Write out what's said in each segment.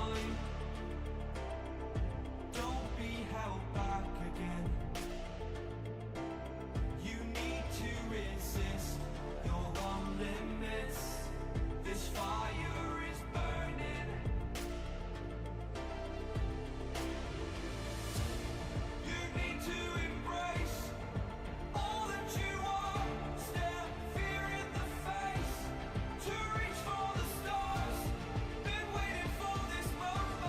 time. Don't be held back again. You need to resist your own limits. This fire is burning. You need to embrace all that you are. Stare fear in the face to reach for the stars. Been waiting for this moment.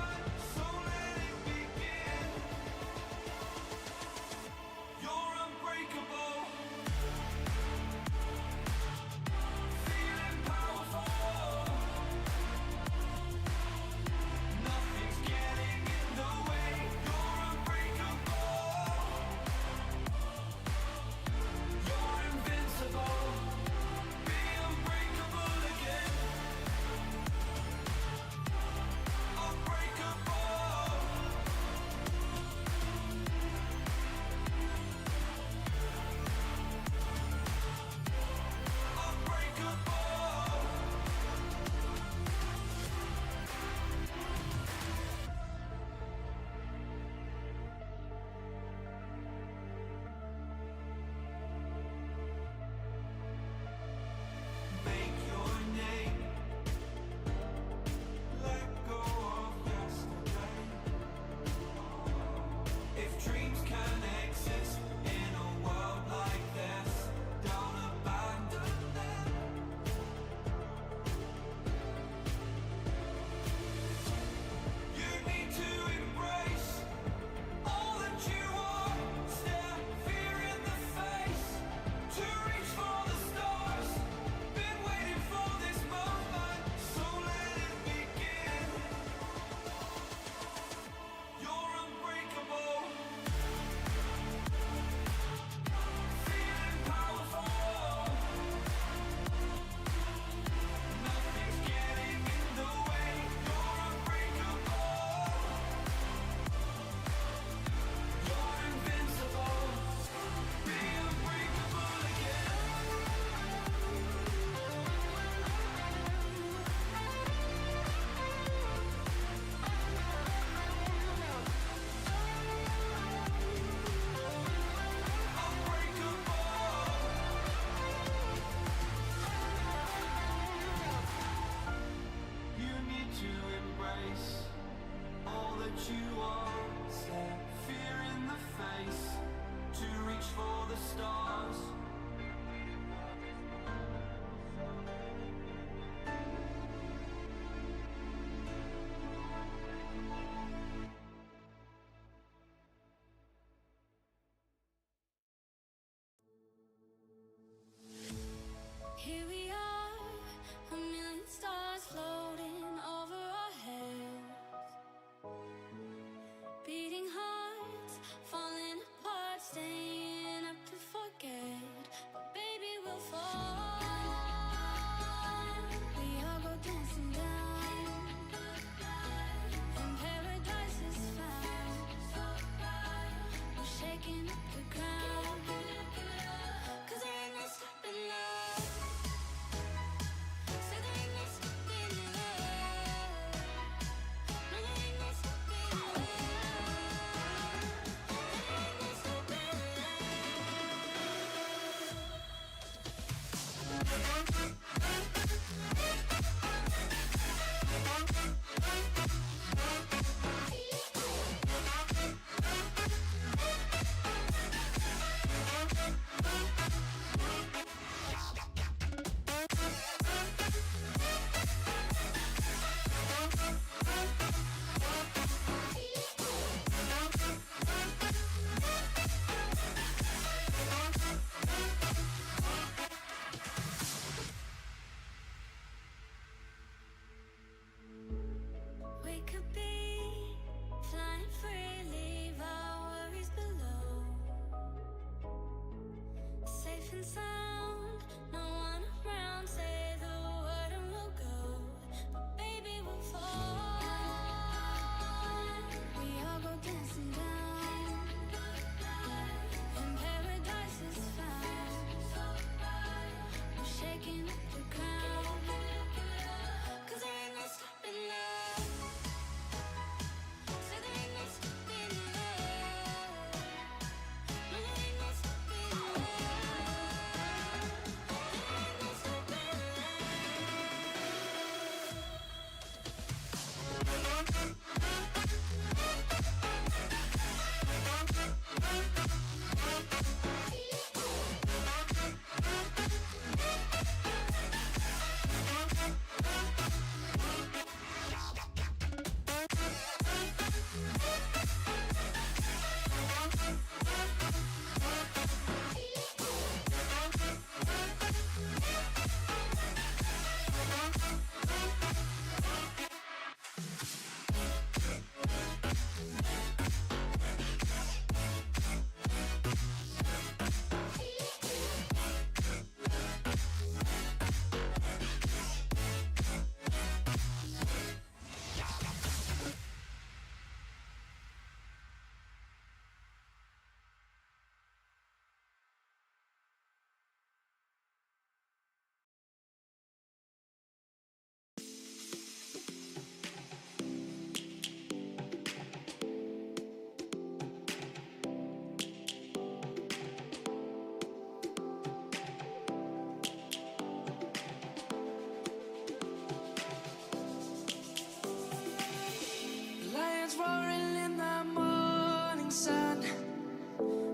Lions roaring in the morning sun,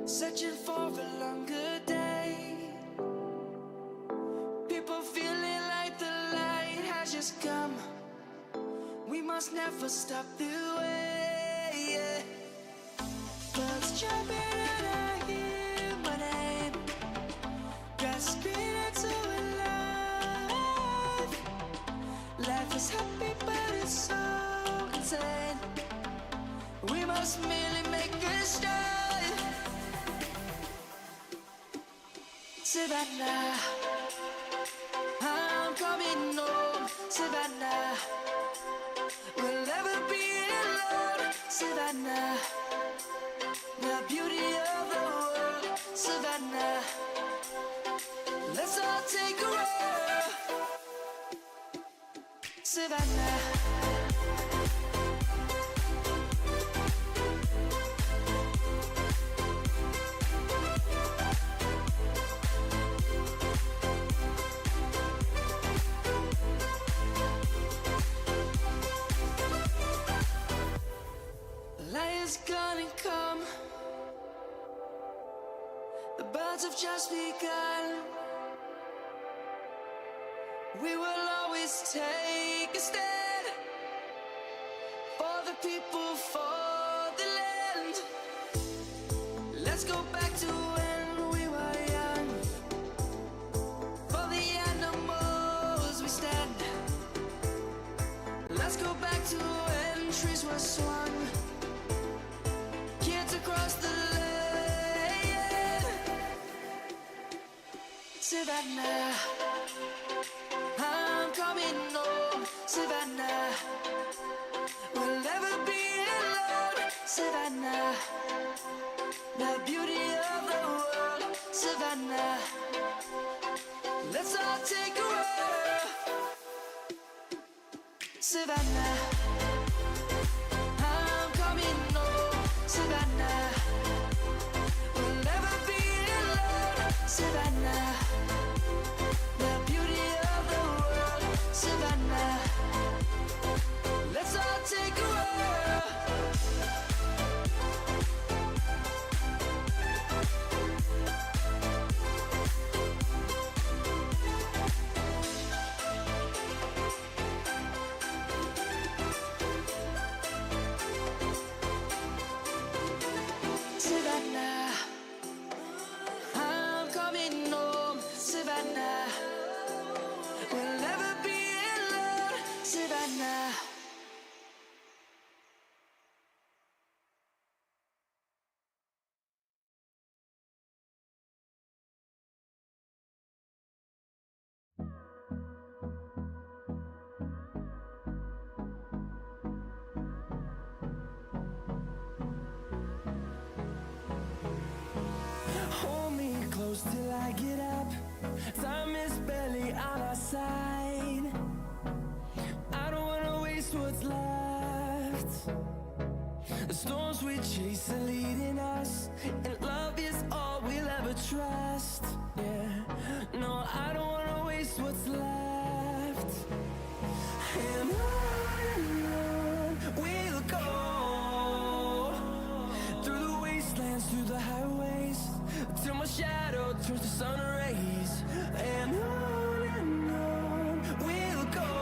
searching for a longer day. People feeling like the light has just come. We must never stop the way. Yeah. Birds jumping and I hear my name, grasping into a life. Life is happy but it's so insane. We must merely make a start. Savannah, I'm coming home. Savannah, we'll never be alone. Savannah, the beauty of the world. Savannah, let's all take a roll. Savannah. Lion's gonna come. The birds have just begun. We will always take a stand for the people, for the land. Let's go back to when we were young. For the animals we stand. Let's go back to when trees were swung. Kids across the land. Savannah, I'm coming home. Savannah, we'll never be alone. Savannah, the beauty of the world. Savannah, let's all take a roll. Savannah, I'm coming home. Savannah, we'll never be alone. Savannah, the beauty of the world. Savannah, let's all take a roll. Savannah, I'm coming home. Savannah, we'll never be alone. Savannah. Hold me close till I get up. Time is barely on our side. I don't wanna waste what's left. The storms we chase are leading us, and love is all we'll ever trust. Yeah, no, I don't wanna waste what's left. And on we'll go, through the wastelands, through the highways, till my shadow turns to sun rays. And on we'll go,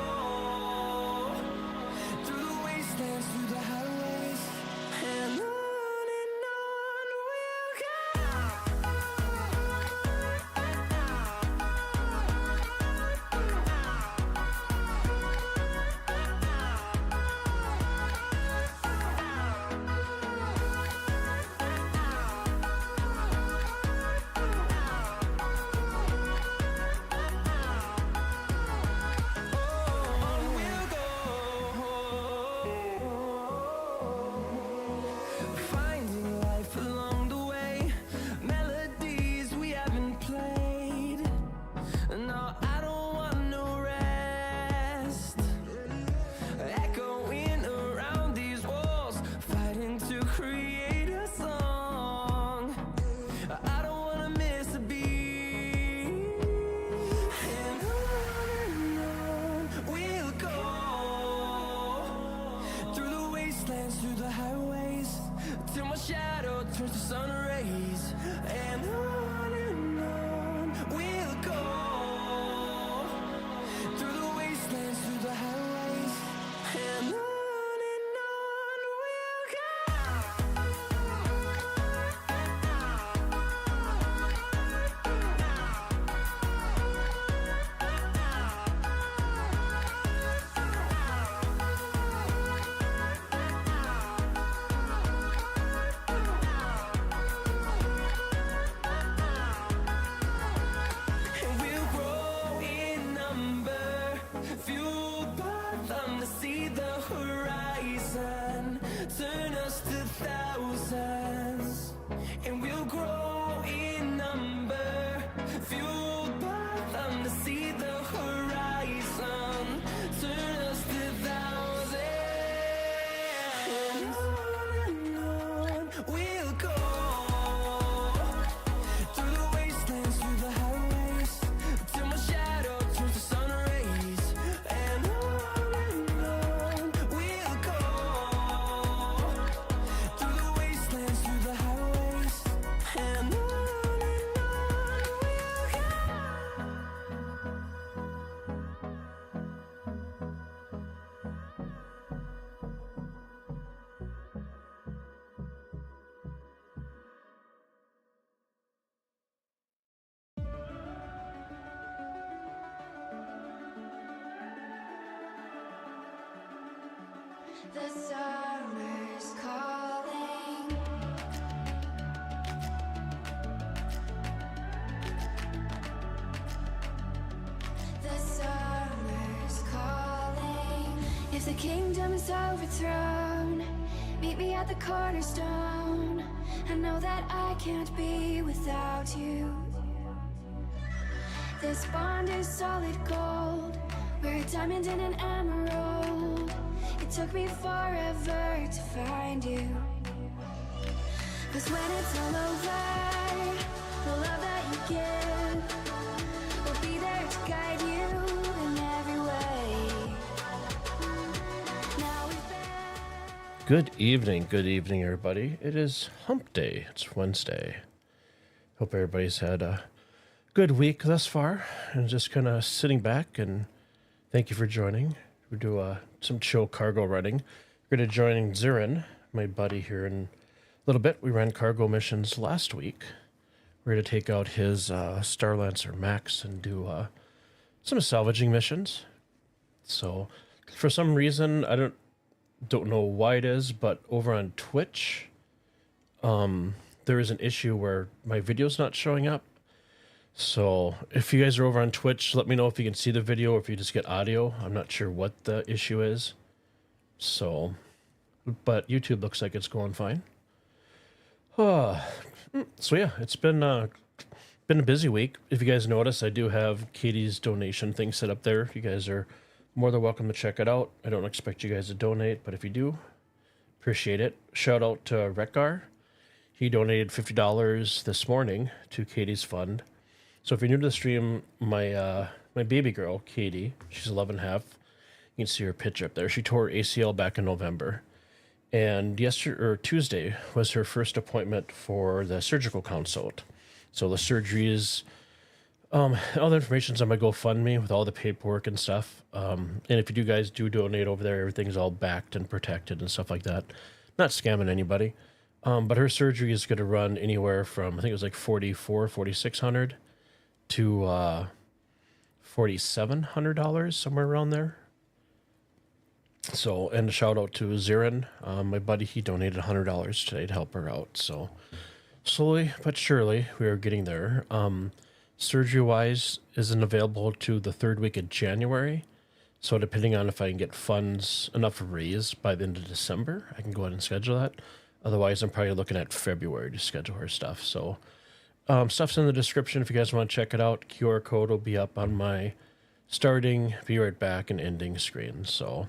through the wastelands, through the highways. And on we'll go. the highways, till my shadow turns to sun rays. And on we'll go, through the wastelands, through the highways. And on we'll go. And we'll grow in number, fueled by them to see the horizon, turn us to thousands. And we'll grow in number, fueled by them to see the horizon, turn us to thousands. And on we'll go, through the wastelands, through the highways, till my shadow turns to sun rays. And on we'll go, through the wastelands, through the highways. And on we'll go. The summer's calling. The summer's calling. If the kingdom is overthrown, meet me at the cornerstone. I know that I can't be without you. This bond is solid gold. We're a diamond and an emerald. It took me forever to find you. 'Cause when it's all over, the love that you give will be there to guide you in every way. Now we've been Good evening, everybody. It is Hump Day. It's Wednesday. Hope everybody's had a good week thus far, and just kind of sitting back. And thank you for joining. We do some chill cargo running. We're going to join Zirin, my buddy, here in a little bit. We ran cargo missions last week. We're going to take out his Starlancer Max and do some salvaging missions. So, for some reason, I don't know why it is, but over on Twitch, there is an issue where my video's not showing up. So if you guys are over on Twitch, let me know if you can see the video or if you just get audio. I'm not sure what the issue is. So, but YouTube looks like it's going fine. So yeah, it's been a busy week. If you guys notice, I do have Katie's donation thing set up there. You guys are more than welcome to check it out. I don't expect you guys to donate, but if you do, appreciate it. Shout out to Rekgar. He donated $50 this morning to Katie's fund. So if you're new to the stream, my baby girl, Katie, she's 11 and a half. You can see her picture up there. She tore her ACL back in November. And Tuesday was her first appointment for the surgical consult. So the surgeries, all the information's on my GoFundMe with all the paperwork and stuff. And if you guys do donate over there, everything's all backed and protected and stuff like that. Not scamming anybody. But her surgery is going to run anywhere from, I think it was like $4,600 to $4,700, somewhere around there. So, and a shout out to Zirin, my buddy. He donated $100 today to help her out. So, slowly but surely, we are getting there. Surgery-wise, isn't available to the third week of January. So, depending on if I can get funds enough raised by the end of December, I can go ahead and schedule that. Otherwise, I'm probably looking at February to schedule her stuff. So, stuff's in the description if you guys want to check it out. QR code will be up on my starting, be right back, and ending screen. So,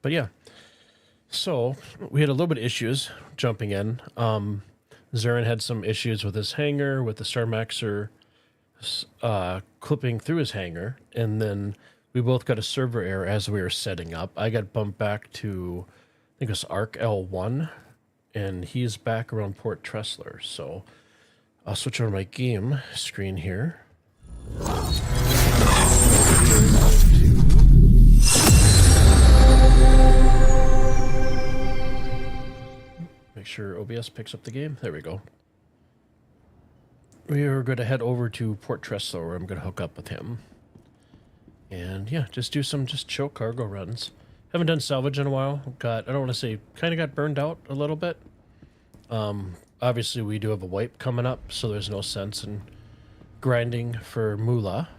but yeah. So, we had a little bit of issues jumping in. Zarin had some issues with his hanger, with the Star Maxer clipping through his hanger, and then we both got a server error as we were setting up. I got bumped back to, I think it's Arc L1, and he's back around Port Tressler. So I'll switch over to my game screen here. Make sure OBS picks up the game. There we go. We are going to head over to Port Tressler, where I'm going to hook up with him. And yeah, just do some chill cargo runs. Haven't done salvage in a while. I don't want to say, kind of got burned out a little bit. Obviously, we do have a wipe coming up, so there's no sense in grinding for moolah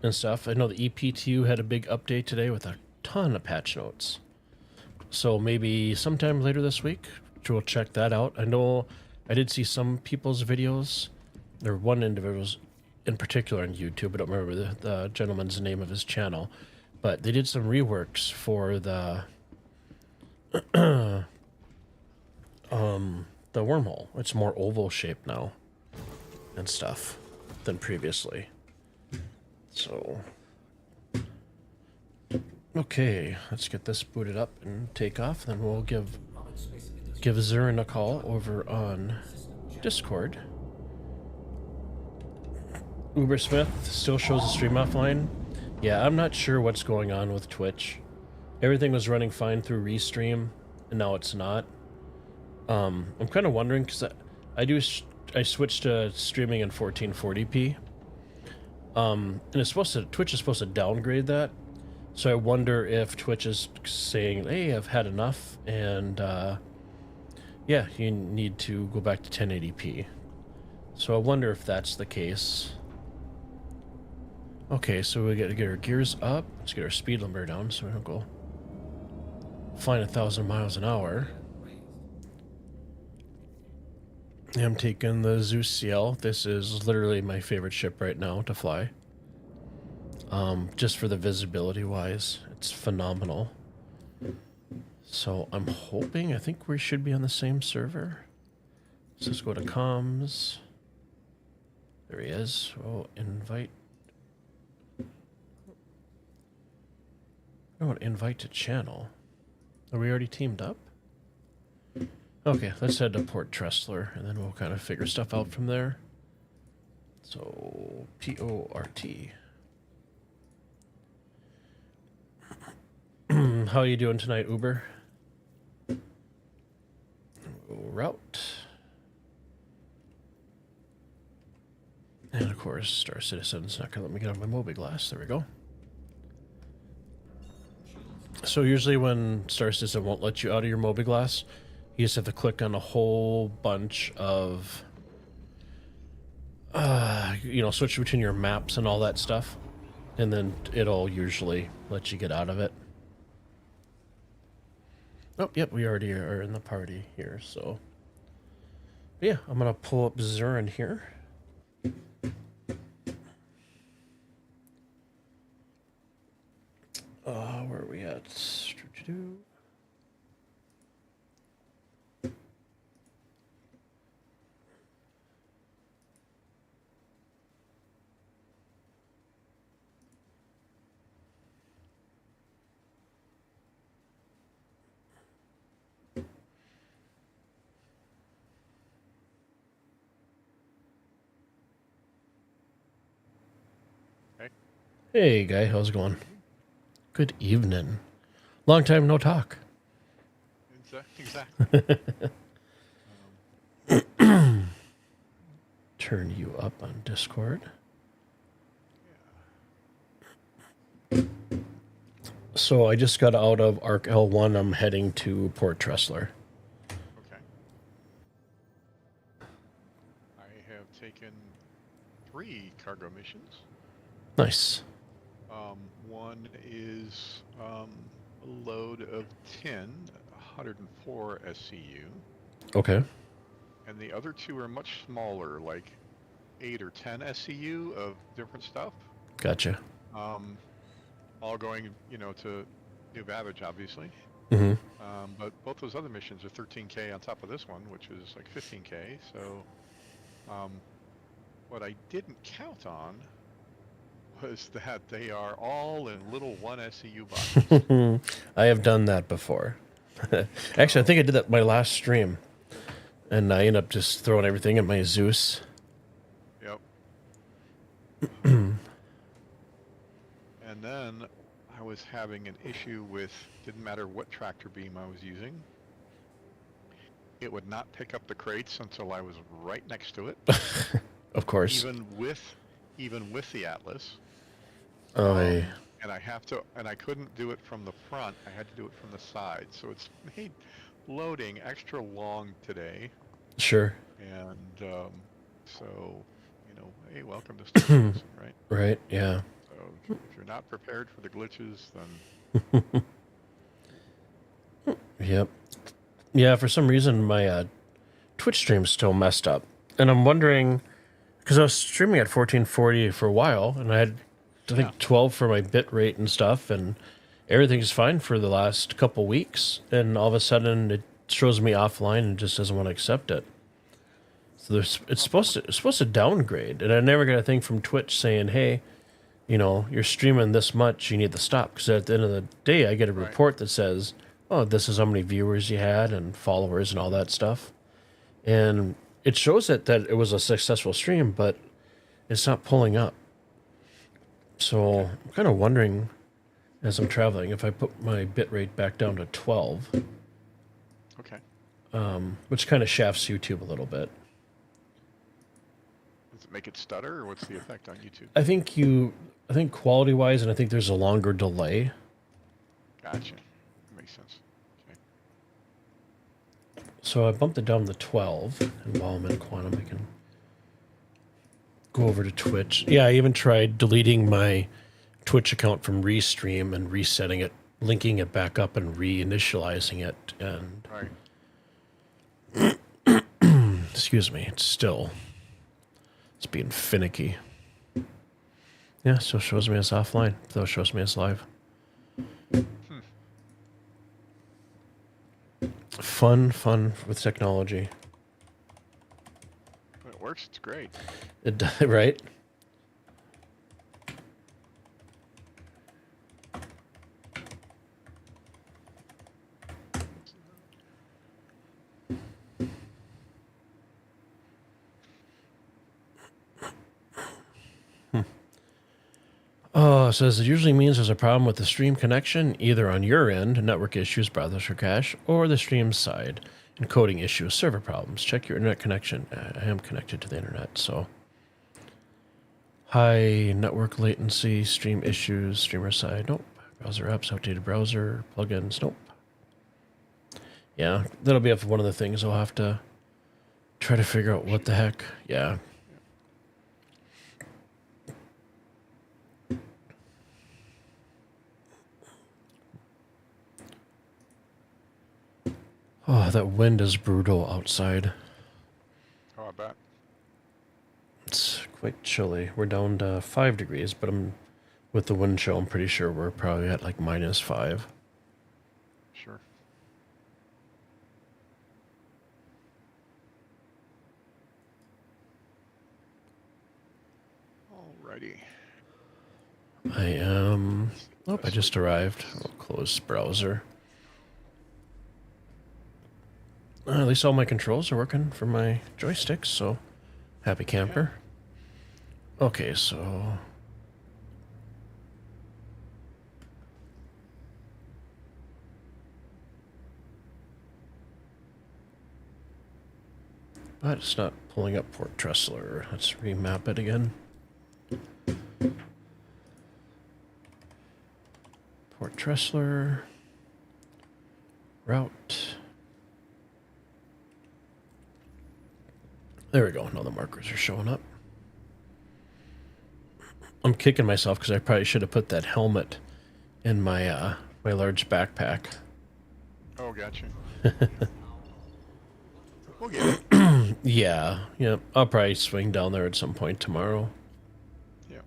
and stuff. I know the EPTU had a big update today with a ton of patch notes. So maybe sometime later this week, we'll check that out. I know I did see some people's videos. There were one individual's in particular on YouTube. I don't remember the gentleman's name of his channel. But they did some reworks for the the wormhole. It's more oval shaped now and stuff than previously. So okay, let's get this booted up and take off. Then we'll give Zurin a call over on Discord. Uber Smith still shows the stream offline. Yeah, I'm not sure what's going on with Twitch. Everything was running fine through Restream, and now it's not. I'm kind of wondering because I switched to streaming in 1440p. And Twitch is supposed to downgrade that. So I wonder if Twitch is saying, "Hey, I've had enough," and yeah, you need to go back to 1080p. So I wonder if that's the case. Okay, so we got to get our gears up. Let's get our speed limiter down so we don't go flying 1,000 miles an hour. I'm taking the Zeus CL. This is literally my favorite ship right now to fly. Just for the visibility wise, it's phenomenal. So I'm hoping, I think we should be on the same server. So let's go to comms. There he is. Oh, invite. I want invite to channel. Are we already teamed up? Okay, let's head to Port Tressler, and then we'll kind of figure stuff out from there. So, P-O-R-T. How are you doing tonight, Uber? Route. And of course, Star Citizen's not going to let me get on my Moby Glass. There we go. So usually when Star Citizen won't let you out of your Moby Glass, you just have to click on a whole bunch of, switch between your maps and all that stuff. And then it'll usually let you get out of it. Oh, yep, we already are in the party here, so. But yeah, I'm going to pull up Zurin here. Where are we at? Hey, guy, how's it going? Good evening. Long time no talk. Exactly. Turn you up on Discord. Yeah. So I just got out of Arc L1. I'm heading to Port Tressler. Okay. I have taken 3 cargo missions. Nice. One is a load of 10, 104 SCU. Okay. And the other 2 are much smaller, like 8 or 10 SCU of different stuff. Gotcha. All going, to New Babbage, obviously. Mm-hmm. But both those other missions are 13K on top of this one, which is like 15K. So, what I didn't count on was that they are all in little 1 SCU boxes. I have done that before. Actually, I think I did that my last stream, and I ended up just throwing everything in my Zeus. Yep. And then I was having an issue with, didn't matter what tractor beam I was using, it would not pick up the crates until I was right next to it. Of course. Even with the Atlas. I And I couldn't do it from the front. I had to do it from the side. So it's made loading extra long today. sure. And so, hey, welcome to Star Citizen, right? Right. Yeah. So if you're not prepared for the glitches, then Yep. Yeah. For some reason, my Twitch stream's still messed up, and I'm wondering because I was streaming at 1440 for a while, and I had I think 12 for my bit rate and stuff, and everything's fine for the last couple weeks, and all of a sudden it shows me offline and just doesn't want to accept it. So it's supposed to downgrade, and I never got a thing from Twitch saying, "Hey, you're streaming this much, you need to stop." Because at the end of the day, I get a report that says, "Oh, this is how many viewers you had and followers and all that stuff," and it shows that it was a successful stream, but it's not pulling up. So I'm kind of wondering, as I'm traveling, if I put my bit rate back down to 12, okay. which kind of shafts YouTube a little bit. Does it make it stutter, or what's the effect on YouTube? I think quality-wise, and I think there's a longer delay. Gotcha. Makes sense. Okay. So I bumped it down to 12, and while I'm in Quantum, I can go over to Twitch. Yeah, I even tried deleting my Twitch account from Restream and resetting it, linking it back up and reinitializing it, and excuse me, it's being finicky. Yeah, still shows me as offline, though it shows me as live. Fun with technology. When it works, it's great. Right? Oh, it says it usually means there's a problem with the stream connection, either on your end, network issues, browser cache, or the stream's side, encoding issues, server problems. Check your internet connection. I am connected to the internet, so. High network latency, stream issues, streamer side, nope. Browser apps, outdated browser, plugins, nope. Yeah, that'll be one of the things I'll have to try to figure out what the heck. Yeah. Oh, that wind is brutal outside. Oh, I bet. It's quite chilly. We're down to 5 degrees, but with the wind chill, I'm pretty sure we're probably at like -5. Sure. Alrighty. I am... Nope, I just arrived. I'll close browser. At least all my controls are working for my joysticks, so happy camper. Okay, so... But it's not pulling up Port Tressler. Let's remap it again. Port Tressler. Route. There we go. Now the markers are showing up. I'm kicking myself because I probably should have put that helmet in my my large backpack. Oh, gotcha. We'll get it. Yeah. I'll probably swing down there at some point tomorrow. Yeah.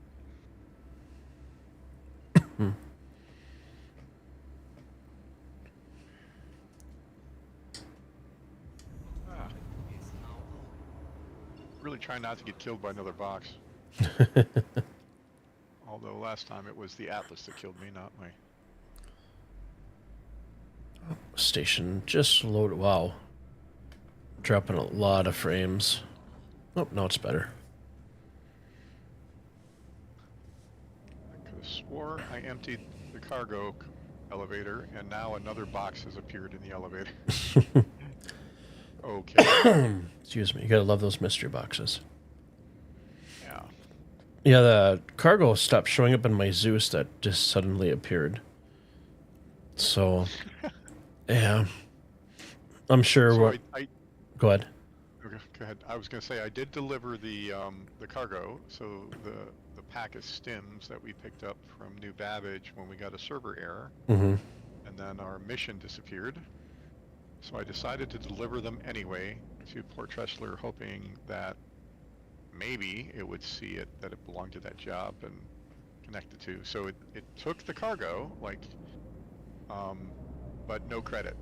Really trying not to get killed by another box. Although last time it was the Atlas that killed me, not my... Station just loaded. Wow. Dropping a lot of frames. Oh, no, it's better. I could have swore I emptied the cargo elevator, and now another box has appeared in the elevator. Okay. Excuse me. You gotta love those mystery boxes. Yeah. Yeah, the cargo stopped showing up in my Zeus that just suddenly appeared. So, yeah. I'm sure So what. Go ahead. okay, go ahead. I was going to say I did deliver the cargo, so the pack of stims that we picked up from New Babbage when we got a server error, Mm-hmm. and then our mission disappeared. So I decided to deliver them anyway to Port Tressler, hoping that maybe it would see it that it belonged to that job and connect the two. So it took the cargo, like, but no credit.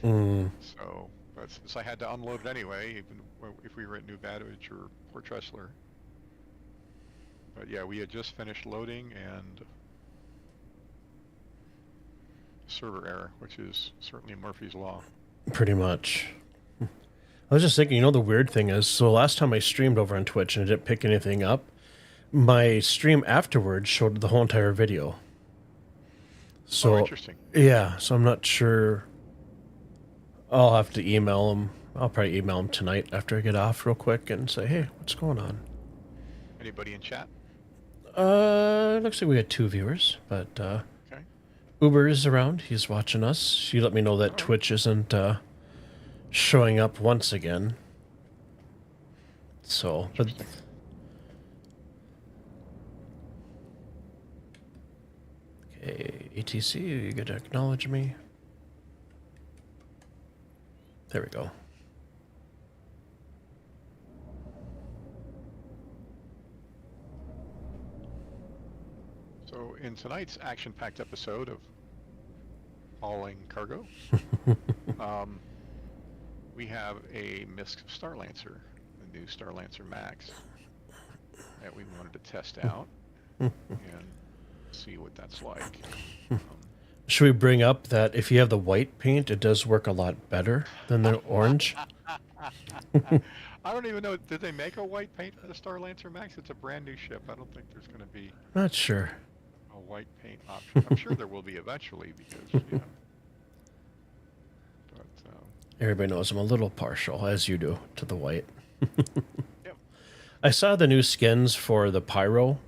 Mm. So, but since I had to unload it anyway, even if we were at New Babbage or Port Tressler. But yeah, we had just finished loading and server error, which is certainly Murphy's Law. Pretty much. I was just thinking, the weird thing is, so last time I streamed over on Twitch and it didn't pick anything up, my stream afterwards showed the whole entire video. So, Interesting. yeah, so I'm not sure. I'll have to email him. I'll probably email him tonight after I get off real quick and say, hey, what's going on? Anybody in chat? It looks like we had 2 viewers, but Okay. Uber is around. He's watching us. He let me know that Twitch isn't showing up once again. So, but okay, ATC, you gotta acknowledge me. There we go. So in tonight's action-packed episode of Hauling Cargo, we have a MISC Starlancer, the new Starlancer Max, that we wanted to test out and see what that's like. Should we bring up that if you have the white paint, it does work a lot better than the orange? I don't even know, did they make a white paint for the Starlancer Max? It's a brand new ship. I don't think there's going to be Not sure. a white paint option. I'm sure there will be eventually because, But, Everybody knows I'm a little partial, as you do, to the white. Yep. I saw the new skins for the Pyro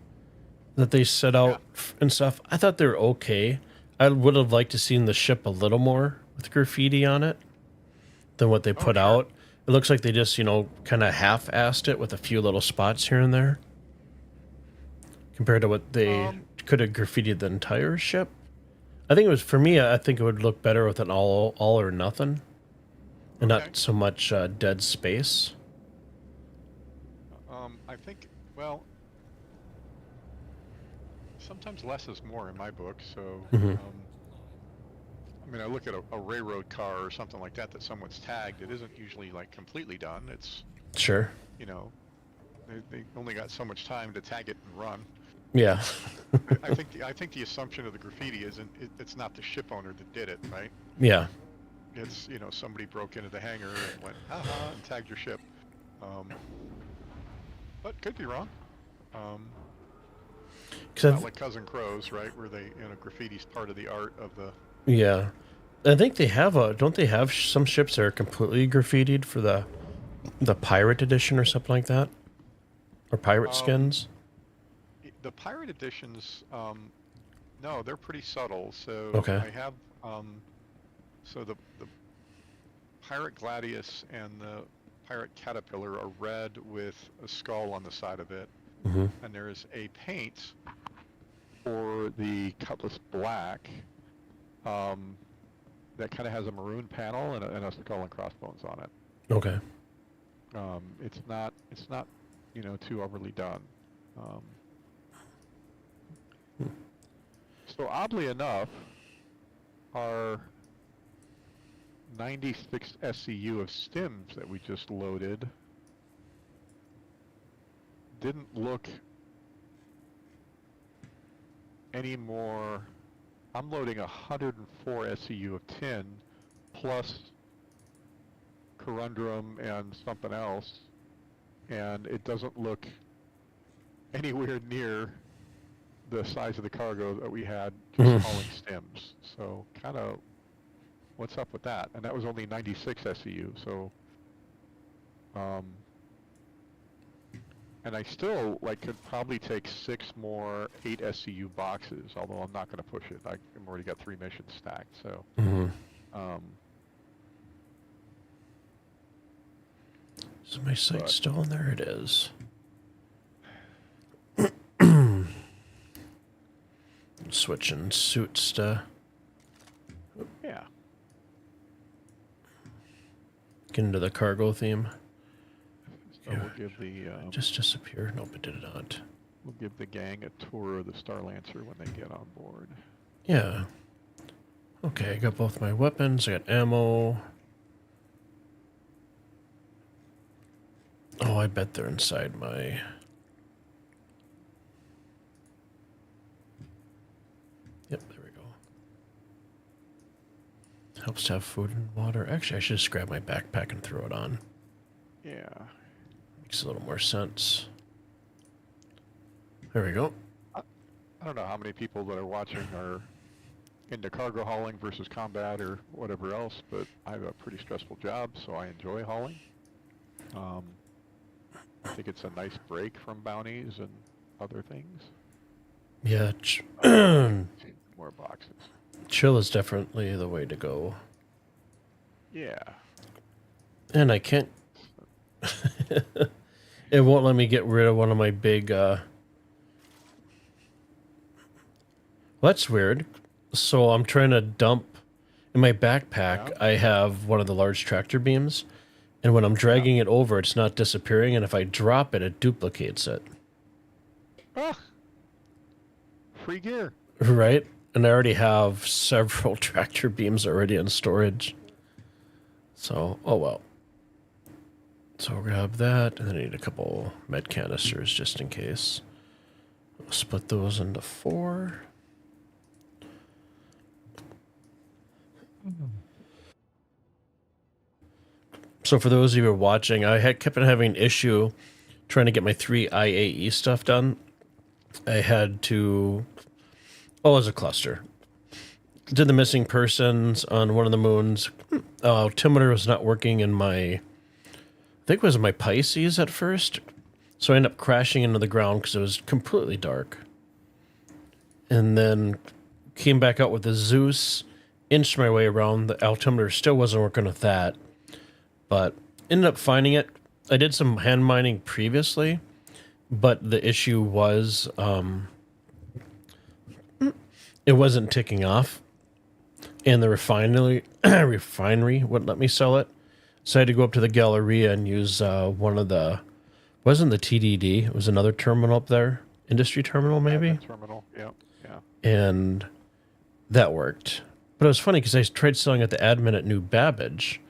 that they set out and stuff. I thought they were okay. I would have liked to seen the ship a little more with graffiti on it than what they put out. It looks like they just, kind of half-assed it with a few little spots here and there compared to what they could have graffitied the entire ship. I think it was, for me, I think it would look better with an all or nothing and not so much dead space. I think, well, sometimes less is more in my book, so, I mean, I look at a railroad car or something like that someone's tagged, it isn't usually, like, completely done, it's... Sure. They only got so much time to tag it and run. Yeah. I think the assumption of the graffiti isn't, it's not the ship owner that did it, right? Yeah. It's, somebody broke into the hangar and went, haha, and tagged your ship. But could be wrong. Not like Cousin Crows, right? Where they, graffiti's part of the art of the... Yeah. I think they have don't they have some ships that are completely graffitied for the pirate edition or something like that? Or pirate skins? The pirate editions, no, they're pretty subtle. So Okay. I have, so the Pirate Gladius and the Pirate Caterpillar are red with a skull on the side of it. Mm-hmm. And there is a paint for the Cutlass Black that kind of has a maroon panel and a skull and crossbones on it. Okay. It's not too overly done. So oddly enough, our 96 SCU of stims that we just loaded didn't look any more I'm loading 104 SCU of tin plus corundum and something else, and it doesn't look anywhere near the size of the cargo that we had just hauling stems. So kind of what's up with that? And that was only 96 SCU, so and I still could probably take 6 more 8 SCU boxes, although I'm not going to push it. I've already got 3 missions stacked, so is my site still on there? It is. Switching suits to yeah. get into the cargo theme. So we'll give the Just disappear. Nope, it did not. we'll give the gang a tour of the Star Lancer when they get on board. Yeah. Okay, I got both my weapons. I got ammo. Oh, I bet they're inside my... Yep, there we go. Helps to have food and water. Actually, I should just grab my backpack and throw it on. Yeah. Makes a little more sense. There we go. I don't know how many people that are watching are into cargo hauling versus combat or whatever else, but I have a pretty stressful job, so I enjoy hauling. I think it's a nice break from bounties and other things. Yeah, More boxes. chill is definitely the way to go. Yeah. And I can't... It won't let me get rid of one of my big... Well, that's weird. So I'm trying to dump... In my backpack, I have one of the large tractor beams. And when I'm dragging it over, it's not disappearing. And if I drop it, it duplicates it. Ah! Free gear. Right? And I already have several tractor beams already in storage. So, oh well. So I'll grab that, and then I need a couple med canisters just in case. I'll split those into 4. So for those of you who are watching, I kept on having an issue trying to get my 3 IAE stuff done. I had to... Oh, it was a cluster. Did the missing persons on one of the moons. Altimeter was not working in my... I think it was my Pisces at first. So I ended up crashing into the ground because it was completely dark. And then came back out with the Zeus, inched my way around. The altimeter still wasn't working with that. But ended up finding it. I did some hand mining previously, but the issue was it wasn't ticking off. And the refinery wouldn't let me sell it. So I had to go up to the Galleria and use one of the... Wasn't the TDD. It was another terminal up there. Industry terminal, maybe? Terminal, yeah. And that worked. But it was funny because I tried selling at the admin at New Babbage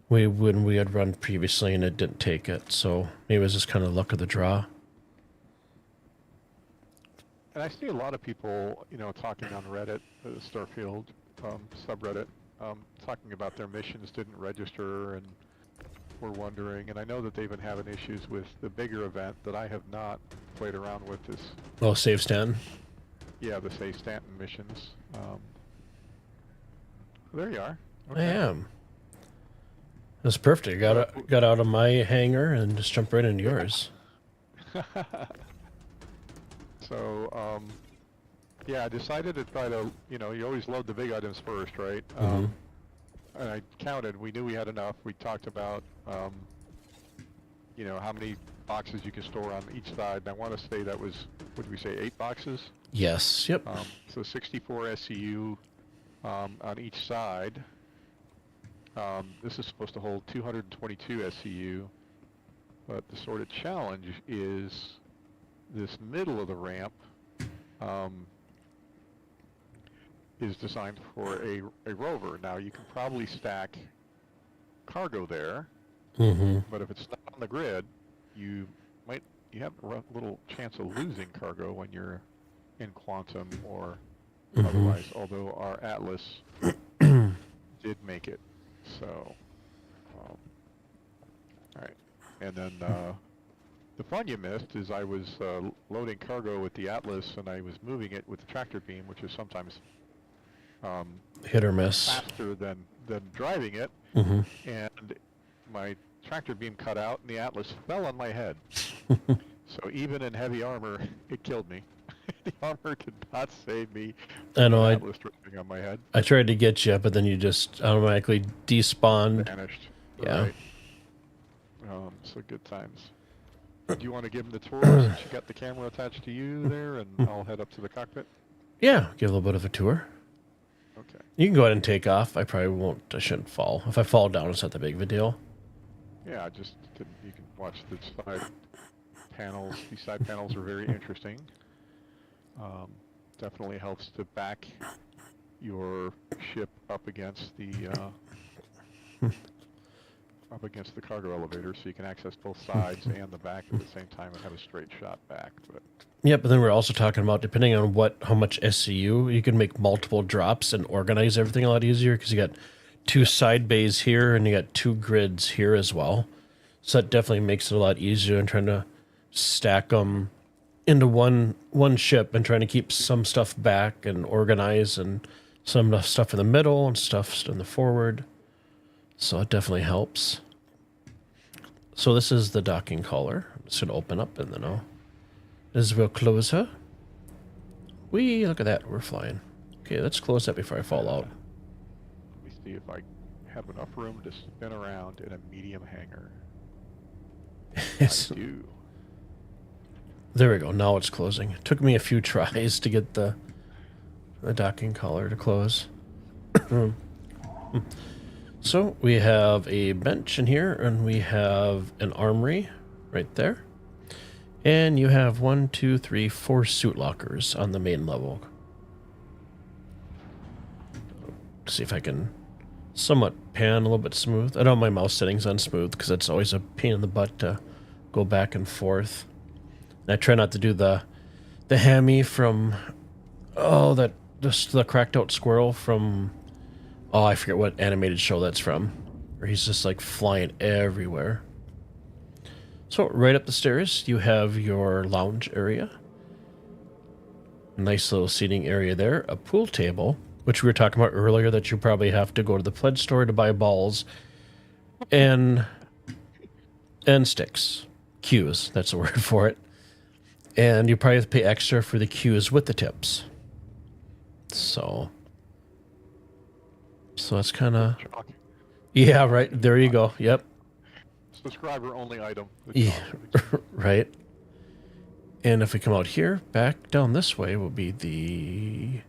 when we had run previously and it didn't take it. So maybe it was just kind of luck of the draw. And I see a lot of people, talking on Reddit, the Starfield subreddit, talking about their missions didn't register and were wondering. And I know that they've been having issues with the bigger event that I have not played around with. This, Oh, save Stanton? yeah, the Say Stanton missions. There you are. I am. That's perfect. I got out of my hangar and just jumped right into yours. So, yeah, I decided to try to, you always load the big items first, right? And I counted. We knew we had enough. We talked about, how many boxes you can store on each side. And I want to say that was, what did we say, 8 boxes? Yes. Yep. So 64 SCU on each side. This is supposed to hold 222 SCU. But the sort of challenge is this middle of the ramp is designed for a rover. Now you can probably stack cargo there, but if it's not on the grid, you have a little chance of losing cargo when you're in quantum or otherwise, although our Atlas did make it. So, alright. And then the fun you missed is I was loading cargo with the Atlas and I was moving it with the tractor beam, which is sometimes Hit or miss. faster than driving it. Mm-hmm. And my tractor beam cut out and the Atlas fell on my head. So even in heavy armor, it killed me. The armor could not save me. I know. The Atlas dropping on my head. I tried to get you, but then you just automatically despawned. Vanished. Yeah. Right. So good times. Do you want to give him the tour since you got the camera attached to you there, and I'll head up to the cockpit? Yeah, give a little bit of a tour. Okay. You can go ahead and take off. I probably won't. I shouldn't fall. If I fall down, it's not that big of a deal. Yeah, you can watch the side panels. These side panels are very interesting. Definitely helps to back your ship up against the cargo elevator, so you can access both sides and the back at the same time and have a straight shot back. But Yeah, but then we're also talking about, depending on how much SCU, you can make multiple drops and organize everything a lot easier, because you got 2 side bays here and you got 2 grids here as well. So that definitely makes it a lot easier in trying to stack them into one ship and trying to keep some stuff back and organize, and some stuff in the middle and stuff in the forward. So it definitely helps. So this is the docking collar. I'm just going to open up and then we'll close her. Look at that. We're flying. Okay, let's close that before I fall out. let me see if I have enough room to spin around in a medium hangar. Yes. I do. There we go. Now it's closing. It took me a few tries to get the docking collar to close. So we have a bench in here, and we have an armory right there. And you have 1, 2, 3, 4 suit lockers on the main level. See if I can somewhat pan a little bit smooth. I know my mouse setting's on smooth because it's always a pain in the butt to go back and forth. And I try not to do the hammy from the cracked out squirrel from I forget what animated show that's from, where he's just like flying everywhere. So right up the stairs, you have your lounge area. Nice little seating area there. A pool table, which we were talking about earlier, that you probably have to go to the pledge store to buy balls and sticks. Cues, that's the word for it. And you probably have to pay extra for the cues with the tips. So that's kind of... Yeah, right. There you go. Yep. Subscriber only item. Yeah, right. And if we come out here, back down this way will be the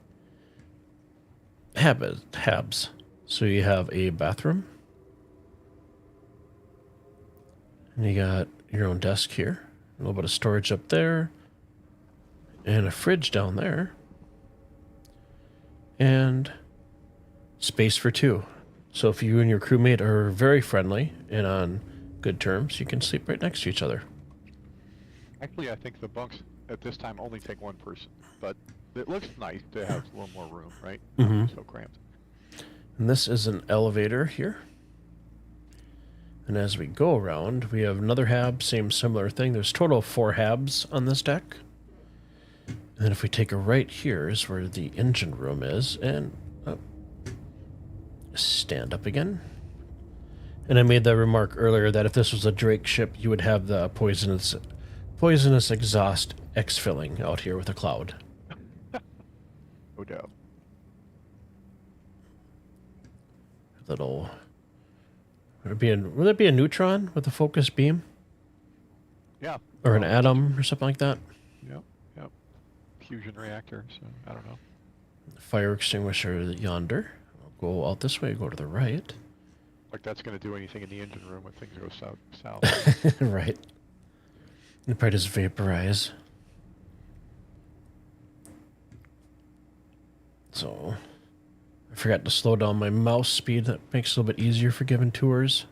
habs. So you have a bathroom. And you got your own desk here. A little bit of storage up there. And a fridge down there. And space for 2. So if you and your crewmate are very friendly and on good terms, you can sleep right next to each other. Actually, I think the bunks at this time only take 1 person, but it looks nice to have a little more room, right? Mm-hmm. So cramped. And this is an elevator here. And as we go around, we have another hab, similar thing. There's a total of 4 habs on this deck. And then if we take a right here is where the engine room is, and stand up again. And I made the remark earlier that if this was a Drake ship, you would have the poisonous exhaust exfilling out here with a cloud. No doubt. Little... Would it be a neutron with a focus beam? Yeah. Or an atom or something like that? Yep. Fusion reactor, so I don't know. Fire extinguisher yonder. We'll go out this way, go to the right. Like that's going to do anything in the engine room when things go south. Right. It probably just vaporize. So, I forgot to slow down my mouse speed. That makes it a little bit easier for giving tours.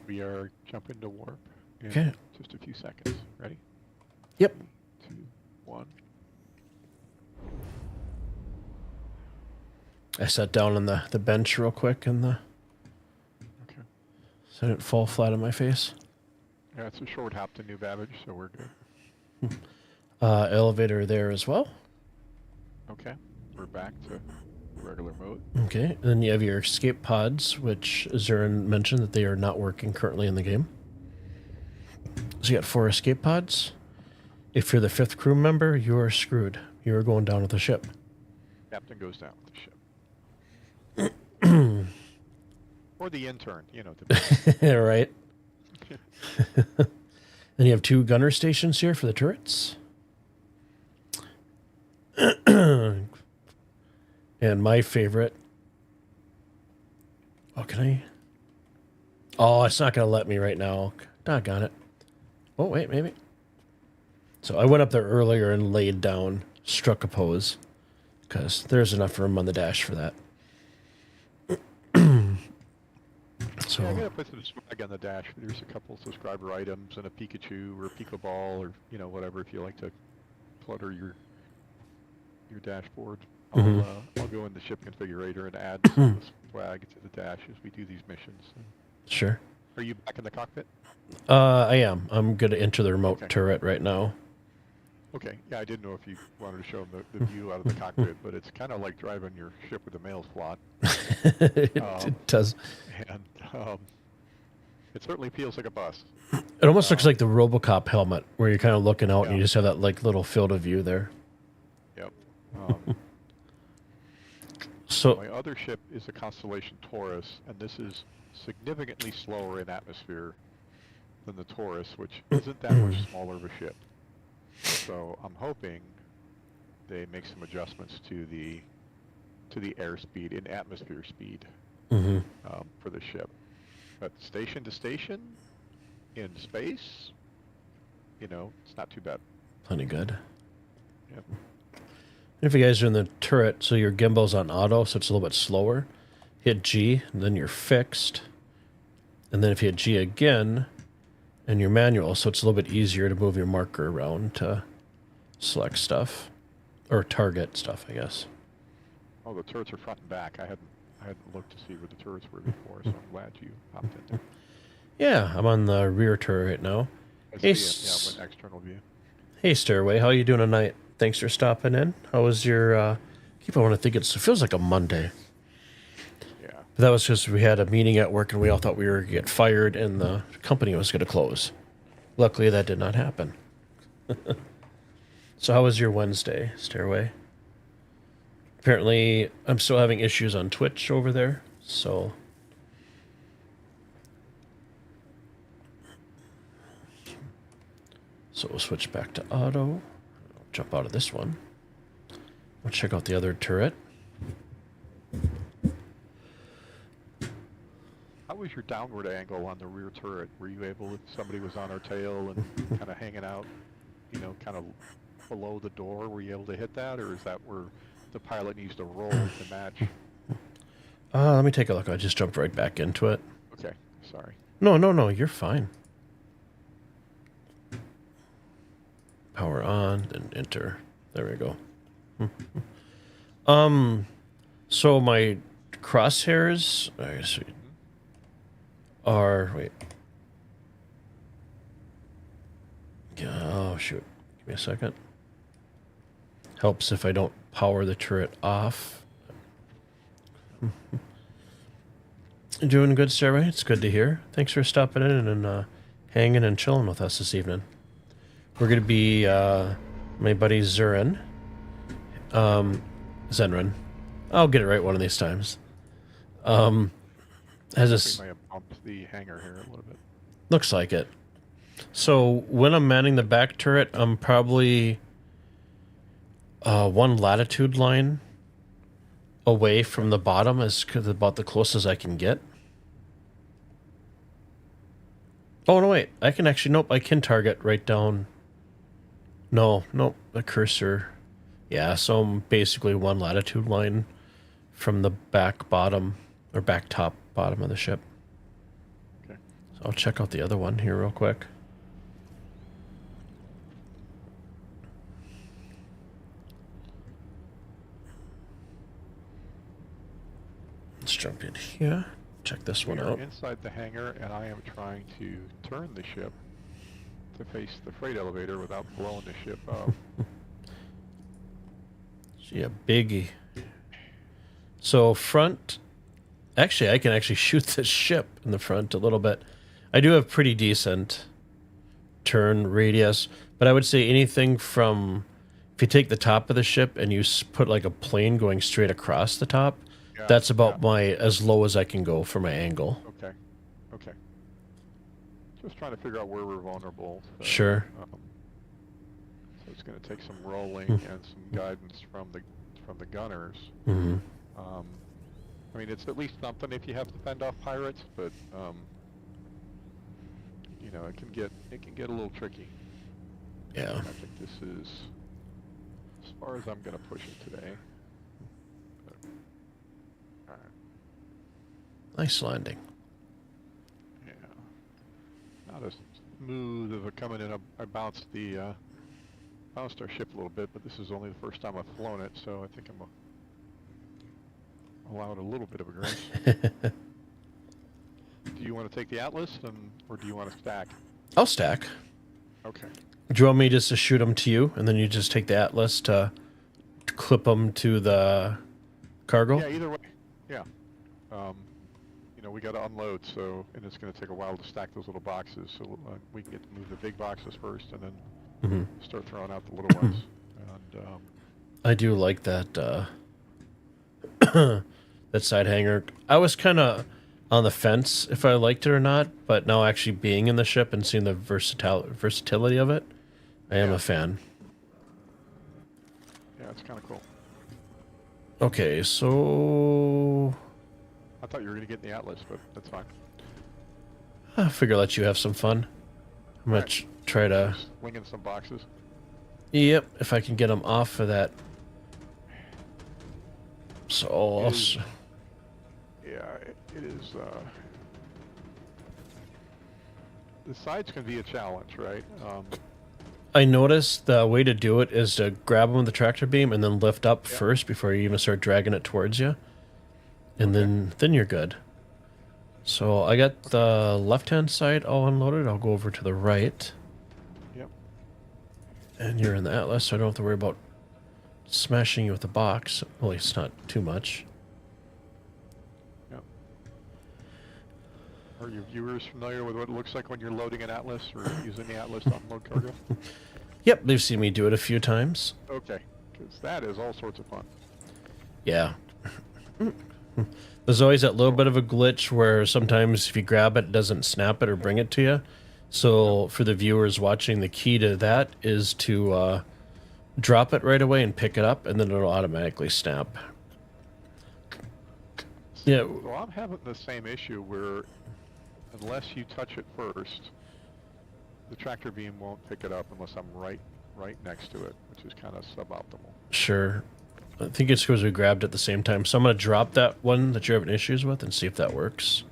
We are jumping to warp in just a few seconds. Ready? Yep. 3, 2, 1. I sat down on the bench real quick and Okay. so I didn't fall flat on my face. Yeah, it's a short hop to New Babbage, so we're good. Elevator there as well. Okay. We're back to regular mode. Okay, and then you have your escape pods, which Zurin mentioned that they are not working currently in the game. So you got 4 escape pods. If you're the 5th crew member, you are screwed. You are going down with the ship. Captain goes down with the ship. Or the intern, you know. Right. Then you have 2 gunner stations here for the turrets. And my favorite. Oh, can I? Oh, it's not going to let me right now. Doggone it. Oh, wait, maybe. So I went up there earlier and laid down, struck a pose, because there's enough room on the dash for that. So Yeah, I gotta put some swag on the dash. There's a couple subscriber items and a Pikachu or a Pokeball or whatever if you like to clutter your dashboard. I'll go in the ship configurator and add some swag to the dash as we do these missions. sure. Are you back in the cockpit? I am. I'm going to enter the remote Okay. turret right now. Okay. Yeah, I didn't know if you wanted to show them the view out of the cockpit, but it's kind of like driving your ship with a mail slot. It does. And it certainly feels like a bus. It almost looks like the RoboCop helmet, where you're kind of looking out and Yeah. you just have that like little field of view there. Yep. So My other ship is a Constellation Taurus, and this is significantly slower in atmosphere than the Taurus, which isn't that much smaller of a ship. So I'm hoping they make some adjustments to the airspeed and atmosphere speed for the ship. But station to station in space, it's not too bad. plenty good. Yep. If you guys are in the turret, so your gimbal's on auto, so it's a little bit slower. Hit G, and then you're fixed. And then if you hit G again, and you're manual, so it's a little bit easier to move your marker around to select stuff. Or target stuff, I guess. Oh, the turrets are front and back. I hadn't looked to see where the turrets were before, so I'm glad you popped in. Yeah, I'm on the rear turret right now. I Hey, see it. Yeah, with external view. Hey, Stairway, how you doing tonight? Thanks for stopping in. How was your, keep on thinking, it feels like a Monday. Yeah. But that was because we had a meeting at work and we all thought we were going to get fired and the company was going to close. Luckily, that did not happen. So how was your Wednesday, Stairway? Apparently, I'm still having issues on Twitch over there, so... So we'll switch back to auto. Jump out of this one. We'll check out the other turret. How was your downward angle on the rear turret? Were you able, if somebody was on our tail and kind of hanging out, kind of below the door, were you able to hit that, or is that where the pilot needs to roll to match? Let me take a look. I just jumped right back into it. Okay, sorry. No, you're fine. Power on, then enter. There we go. So my crosshairs are wait. Oh shoot. Give me a second. Helps if I don't power the turret off. Doing good, Sarah. It's good to hear. Thanks for stopping in and hanging and chilling with us this evening. We're going to be my buddy Zurin. Zenrin. I'll get it right one of these times. Has this... We may have bumped the hangar here a little bit. Looks like it. So when I'm manning the back turret, I'm probably one latitude line away from the bottom is about the closest I can get. Oh, no, wait. I can actually... Nope, I can target right down... No, nope, the cursor. Yeah, so I'm basically one latitude line from the back bottom, or back top bottom of the ship. Okay. So I'll check out the other one here real quick. Let's jump in here. Check this one We are out. inside the hangar, and I am trying to turn the ship to face the freight elevator without blowing the ship up. Yeah, biggie. So front, actually, I can actually shoot this ship in the front a little bit. I do have pretty decent turn radius, but I would say anything from, if you take the top of the ship and you put like a plane going straight across the top, Yeah, that's about yeah. as low as I can go for my angle. Okay. Okay. Just trying to figure out where we're vulnerable. So, Sure. So it's going to take some rolling and some guidance from the gunners. Mm-hmm. I mean, it's at least something if you have to fend off pirates, but you know, it can get a little tricky. Yeah. I think this is as far as I'm going to push it today. But, all right. Nice landing. Yeah. Not as smooth of a coming in. I bounced our ship a little bit, but this is only the first time I've flown it, so I think I'm allowed a little bit of a grace. Do you want to take the Atlas, or do you want to stack? I'll stack. Okay. Do you want me just to shoot them to you, and then you just take the Atlas to clip them to the cargo? Yeah, either way. Yeah. You know, we got to unload, so, and it's going to take a while to stack those little boxes, so we can get to move the big boxes first, and then start throwing out the little ones. And I do like that that side hangar. I was kind of on the fence if I liked it or not, but now actually being in the ship and seeing the versatility of it, I am a fan. yeah, it's kind of cool. Okay, so I thought you were going to get the Atlas, but that's fine. I figure I'll let you have some fun. I'm gonna try to. Just winging some boxes. Yep, if I can get them off of that. So I'll Yeah, it is. The sides can be a challenge, right? I noticed the way to do it is to grab them with the tractor beam and then lift up first before you even start dragging it towards you. And then you're good. So I got the left-hand side all unloaded. I'll go over to the right. Yep. And you're in the Atlas, so I don't have to worry about smashing you with the box. Well, at least not too much. Yep. Are your viewers familiar with what it looks like when you're loading an Atlas or using the Atlas to unload cargo? Yep, they've seen me do it a few times. Okay, because that is all sorts of fun. Yeah. There's always that little bit of a glitch where sometimes if you grab it, it doesn't snap it or bring it to you. So for the viewers watching, the key to that is to drop it right away and pick it up, and then it'll automatically snap. Yeah. Well, I'm having the same issue where unless you touch it first, the tractor beam won't pick it up unless I'm right next to it, which is kind of suboptimal. Sure. I think it's because we grabbed at the same time. So I'm going to drop that one that you're having issues with and see if that works.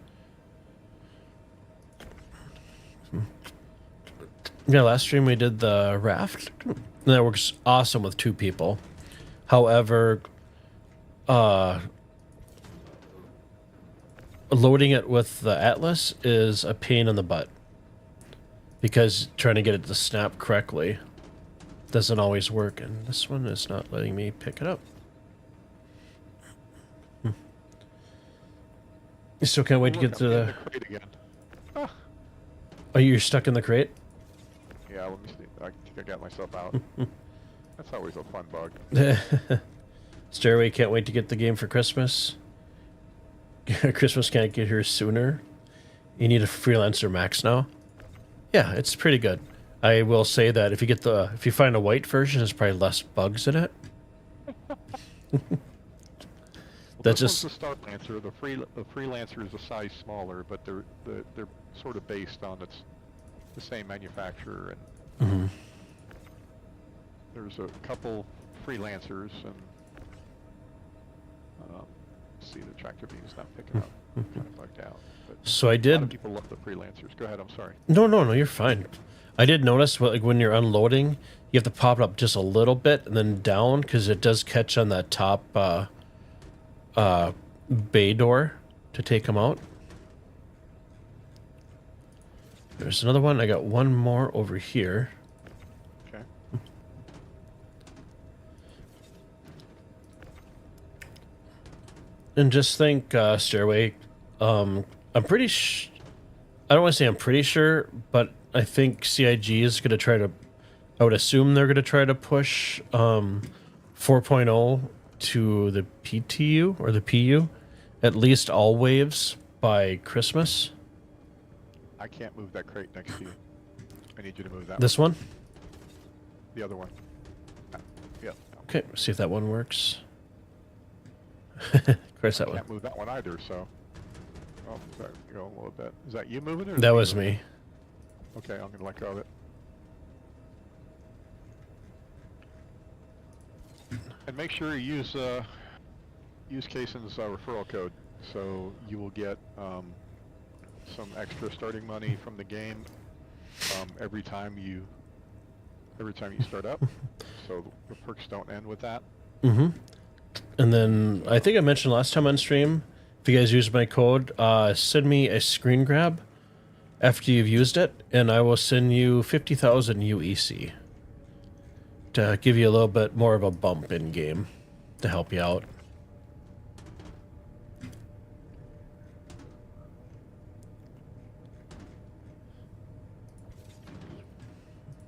Yeah, last stream we did the raft. And that works awesome with 2 people. However, loading it with the Atlas is a pain in the butt. Because trying to get it to snap correctly doesn't always work. And this one is not letting me pick it up. You still can't wait to get to I'm in the the crate again. Ah. Oh, you're stuck in the crate? Yeah, let me see. I think I got myself out. That's always a fun bug. Stairway can't wait to get the game for Christmas. Christmas can't get here sooner. You need a freelancer max now. Yeah, it's pretty good. I will say that if you find a white version, there's probably less bugs in it. Well, That's this just one's the Starlancer. The Freelancer is a size smaller, but they're sort of based on the same manufacturer, and there's a couple Freelancers, and see the tractor beam's not picking up. Kind of bugged out. But so I a lot of did. people love the Freelancers. Go ahead. I'm sorry. No, you're fine. I did notice like when you're unloading, you have to pop it up just a little bit and then down because it does catch on that top bay door to take them out. There's another one. I got one more over here. Okay. And just think, stairway. I'm pretty I don't want to say I'm pretty sure, but I think CIG is going to try to, I would assume they're going to try to push 4.0 to the PTU or the PU, at least all waves by Christmas. I can't move that crate next to you. I need you to move that This one? The other one. Yeah. Okay, see if that one works. Of course, that one. Can't move that one either, so. Oh, there you go a little bit. Is that you moving it? Or That me was moving me. it? Okay, I'm gonna let go of it. And make sure you use Kason's referral code, so you will get some extra starting money from the game every time you start up. So the perks don't end with that. Mm-hmm. And then I think I mentioned last time on stream, if you guys use my code, send me a screen grab after you've used it, and I will send you 50,000 UEC to give you a little bit more of a bump in game to help you out.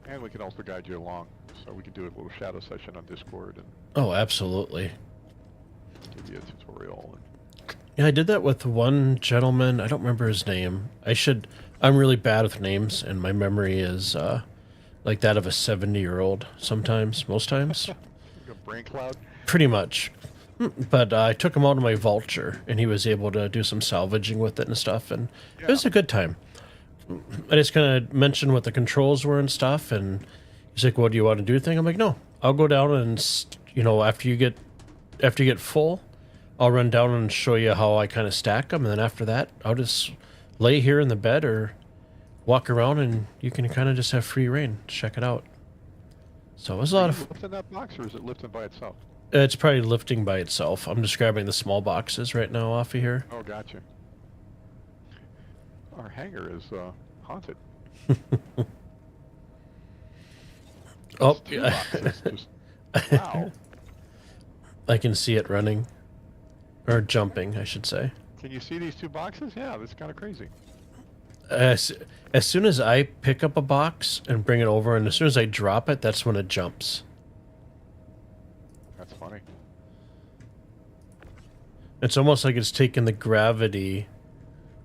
And we can also guide you along, so we can do a little shadow session on Discord and Oh, absolutely. give you a tutorial. And Yeah, I did that with one gentleman. I don't remember his name. I'm really bad with names, and my memory is like that of a 70-year-old sometimes, most times. a brain cloud. Pretty much. But I took him out of my vulture, and he was able to do some salvaging with it and stuff, and it was a good time. I just kind of mentioned what the controls were and stuff, and he's like, "What do you want to do?" Thing. I'm like, "No, I'll go down and after you get full, I'll run down and show you how I kind of stack them, and then after that, I'll just lay here in the bed or walk around, and you can kind of just have free reign. Check it out." So it was a lot Are of. you lifting that box, or is it lifting by itself? It's probably lifting by itself. I'm just grabbing the small boxes right now off of here. Oh, gotcha. Our hangar is haunted. Oh, Two yeah. boxes, wow. I can see it running. Or jumping, I should say. Can you see these two boxes? Yeah, that's kind of crazy. As soon as I pick up a box and bring it over, and as soon as I drop it, that's when it jumps. That's funny. It's almost like it's taking the gravity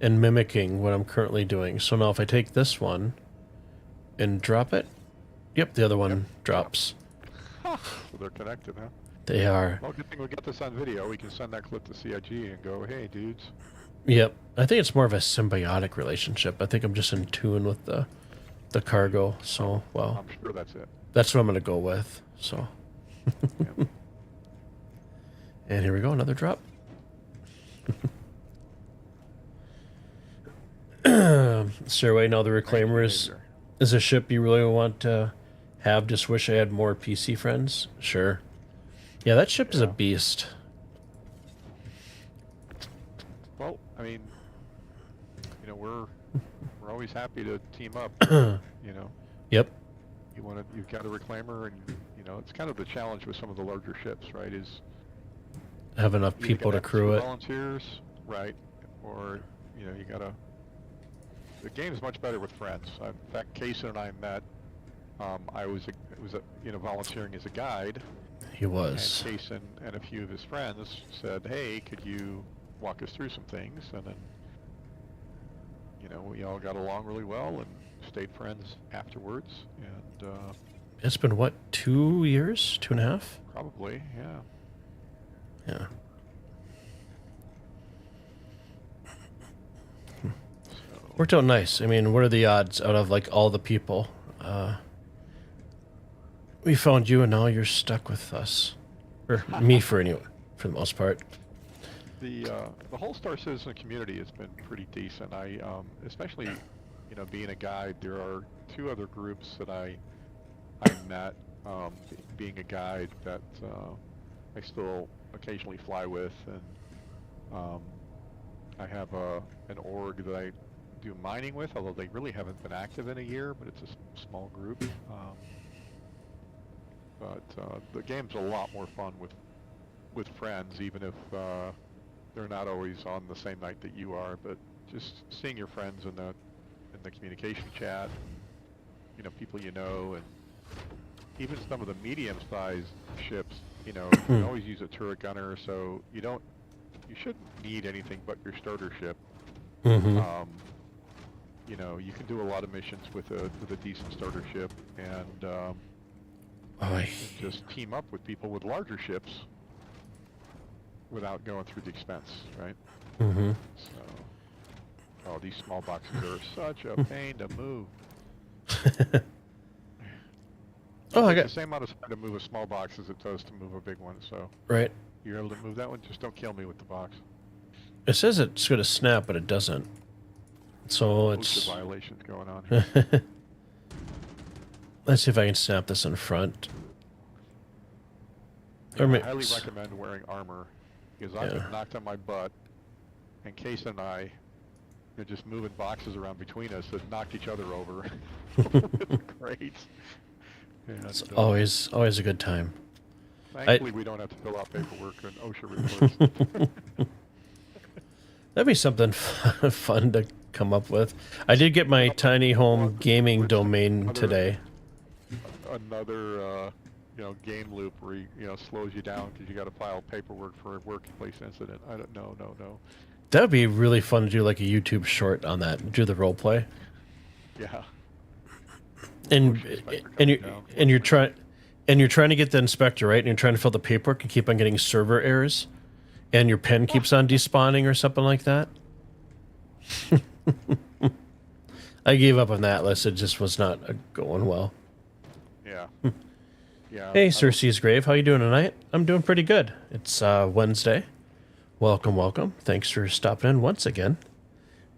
and mimicking what I'm currently doing. So now if I take this one and drop it, yep, the other one drops. So they're connected, huh? They are. Well, good thing we got this on video. We can send that clip to CIG and go, hey, dudes. Yep. I think it's more of a symbiotic relationship. I think I'm just in tune with the cargo. So, well, I'm sure that's it. that's what I'm going to go with. So. Yeah. And here we go, another drop. Stairway, now the Reclaimer is a ship you really want to have. Just wish I had more PC friends. Sure. Yeah, that ship is a beast. Well, I mean, we're always happy to team up. Yep. You've got a Reclaimer, and it's kind of the challenge with some of the larger ships, right? Is Have enough you people gotta to have crew two it. volunteers, right? Or you gotta. The game is much better with friends. In fact, Kason and I met. I was volunteering as a guide. He was. And Kason and a few of his friends said, "Hey, could you walk us through some things?" And then, we all got along really well and stayed friends afterwards. And It's been, what, 2 years? 2.5? probably, yeah. Yeah. So, Worked out nice. I mean, what are the odds out of, like, all the people? We found you, and now you're stuck with us. Or me, for the most part. the whole Star Citizen community has been pretty decent. I especially being a guide, there are two other groups that I met being a guide that I still occasionally fly with, and Um, I have an org that I do mining with, although they really haven't been active in a year, but it's a small group. But the game's a lot more fun with friends, even if they're not always on the same night that you are. But just seeing your friends in the communication chat, people you know, and even some of the medium-sized ships, you can always use a turret gunner, so you shouldn't need anything but your starter ship. Mm-hmm. You can do a lot of missions with a decent starter ship, and just team up with people with larger ships without going through the expense, right? Mm-hmm. So, these small boxes are such a pain to move. I It's got the same amount of time to move a small box as it does to move a big one, so right. you're able to move that one, just don't kill me with the box. It says it's going to snap, but it doesn't. So Loads it's of violations going on here. Let's see if I can snap this in front. I highly recommend wearing armor, because I've been knocked on my butt, and Case and I are just moving boxes around between us that knocked each other over. It's great. And, It's always a good time. thankfully, we don't have to fill out paperwork and OSHA reports. That'd be something fun to come up with. I did get my tiny home gaming domain today. Another, game loop where slows you down because you got to file paperwork for a workplace incident. I don't know, no. That would be really fun to do, like a YouTube short on that. Do the role play. Yeah. And you're trying to get the inspector, right? And you're trying to fill the paperwork and keep on getting server errors, and your pen keeps on despawning or something like that. I gave up on that unless it just was not going well. Yeah. Yeah. Hey, Cersei's Grave, how you doing tonight? I'm doing pretty good. It's Wednesday. Welcome. Thanks for stopping in once again.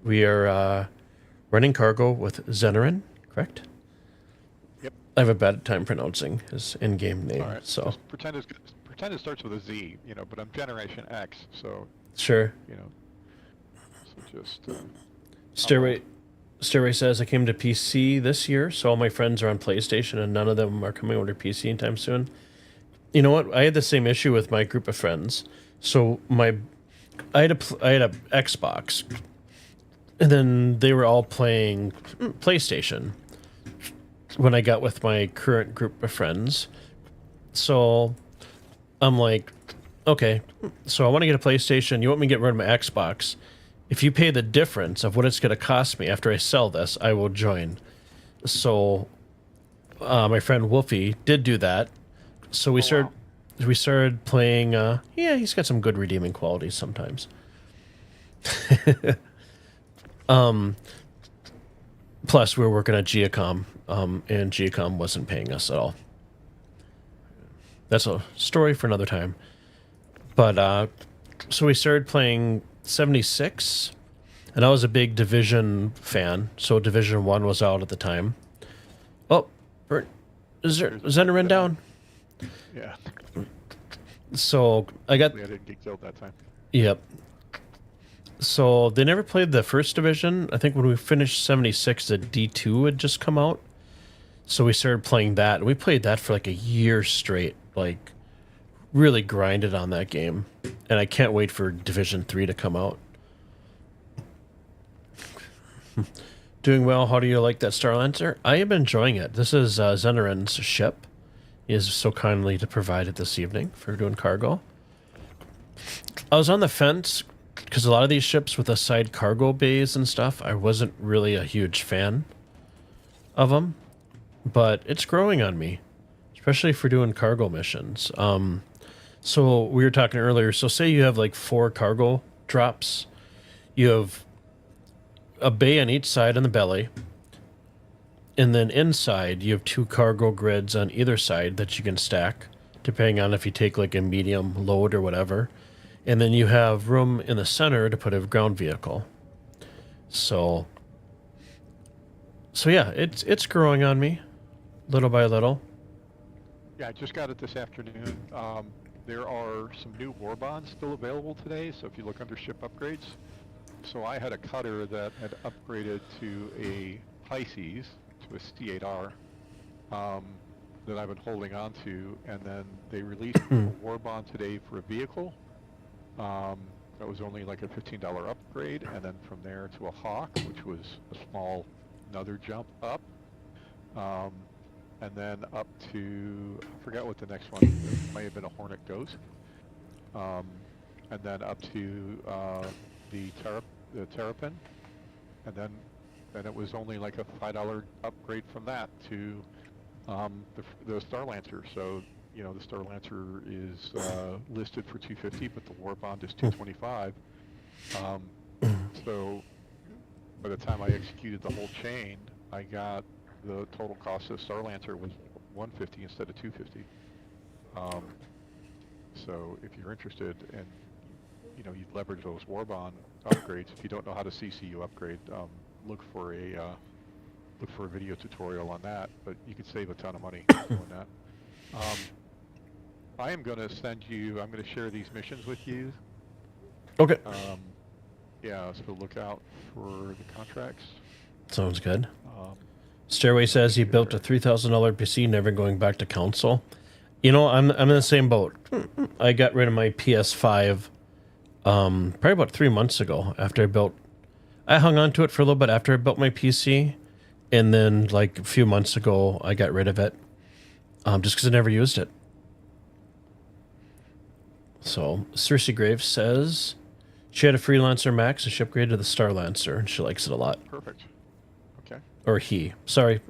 We are running cargo with Zenerin, correct? Yep. I have a bad time pronouncing his in-game name, All right. so Just pretend it starts with a Z, but I'm Generation X, so sure. So just Stairway says I came to PC this year, so all my friends are on PlayStation, and none of them are coming over to PC anytime soon. You know what? I had the same issue with my group of friends. So I had a Xbox, and then they were all playing PlayStation when I got with my current group of friends. So I'm like, okay, so I want to get a PlayStation. You want me to get rid of my Xbox? If you pay the difference of what it's going to cost me after I sell this, I will join. So my friend Wolfie did do that. So we started playing. He's got some good redeeming qualities sometimes. Plus, we were working at Geocom, and Geocom wasn't paying us at all. That's a story for another time. But so we started playing 76, and I was a big Division fan. So Division 1 was out at the time. Oh, is Zenerin down? Yeah. So I didn't get killed that time. Yep. So they never played the first division. I think when we finished 76, the D2 had just come out. So we started playing that, and we played that for like a year straight. Like, really grinded on that game. And I can't wait for Division 3 to come out. Doing well. How do you like that Starlancer? I am enjoying it. This is Zenerin's ship. He is so kindly to provide it this evening for doing cargo. I was on the fence because a lot of these ships with the side cargo bays and stuff, I wasn't really a huge fan of them, but it's growing on me, especially for doing cargo missions. So we were talking earlier. So say you have like 4 cargo drops. You have a bay on each side on the belly. And then inside, you have 2 cargo grids on either side that you can stack, depending on if you take like a medium load or whatever. And then you have room in the center to put a ground vehicle. So yeah, it's growing on me, little by little. Yeah, I just got it this afternoon. there are some new war bonds still available today. So if you look under ship upgrades, so I had a cutter that had upgraded to a Pisces, to a C8R, that I've been holding on to, and then they released a war bond today for a vehicle. That was only like a $15 upgrade, and then from there to a Hawk, which was another jump up. And then up to, I forgot what the next one, it might have been a Hornet Ghost. And then up to the Terrapin, and then it was only like a $5 upgrade from that to the Star Lancer. So you know the Star Lancer is listed for $250, but the war bond is $225. So by the time I executed the whole chain, I got the total cost of the Star Lancer was $150 instead of $250. So if you're interested and you know you leverage those war bond upgrades, if you don't know how to CCU upgrade, look for a video tutorial on that. But you could save a ton of money doing that. I am going to send you. I'm going to share these missions with you. Okay. Yeah. So look out for the contracts. Sounds good. Stairway says he built a $3,000 PC, never going back to console. You know, I'm in the same boat. I got rid of my PS5 probably about 3 months ago after I hung on to it for a little bit after I built my PC, and then like a few months ago I got rid of it just because I never used it. So Cersei Graves says she had a Freelancer Max and she upgraded to the Star Lancer and she likes it a lot. Perfect. Okay. Or he. Sorry.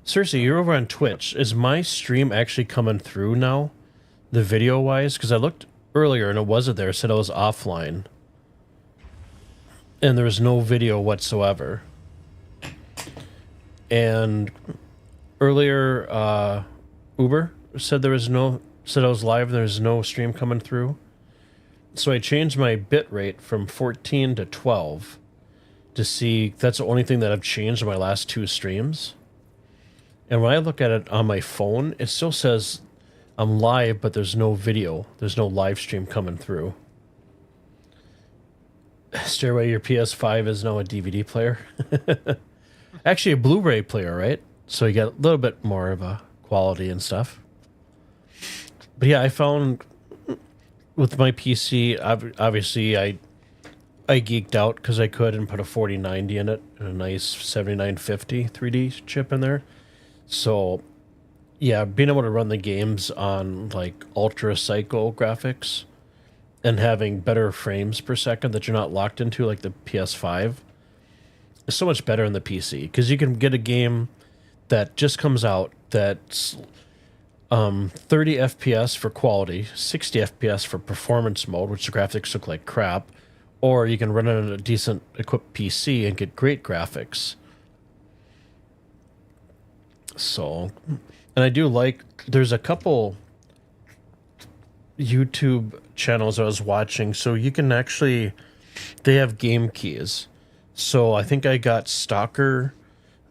Cersei, you're over on Twitch. Is my stream actually coming through now? The video-wise? Because I looked earlier and it wasn't there. It said I was offline. And there was no video whatsoever. And earlier, Uber said I was live and there was no stream coming through. So I changed my bit rate from 14 to 12 to see. That's the only thing that I've changed in my last 2 streams. And when I look at it on my phone, it still says I'm live, but there's no video. There's no live stream coming through. Stairway, your PS5 is now a DVD player. Actually, a Blu-ray player, right? So you get a little bit more of a quality and stuff. But yeah, I found with my PC, obviously I geeked out because I could and put a 4090 in it and a nice 7950 3D chip in there. So yeah, being able to run the games on like ultra cycle graphics and having better frames per second that you're not locked into like the PS5 is so much better in the PC because you can get a game that just comes out that's 30 FPS for quality, 60 FPS for performance mode, which the graphics look like crap, or you can run it on a decent equipped PC and get great graphics. So, and I do like, there's a couple YouTube channels I was watching, so you can actually, they have game keys. So I think I got Stalker,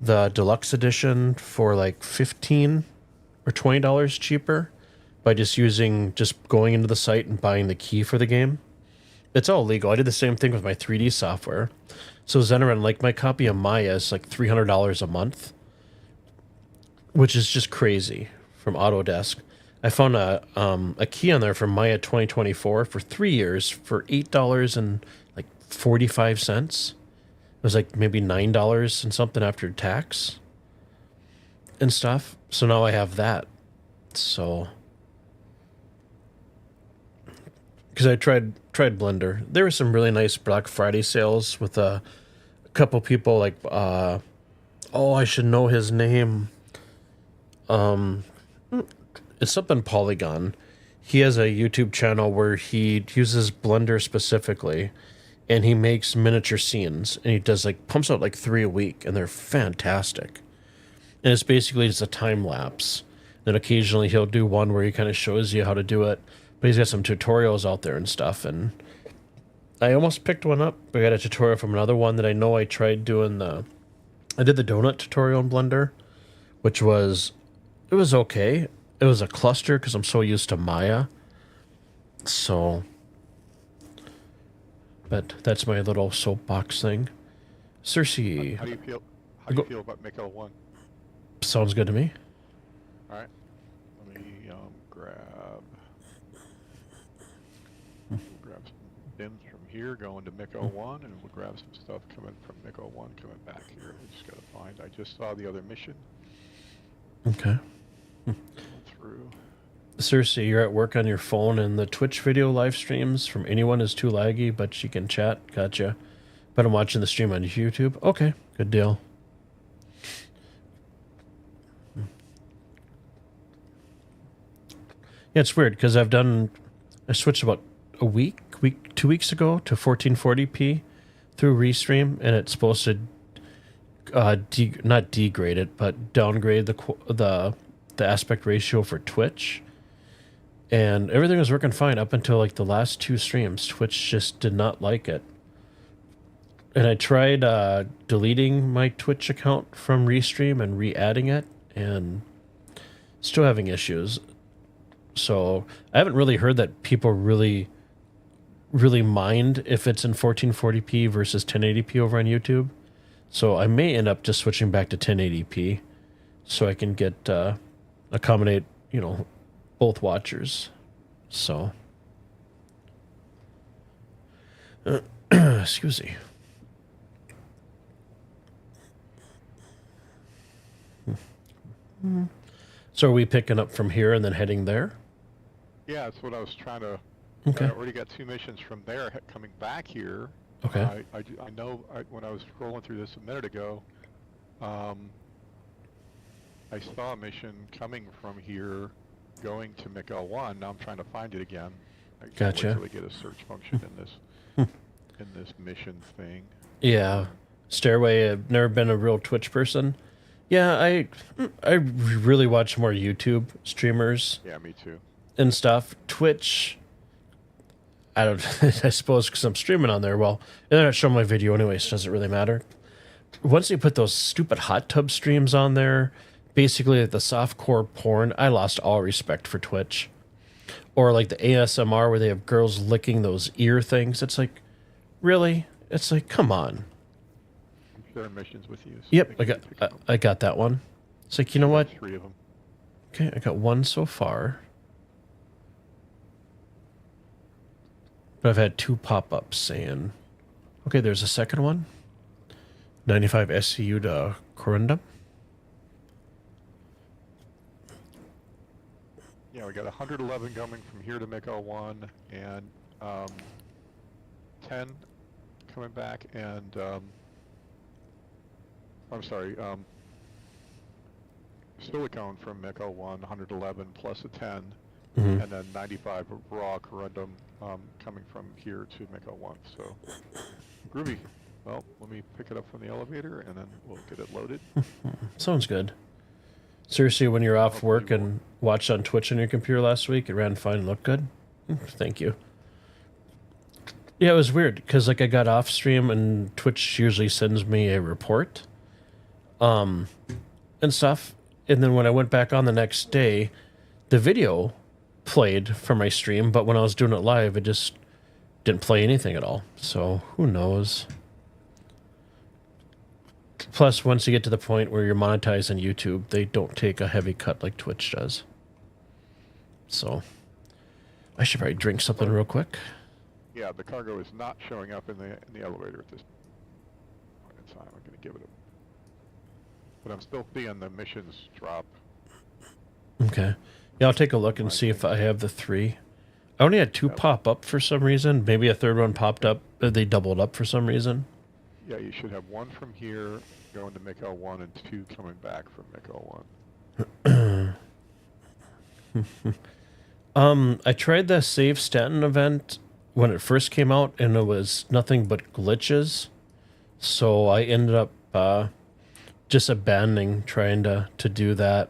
the deluxe edition, for like $15 or $20 cheaper by just going into the site and buying the key for the game. It's all legal. I did the same thing with my 3D software. So Zeneran, like my copy of Maya is like $300 a month, which is just crazy from Autodesk. I found a key on there for Maya 2024 for 3 years for $8.45. It was like maybe $9 and something after tax and stuff. So now I have that. So because I tried Blender. There were some really nice Black Friday sales with a couple people like I should know his name. It's something Polygon. He has a YouTube channel where he uses Blender specifically and he makes miniature scenes and he does pumps out 3 a week and they're fantastic. And it's basically just a time lapse. Then occasionally he'll do one where he kind of shows you how to do it, but he's got some tutorials out there and stuff. And I almost picked one up. I got a tutorial from another one that I know I tried doing I did the donut tutorial in Blender, which was it was okay. It was a cluster because I'm so used to Maya. So, but that's my little soapbox thing. Cersei, How do you feel? How do you feel about Miko 1? sounds good to me. All right. Let me grab some bins from here, going to Miko 1, and we'll grab some stuff coming from Miko 1, coming back here. We just gotta find. I just saw the other mission. Okay. Go through. Cersei, you're at work on your phone, and the Twitch video live streams from anyone is too laggy, but she can chat. Gotcha. But I'm watching the stream on YouTube. Okay, good deal. Yeah, it's weird because I switched about 2 weeks ago to 1440p through Restream, and it's supposed to not degrade it, but downgrade the aspect ratio for Twitch. And everything was working fine up until like the last 2 streams. Twitch just did not like it. And I tried deleting my Twitch account from Restream and re-adding it, and still having issues. So I haven't really heard that people really mind if it's in 1440p versus 1080p over on YouTube. So I may end up just switching back to 1080p so I can get accommodate, both watchers. So excuse me. So are we picking up from here and then heading there? Yeah, that's what I was trying to. Okay. I already got 2 missions from there coming back here. Okay. I know when I was scrolling through this a minute ago, I saw a mission coming from here going to Miko 1. Now I'm trying to find it again. I can't Gotcha. wait till they get a search function in this mission thing. Yeah. Stairway, I've never been a real Twitch person. Yeah, I really watch more YouTube streamers Yeah, me too. and stuff. Twitch, I don't. I suppose because I'm streaming on there. Well, they're not showing my video anyway, so it doesn't really matter. Once you put those stupid hot tub streams on there, basically like the softcore porn, I lost all respect for Twitch. Or like the ASMR where they have girls licking those ear things. It's like, really? It's like, come on. I'm sharing missions with you. So Yep, make sure you pick 'em. I got that one. It's like, you know what? 3 of them. Okay, I got 1 so far. But I've had 2 pop-ups saying, okay, there's a second one. 95 SCU to Corundum. Yeah, we got 111 coming from here to Miko 1, and 10 coming back, and I'm sorry, silicone from Miko 1, 111 plus a 10, Mm-hmm. and then 95 raw corundum coming from here to Miko 1. So, groovy. Well, let me pick it up from the elevator, and then we'll get it loaded. Sounds good. Seriously, when you're off work and watched on Twitch on your computer last week, it ran fine and looked good? Thank you. Yeah, it was weird, because like I got off stream and Twitch usually sends me a report and stuff. And then when I went back on the next day, the video played for my stream, but when I was doing it live, it just didn't play anything at all. So who knows? Plus, once you get to the point where you're monetized on YouTube, they don't take a heavy cut like Twitch does. So I should probably drink something real quick. Yeah, the cargo is not showing up in the elevator at this point in time. I'm going to give it a... But I'm still seeing the missions drop. Okay. Yeah, I'll take a look and see if I have the 3. I only had 2 pop up for some reason. Maybe a third one popped up. They doubled up for some reason. Yeah, you should have 1 from here going to Miko 1 and 2 coming back from Miko 1. I tried the Save Stanton event when it first came out, and it was nothing but glitches. So I ended up just abandoning trying to do that.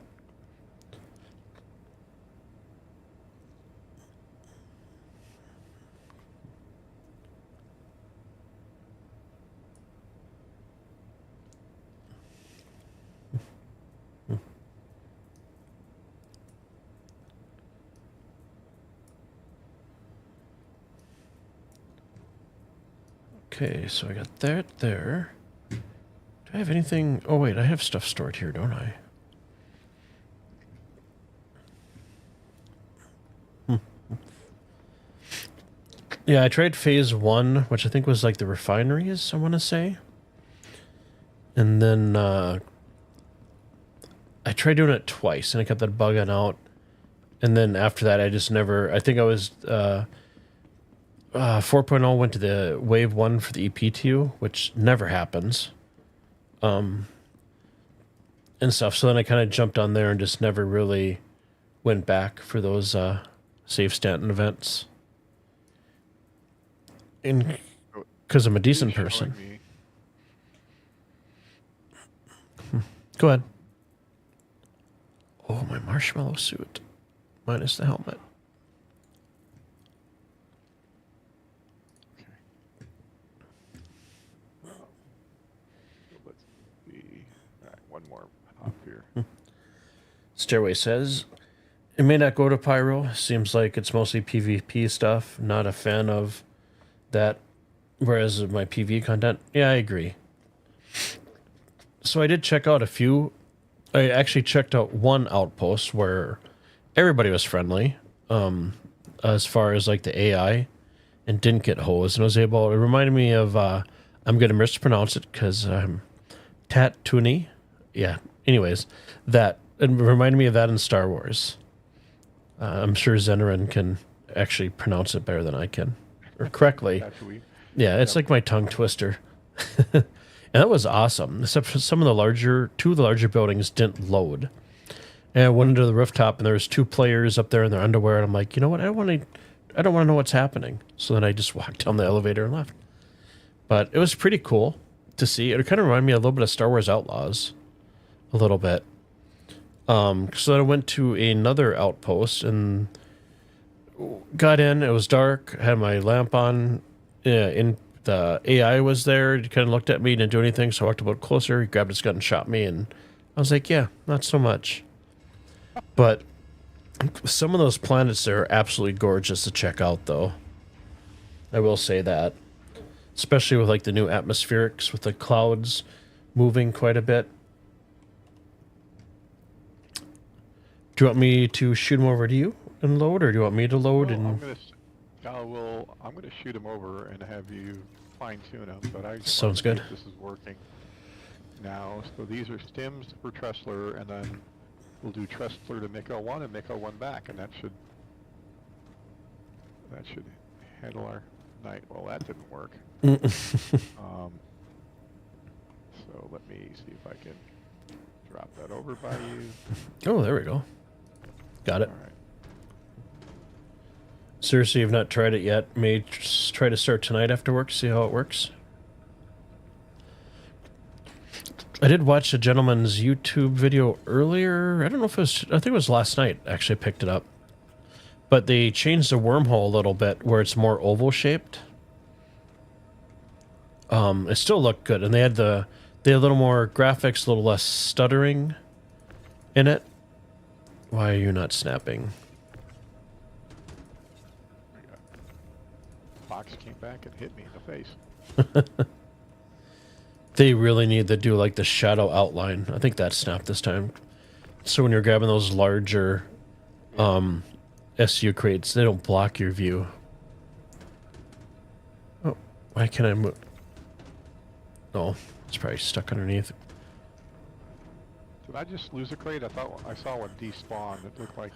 Okay, so I got that there. Do I have anything? Oh, wait, I have stuff stored here, don't I? Yeah, I tried phase 1, which I think was like the refineries, I want to say. And then I tried doing it twice, and I kept that bugging out. And then after that, I just never... I think I was... 4.0 went to the wave 1 for the EPTU, which never happens. And stuff. So then I kind of jumped on there and just never really went back for those save Stanton events. Because I'm a decent person. Go ahead. Oh, my marshmallow suit. Minus the helmet. Let's see. All right, one more hop here. Stairway says, it may not go to Pyro. Seems like it's mostly PvP stuff. Not a fan of that. Whereas my PvE content, yeah, I agree. So I did check out a few. I actually checked out one outpost where everybody was friendly, as far as like the AI, and didn't get hosed. And I was able. It reminded me of. I'm gonna mispronounce it because I'm Tatooine. Yeah. Anyways, that it reminded me of that in Star Wars. I'm sure Zenerin can actually pronounce it better than I can, or correctly. Yeah, it's like my tongue twister. And that was awesome, except for some of the larger, two of the larger buildings didn't load. And I went into the rooftop, and there was 2 players up there in their underwear, and I'm like, you know what? I don't want to know what's happening. So then I just walked down the elevator and left. But it was pretty cool to see. It kind of reminded me a little bit of Star Wars Outlaws, a little bit. So then I went to another outpost and got in. It was dark. I had my lamp on. In the AI was there. He kind of looked at me, didn't do anything. So I walked a bit closer. He grabbed his gun and shot me. And I was like, yeah, not so much. But some of those planets there are absolutely gorgeous to check out, though. I will say that. Especially with like the new atmospherics with the clouds moving quite a bit. Do you want me to shoot them over to you and load, or do you want me to load? Well, And I'm gonna shoot them over and have you fine tune them. But I just sounds wanna good. see if this is working now. So these are stims for Tressler, and then we'll do Tressler to MiG-01 and MiG-01 back, and that should handle our night. Well, that didn't work. So let me see if I can drop that over by you. Oh, there we go. Got it. All right. Seriously, you've not tried it yet. May try to start tonight after work, see how it works. I did watch a gentleman's YouTube video earlier. I don't know if it was, I think it was last night, actually picked it up. But they changed the wormhole a little bit where it's more oval shaped. It still looked good, and they had a little more graphics, a little less stuttering in it. Why are you not snapping? Fox came back and hit me in the face. They really need to do like the shadow outline. I think that snapped this time. So when you're grabbing those larger SU crates, they don't block your view. Oh, why can't I move? Oh, it's probably stuck underneath. Did I just lose a crate? I thought I saw one despawn. It looked like...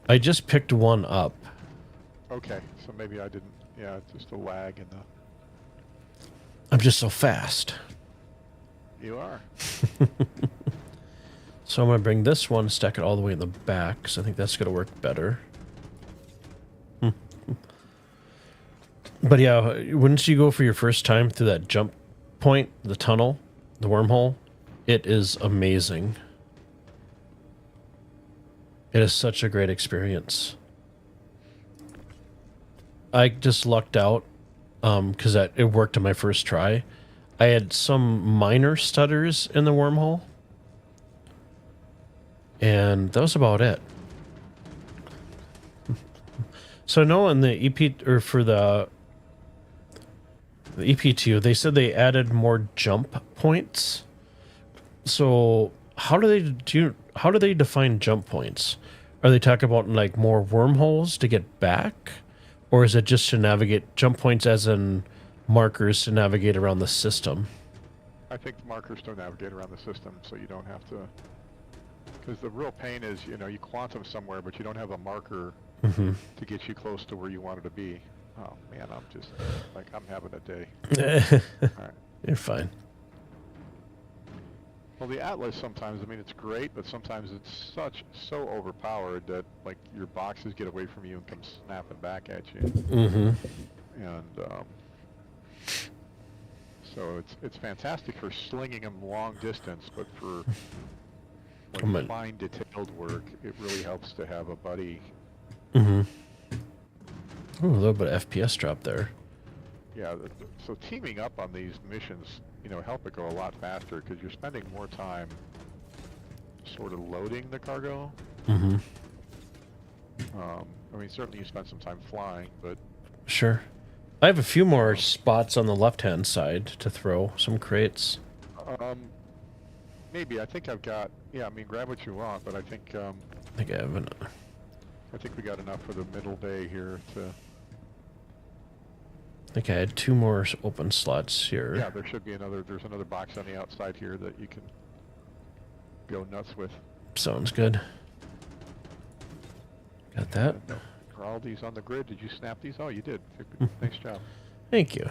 I just picked one up. Okay, so maybe I didn't... Yeah, it's just a lag in the... I'm just so fast. You are. So I'm going to bring this one, stack it all the way in the back, because I think that's going to work better. But yeah, once you go for your first time through that jump point, the tunnel, the wormhole, it is amazing. It is such a great experience. I just lucked out because it worked on my first try. I had some minor stutters in the wormhole, and that was about it. So I know in the EP, or for the The EP2, they said they added more jump points. So how do they define jump points? Are they talking about like more wormholes to get back? Or is it just to navigate jump points as in markers to navigate around the system? I think the markers to navigate around the system, so you don't have to. Because the real pain is, you know, you quantum somewhere, but you don't have a marker to get you close to where you wanted to be. Oh man, I'm just like I'm having a day. All right. You're fine. Well, the Atlas sometimes, I mean, it's great, but sometimes it's so overpowered that like your boxes get away from you and come snapping back at you. Mm-hmm. And so it's fantastic for slinging them long distance, but for like fine detailed work, it really helps to have a buddy. Mm-hmm. Ooh, a little bit of FPS drop there. Yeah, so teaming up on these missions, you know, help it go a lot faster because you're spending more time sort of loading the cargo. Mm-hmm. I mean, certainly you spend some time flying, but... Sure. I have a few more spots on the left-hand side to throw, some crates. Maybe. I think I've got... Yeah, I mean, grab what you want, but I think... I think I have enough. I think we got enough for the middle day here to... I think I had 2 more open slots here. Yeah, there should be another... There's another box on the outside here that you can go nuts with. Sounds good. Got that. Are all these on the grid? Did you snap these? Oh, you did. Nice job. Thank you.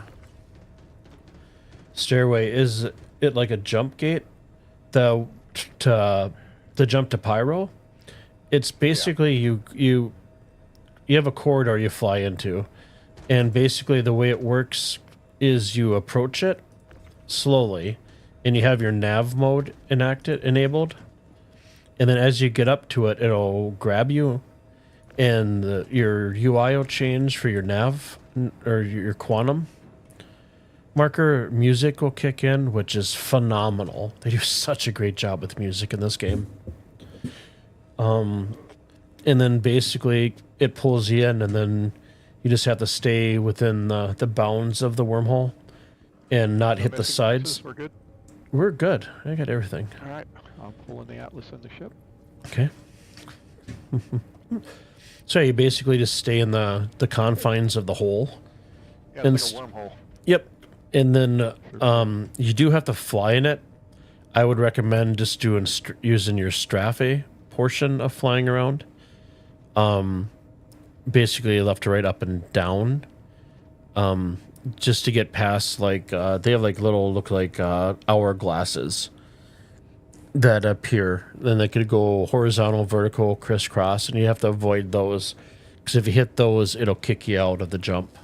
Stairway, is it like a jump gate? The jump to Pyro? It's basically you have a corridor you fly into, and basically the way it works is you approach it slowly, and you have your nav mode enabled, and then as you get up to it, it'll grab you, and your UI will change for your nav or your quantum marker. Music will kick in, which is phenomenal. They do such a great job with music in this game. And then basically it pulls you in, and then you just have to stay within the bounds of the wormhole and not hit the sides. We're good? We're good. I got everything. All right. I'm pulling the Atlas in the ship. Okay. So you basically just stay in the confines of the hole. Yeah, it's like a wormhole. Yep. And then you do have to fly in it. I would recommend just using your strafe portion of flying around. Basically left to right, up and down. Just to get past, like, they have like little, look like hourglasses that appear. Then they could go horizontal, vertical, crisscross, and you have to avoid those. Because if you hit those, it'll kick you out of the jump.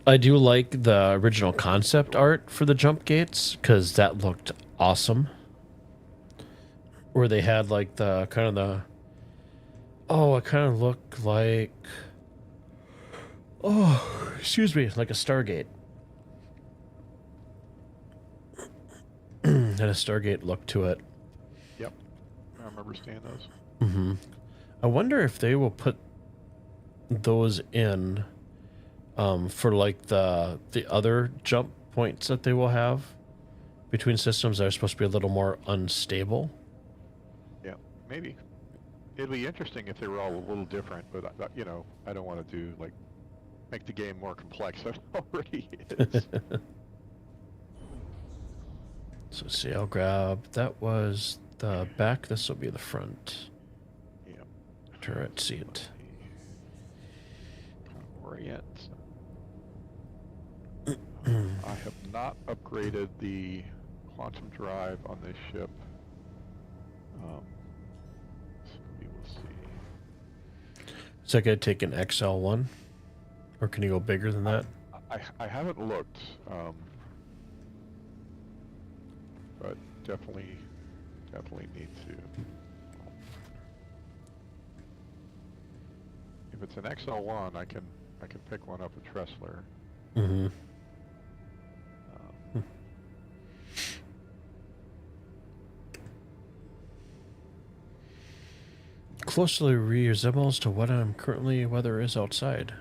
I do like the original concept art for the jump gates, because that looked awesome. Where they had like the kind of the... Oh, it kind of looked like... Oh, excuse me, like a Stargate. Had a Stargate look to it. Yep. I remember seeing those. Mm-hmm. I wonder if they will put those in for like the other jump points that they will have between systems that are supposed to be a little more unstable. Yeah, maybe. It'd be interesting if they were all a little different, but you know, I don't want to do like make the game more complex than it already is. So see, I'll grab, that was the back, this will be the front. Yep. Turret seat. Orient. I have not upgraded the quantum drive on this ship. So we will see. Is that going to take an XL1? Or can you go bigger than that? I haven't looked, but definitely need to. If it's an XL1, I can pick one up at Tressler. Mm-hmm. Closely resembles to what I'm currently weather is outside.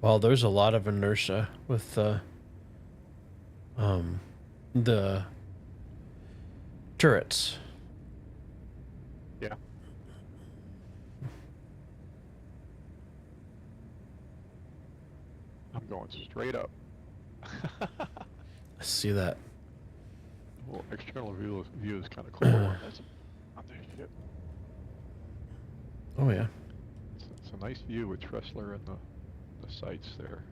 Well, there's a lot of inertia with the turrets. Yeah. I'm going straight up. I see that. Well, external view is kind of cool. That's on this ship. Oh yeah. It's a nice view with Tressler and the sights there.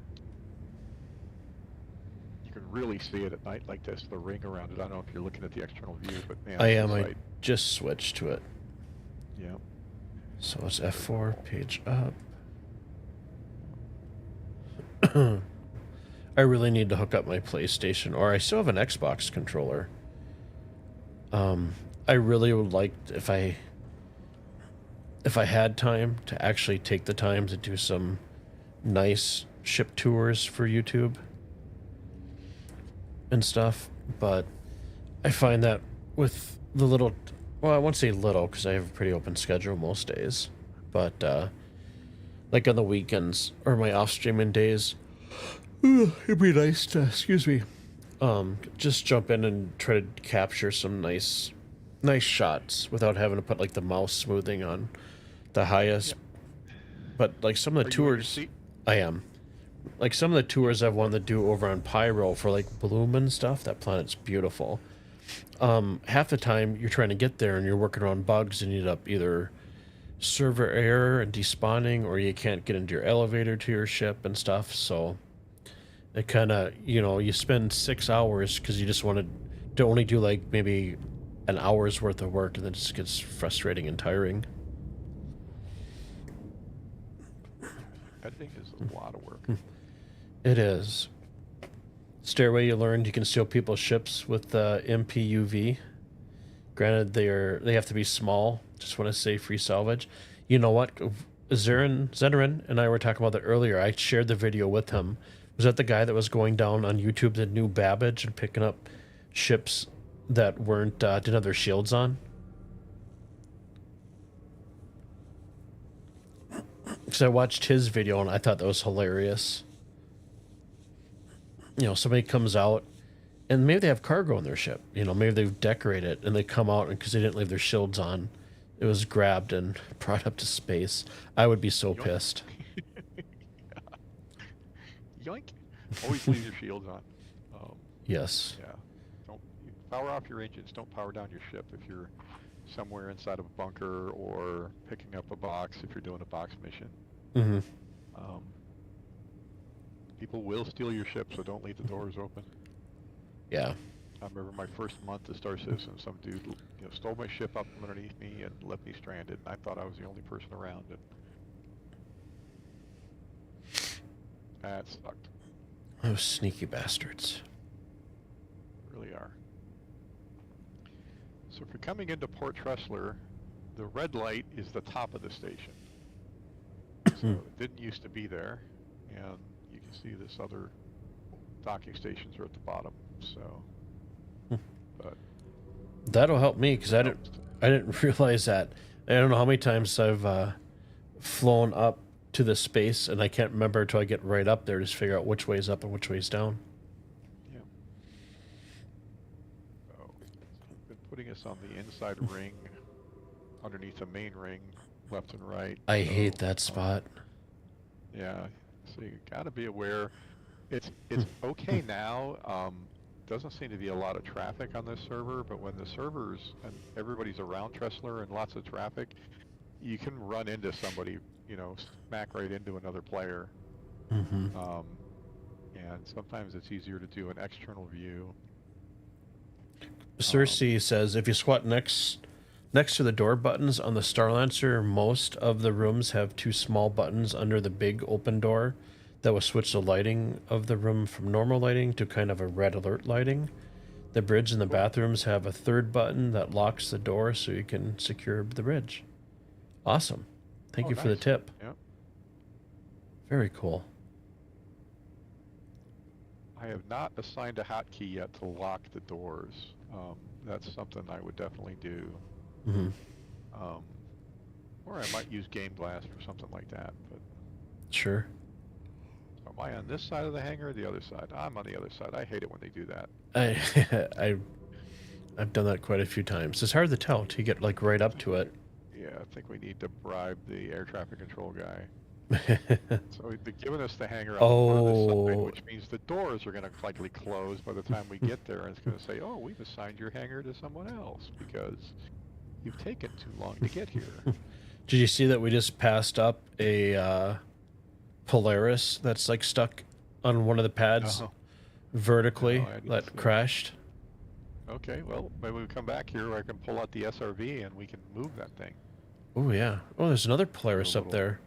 You can really see it at night like this, the ring around it. I don't know if you're looking at the external view, but man, I it's am. a I sight. just switched to it. Yeah. So it's F4, page up. I really need to hook up my PlayStation, or I still have an Xbox controller. I really would like if I had time to actually take the time to do some nice ship tours for YouTube and stuff, but I find that with the little, well, I won't say little because I have a pretty open schedule most days, but like on the weekends or my off streaming days, it'd be nice to, excuse me, just jump in and try to capture some nice shots without having to put like the mouse smoothing on the highest. But like some of the Are you in your tours, seat? I am. Like some of the tours I've wanted to do over on Pyro for like Bloom and stuff, that planet's beautiful. Half the time you're trying to get there and you're working around bugs and you end up either server error and despawning, or you can't get into your elevator to your ship and stuff. So it kind of, you spend 6 hours because you just want to only do like maybe an hour's worth of work, and then it just gets frustrating and tiring. Editing is a lot of work. It is. Stairway, you learned you can steal people's ships with MPUV. Granted, they have to be small. Just want to say free salvage. You know what? Zenerin and I were talking about that earlier. I shared the video with him. Was that the guy that was going down on YouTube that knew Babbage and picking up ships that weren't didn't have their shields on? Because I watched his video and I thought that was hilarious. Somebody comes out and maybe they have cargo in their ship. Maybe they've decorated it and they come out and because they didn't leave their shields on, it was grabbed and brought up to space. I would be so pissed. Yoink! Always leave your shields on. Yes. Yeah. Don't power off your engines. Don't power down your ship if you're somewhere inside of a bunker or picking up a box if you're doing a box mission. Mm-hmm. People will steal your ship, so don't leave the doors open. Yeah. I remember my first month at Star Citizen, some dude stole my ship up from underneath me and left me stranded, and I thought I was the only person around, and that sucked. Those sneaky bastards. Really are. So if you're coming into Port Tressler, the red light is the top of the station. So it didn't used to be there, and you can see this other docking stations are at the bottom. So, but that'll help me because I didn't realize that. I don't know how many times I've flown up to the space and I can't remember until I get right up there to just figure out which way's up and which way's down. yeah. So I've been putting us on the inside ring, underneath the main ring, left and right. I hate that spot. Yeah. So you got to be aware. It's okay now. Doesn't seem to be a lot of traffic on this server, but when the servers and everybody's around Tressler and lots of traffic, you can run into somebody, smack right into another player. Mm-hmm. And sometimes it's easier to do an external view. Cersei says if you squat next to the door buttons on the Starlancer, most of the rooms have two small buttons under the big open door that will switch the lighting of the room from normal lighting to kind of a red alert lighting. The bridge and the bathrooms have a third button that locks the door so you can secure the bridge. Awesome. Thank you for the Nice. tip. Yep. Very cool. I have not assigned a hotkey yet to lock the doors. That's something I would definitely do. Mm-hmm. Or I might use Game Glass or something like that. But Sure. so Am I on this side of the hangar or the other side? I'm on the other side. I hate it when they do that. I've done that quite a few times. It's hard to tell till you get like right up to it. Yeah, I think we need to bribe the air traffic control guy. So they're giving us the hangar on the front of the side, Oh. which means the doors are going to likely close by the time we get there, and it's going to say, "Oh, we've assigned your hangar to someone else because you've taken too long to get here." Did you see that we just passed up a Polaris that's like stuck on one of the pads Oh, vertically no, I didn't see that that. crashed? Okay, well, maybe we come back here, I can pull out the SRV and we can move that thing. Oh yeah. Oh, there's another Polaris up little- there.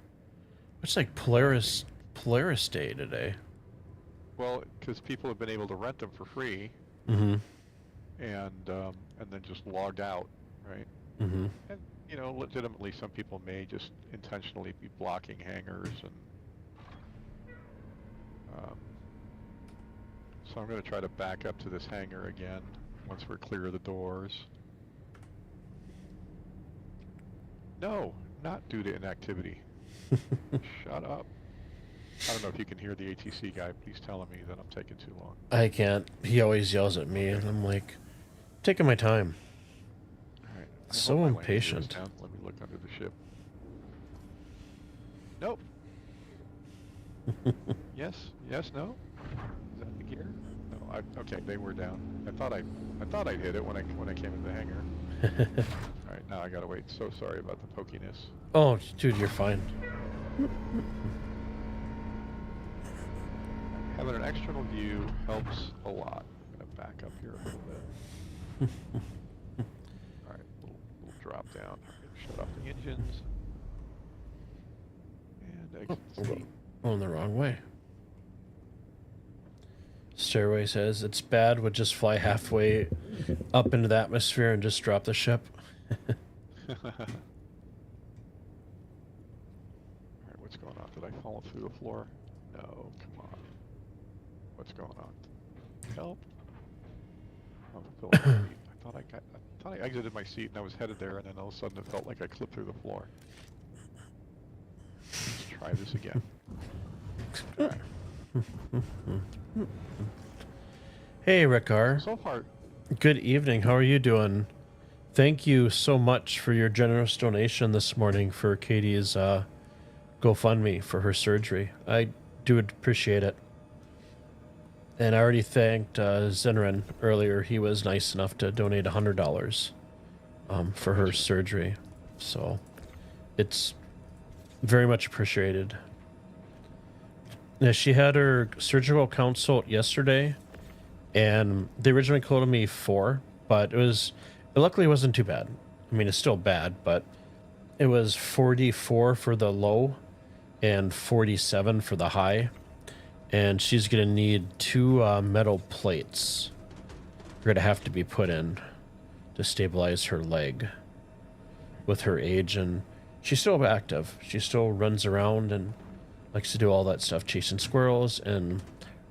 It's like Polaris Day today. Well, because people have been able to rent them for free, Mm-hmm. and then just logged out, right? Mm-hmm. And you know, legitimately, some people may just intentionally be blocking hangars, and so I'm going to try to back up to this hangar again once we're clear of the doors. No, not due to inactivity. Shut up. I don't know if you can hear the ATC guy, but he's telling me that I'm taking too long. I can't. He always yells at me, and I'm like, taking my time. All right. I So hope my landing gear is impatient. down. Let me look under the ship. Nope. Yes. Yes. No. Is that the gear? No. Okay. They were down. I thought I'd hit it when I came into the hangar. All right. Now I gotta wait. So sorry about the pokiness. Oh, dude, you're fine. Having an external view helps a lot. I'm gonna back up here a little bit. All right. We'll drop down. Shut off the engines. And exit the seat. Going the wrong way. Stairway says it's bad would just fly halfway up into the atmosphere and just drop the ship. Alright, what's going on? Did I fall through the floor? No, come on. What's going on? Help. Oh, the pillow seat. I thought I exited my seat and I was headed there, and then all of a sudden it felt like I clipped through the floor. Let's try this again. Okay. Hey, Rickar. So far, Good evening. How are you doing? Thank you so much for your generous donation this morning for Katie's GoFundMe for her surgery. I do appreciate it. And I already thanked Zenrin earlier. He was nice enough to donate $100 for her surgery. So it's very much appreciated. Now, she had her surgical consult yesterday, and they originally quoted me 4, but it luckily wasn't too bad. I mean, it's still bad, but it was 44 for the low and 47 for the high. And she's going to need 2 metal plates. They're going to have to be put in to stabilize her leg with her age. And she's still active. She still runs around and likes to do all that stuff, chasing squirrels. And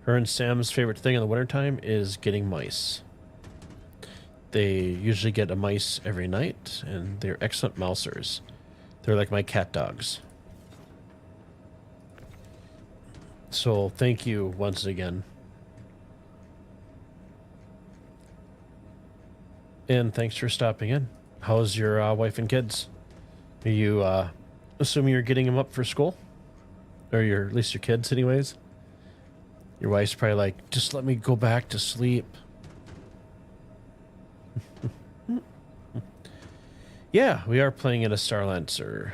her and Sam's favorite thing in the wintertime is getting mice. They usually get a mice every night, and they're excellent mousers. They're like my cat dogs. So thank you once again. And thanks for stopping in. How's your wife and kids? Are you assuming you're getting them up for school? Or at least your kids anyways? Your wife's probably like, just let me go back to sleep. Yeah, we are playing in a Starlancer.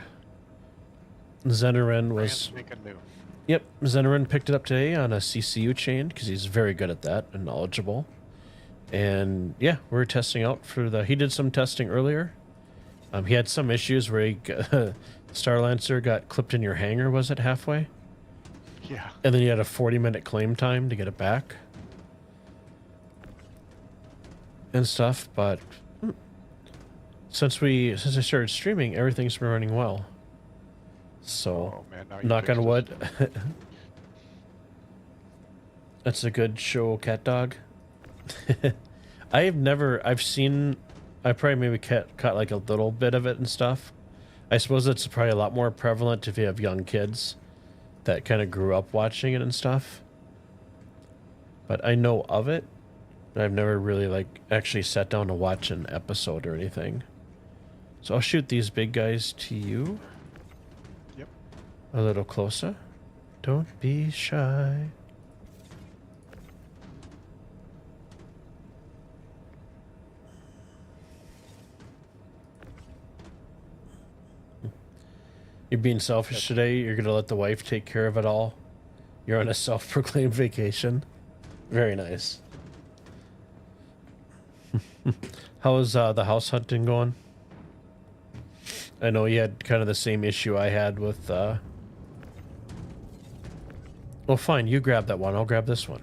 Zenerin was... brand spanking new. Yep, Zenerin picked it up today on a CCU chain because he's very good at that and knowledgeable. And yeah, we're testing out for he did some testing earlier. He had some issues where Starlancer got clipped in your hangar, was it halfway? Yeah. And then you had a 40-minute claim time to get it back. And stuff, but since I started streaming, everything's been running well. So, Oh man, now you knock fixed on it. wood. That's a good show, cat dog. I've seen, I probably maybe caught like a little bit of it and stuff. I suppose it's probably a lot more prevalent if you have young kids. that kind of grew up watching it and stuff. But I know of it. But I've never really like actually sat down to watch an episode or anything. So I'll shoot these big guys to you. Yep. A little closer. Don't be shy. You're being selfish today. You're going to let the wife take care of it all. You're on a self-proclaimed vacation. Very nice. How's the house hunting going? I know you had kind of the same issue I had with... Well, fine. You grab that one. I'll grab this one.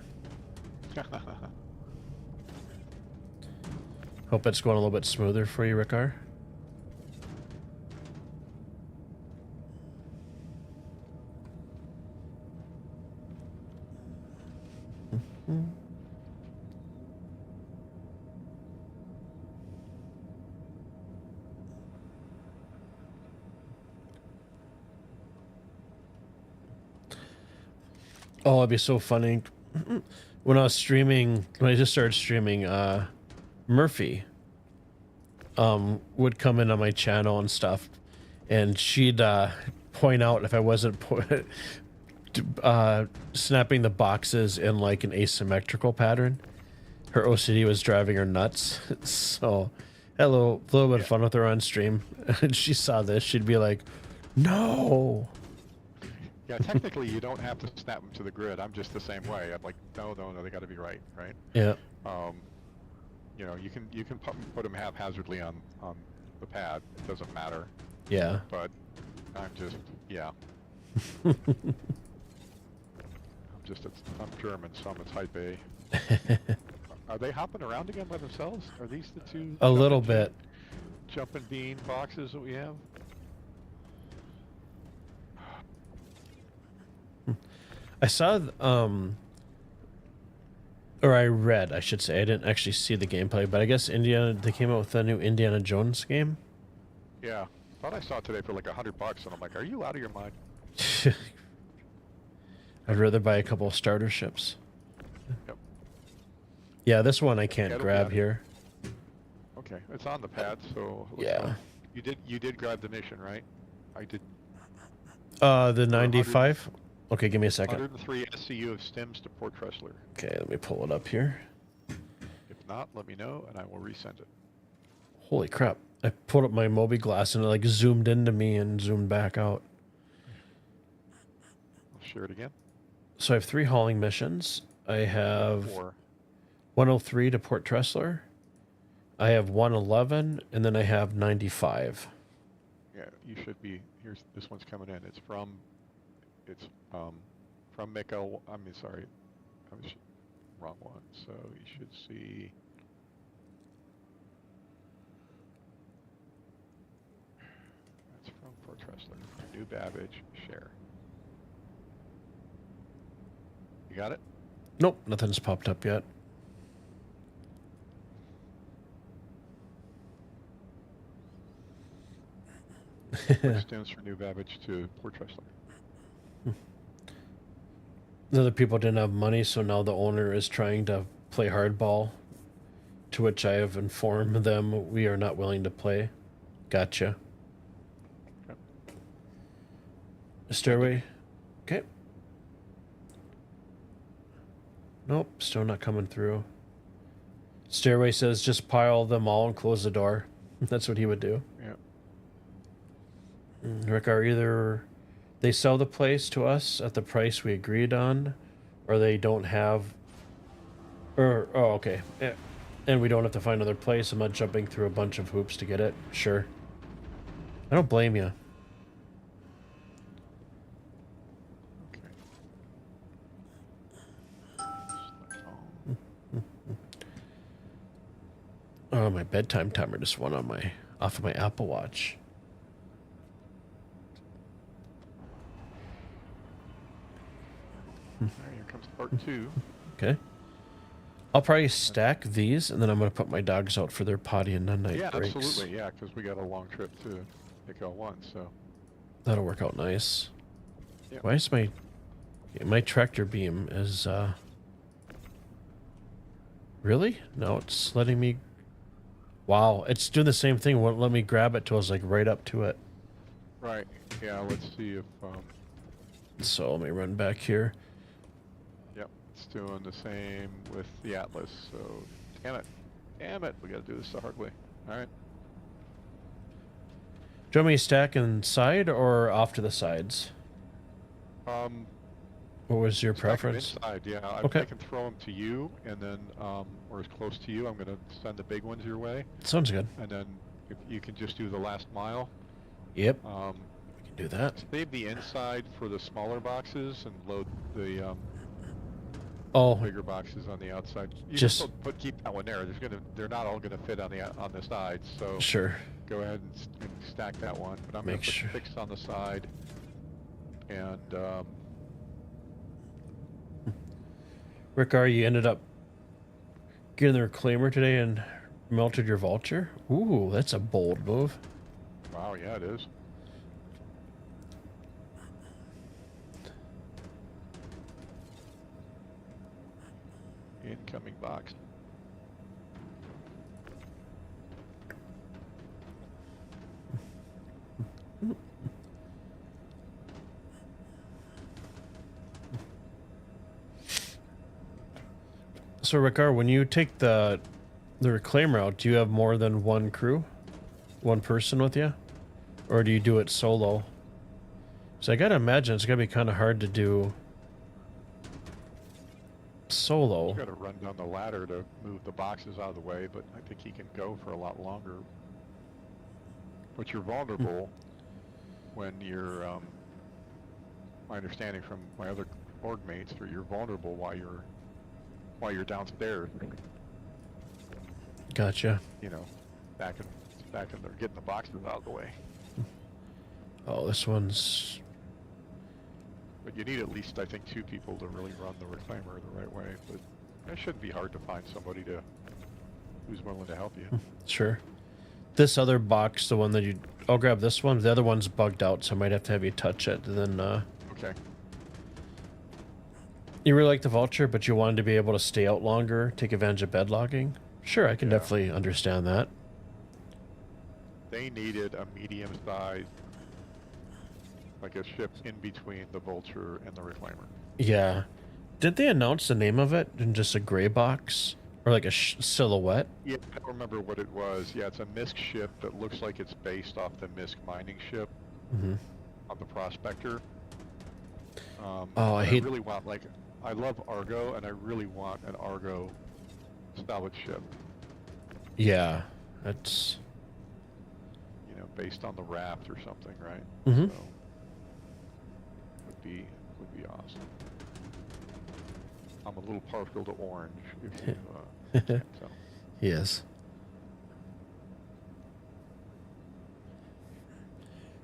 Hope it's going a little bit smoother for you, Rickar. Oh, it'd be so funny. When I was streaming, when I just started streaming, Murphy would come in on my channel and stuff, and she'd point out if I wasn't snapping the boxes in like an asymmetrical pattern. Her OCD was driving her nuts. So had a little bit of fun with her on stream. And she saw this, she'd be like, no. Yeah, technically you don't have to snap them to the grid. I'm just the same way. I'm like, no, they got to be right? Yeah. You know, you can put them haphazardly on the pad. It doesn't matter. Yeah. But I'm just, yeah. I'm German, so I'm a type A. Are they hopping around again by themselves? Are these the two? A little bit. Jumping bean boxes that we have? I saw, or I read, I should say. I didn't actually see the gameplay, but I guess they came out with a new Indiana Jones game. Yeah. Thought I saw it today for like $100, and I'm like, are you out of your mind? I'd rather buy a couple of starter ships. Yep. Yeah, this one I can't grab here. Okay, it's on the pad, so yeah. Like you did grab the mission, right? I did. The 95. Okay, give me a second. 103 SCU of stems to Port Tressler. Okay, let me pull it up here. If not, let me know and I will resend it. Holy crap! I pulled up my Moby glass and it like zoomed into me and zoomed back out. I'll share it again. So I have 3 hauling missions. I have 4. 103 to Port Tressler. I have 111, and then I have 95. Yeah, you should be. This one's coming in. It's from Miko. I mean, sorry, I was wrong one. So you should see. That's from Port Tressler. New Babbage. Share. You got it? Nope, nothing's popped up yet. Stems for New Babbage to Port Tressler. The other people didn't have money, so now the owner is trying to play hardball, to which I have informed them we are not willing to play. Gotcha. Okay. Stairway. Okay. Nope, still not coming through. Stairway says just pile them all and close the door. That's what he would do. Yeah. Rick, are either they sell the place to us at the price we agreed on, or they don't have, or, oh, okay. Yeah. And we don't have to find another place. I'm not jumping through a bunch of hoops to get it. Sure. I don't blame you. Oh, my bedtime timer just went on off of my Apple Watch. Here comes part 2. Okay. I'll probably stack these, and then I'm going to put my dogs out for their potty and night Yeah, breaks. absolutely. Yeah, because we got a long trip to Miko 1, so. That'll work out nice. Yeah. Why is my Okay, my tractor beam is, really? No, it's letting me... Wow, it's doing the same thing. It won't let me grab it till I was, like, right up to it. Right. Yeah, let's see if, So let me run back here. yep, it's doing the same with the Atlas, so damn it. Damn it, we gotta do this the hard way. Alright. Do you want me to stack inside or off to the sides? What was your Stack 'em preference? inside, yeah. Okay. I can throw them to you, and then, or as close to you. I'm gonna send the big ones your way, Sounds good. and then if you can just do the last mile. Yep, we can do that. Save the inside for the smaller boxes and load the Oh, bigger boxes on the outside. You Just- just keep that one there. They're not all gonna fit on the sides, so sure. go ahead and stack that one. But I'm Make gonna put sure. 6 on the side, and Rickar, you ended up getting the reclaimer today and melted your vulture? Ooh, that's a bold move. wow, yeah, it is. Incoming box. So, Rickar, when you take the reclaimer out, do you have more than one crew? One person with you? Or do you do it solo? So I gotta imagine it's gonna be kind of hard to do solo. You gotta run down the ladder to move the boxes out of the way, but I think he can go for a lot longer. But you're vulnerable when you're, my understanding from my other org mates, you're vulnerable while you're downstairs. Gotcha. You know, back in there, getting the boxes out of the way. Oh, this one's... But you need at least, I think, 2 people to really run the reclaimer the right way. But it shouldn't be hard to find somebody who's willing to help you. Sure. This other box, the one that you... I'll grab this one. The other one's bugged out, so I might have to have you touch it. And then, Okay. you really like the vulture, but you wanted to be able to stay out longer, take advantage of bed logging? Sure, I can Yeah. definitely understand that. They needed a medium size, like a ship in between the Vulture and the Reclaimer. Yeah. Did they announce the name of it in just a gray box? Or like a silhouette? Yeah, I don't remember what it was. Yeah, it's a MISC ship that looks like it's based off the MISC mining ship on the Prospector. Oh, I hate... really want, like, I love Argo, and I really want an Argo salvage ship. Yeah, that's... You know, based on the Raft or something, right? Mhm. So, would be awesome. I'm a little partial to orange, if you can't tell. Yes.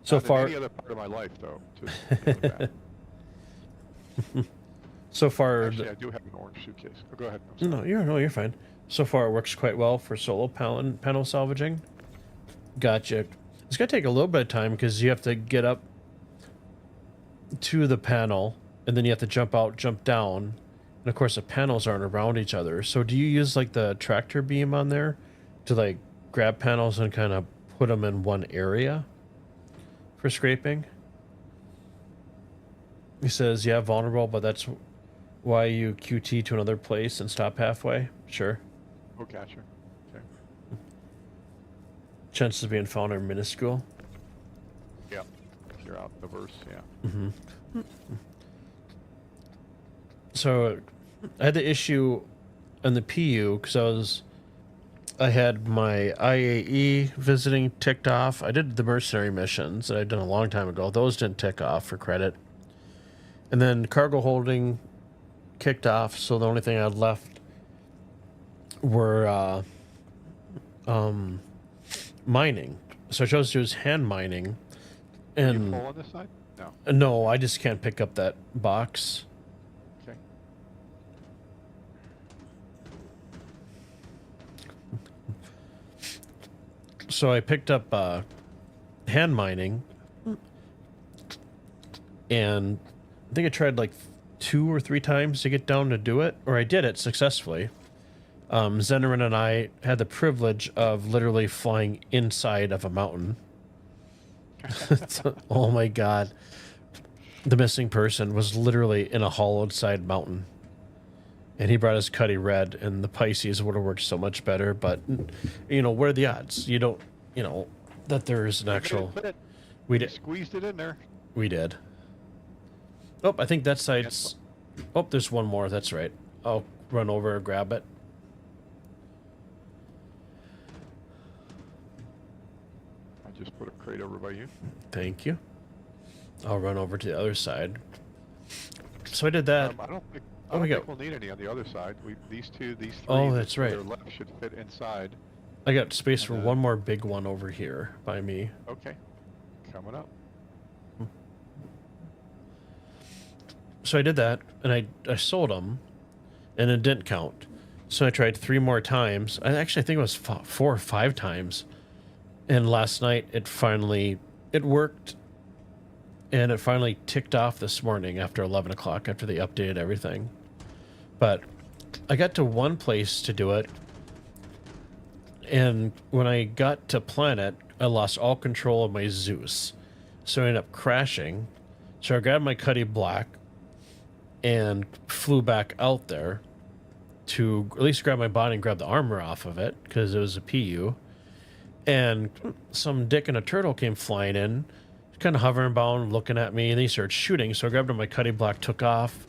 So Not in far... any other part of my life, though. To that. So far... Actually, I do have an orange suitcase. Oh, go ahead. I'm sorry. No, you're fine. So far, it works quite well for solo panel salvaging. Gotcha. It's gonna take a little bit of time because you have to get up to the panel, and then you have to jump out, jump down, and of course the panels aren't around each other. So do you use like the tractor beam on there to like grab panels and kind of put them in one area for scraping? He says, yeah, vulnerable, but that's why you QT to another place and stop halfway. Sure. Oh, gotcha. Okay. Chances of being found are minuscule. Yeah. If you're out in the verse, yeah. So I had the issue on the PU because I had my IAE visiting ticked off. I did the mercenary missions that I'd done a long time ago. Those didn't tick off for credit. And then cargo holding kicked off, so the only thing I had left were mining. So I chose to use hand mining. Are you And full on this side? No. no, I just can't pick up that box. Okay. So I picked up hand mining, and I think I tried like 2 or 3 times to get down to do it, or I did it successfully. Zenerin and I had the privilege of literally flying inside of a mountain. Oh my god. The missing person was literally in a hollowed side mountain. And he brought his Cuddy Red, and the Pisces would have worked so much better, but, you know, what are the odds? You don't, you know, that there's an actual... We did. Squeezed it in there. We did. Oh, I think that side's... Oh, there's one more, that's right. I'll run over and grab it. I just put a crate over by you. Thank you. I'll run over to the other side. So I did that. I don't think, we'll need any on the other side. These 3 that's right. that are left should fit inside. I got space for one more big one over here by me. Okay. Coming up. So I did that, and I sold them, and it didn't count. So I tried 3 more times. I think it was 4 or 5 times. And last night, it worked. And it finally ticked off this morning after 11 o'clock, after they updated everything. But I got to one place to do it, and when I got to Planet, I lost all control of my Zeus. So I ended up crashing. So I grabbed my Cuddy Black and flew back out there to at least grab my body and grab the armor off of it, because it was a PU. And some dick and a turtle came flying in, kind of hovering about, looking at me, and he started shooting. So I grabbed him, my Cuddy Black, took off,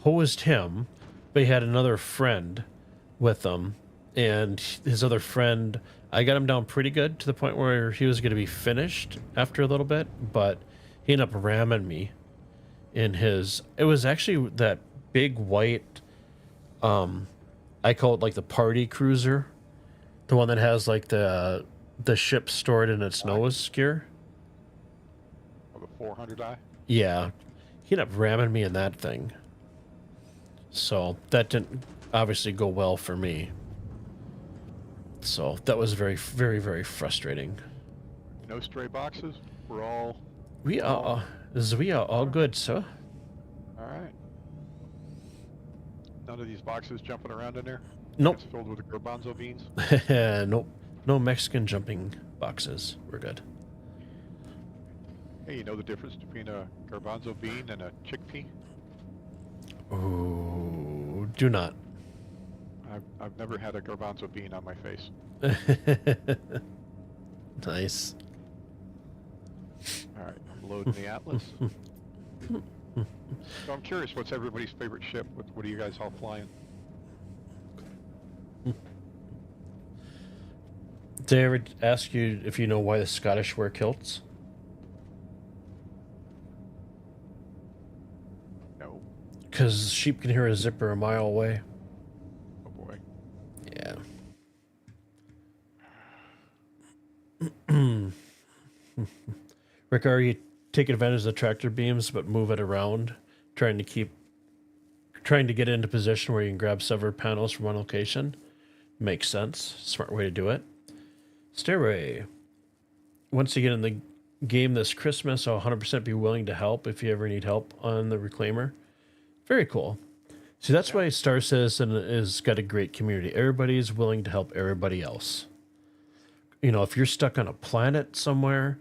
hosed him, but he had another friend with him, and his other friend, I got him down pretty good to the point where he was going to be finished after a little bit, but he ended up ramming me in his... It was actually that big white, I call it like the party cruiser, the one that has like the ship stored in its nose gear. 400i? Yeah. He ended up ramming me in that thing. So that didn't obviously go well for me. So that was very, very, very frustrating. No stray boxes? We're all... We are all good, sir. Alright. None of these boxes jumping around in there? Nope. It's filled with the garbanzo beans? Nope. No Mexican jumping boxes. We're good. Hey, you know the difference between a garbanzo bean and a chickpea? Ooh, do not. I've never had a garbanzo bean on my face. Nice. Alright, I'm loading the Atlas. So I'm curious, what's everybody's favorite ship? What are you guys all flying? Did I ever ask you if you know why the Scottish wear kilts? No. Because sheep can hear a zipper a mile away. Oh boy. Yeah. Rick, are you taking advantage of the tractor beams but move it around, trying to get into position where you can grab severed panels from one location? Makes sense. Smart way to do it. Stairway. Once you get in the game this Christmas, I'll 100% be willing to help if you ever need help on the Reclaimer. Very cool. See, that's why Star Citizen has got a great community. Everybody's willing to help everybody else. You know, if you're stuck on a planet somewhere,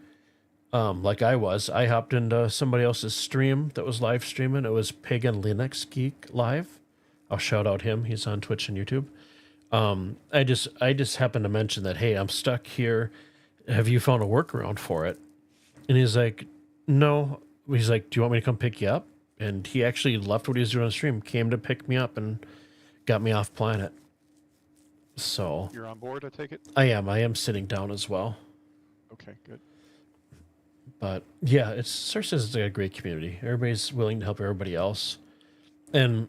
like I hopped into somebody else's stream that was live streaming. It was Pagan Linux Geek Live. I'll shout out him. He's on Twitch and YouTube. I just happened to mention that, hey, I'm stuck here. Have you found a workaround for it? And he's like, no. He's like, do you want me to come pick you up? And he actually left what he was doing on the stream, came to pick me up and got me off planet. So You're on board, I take it? I am sitting down as well. Okay, good. But yeah, Star Citizen's a great community. Everybody's willing to help everybody else. And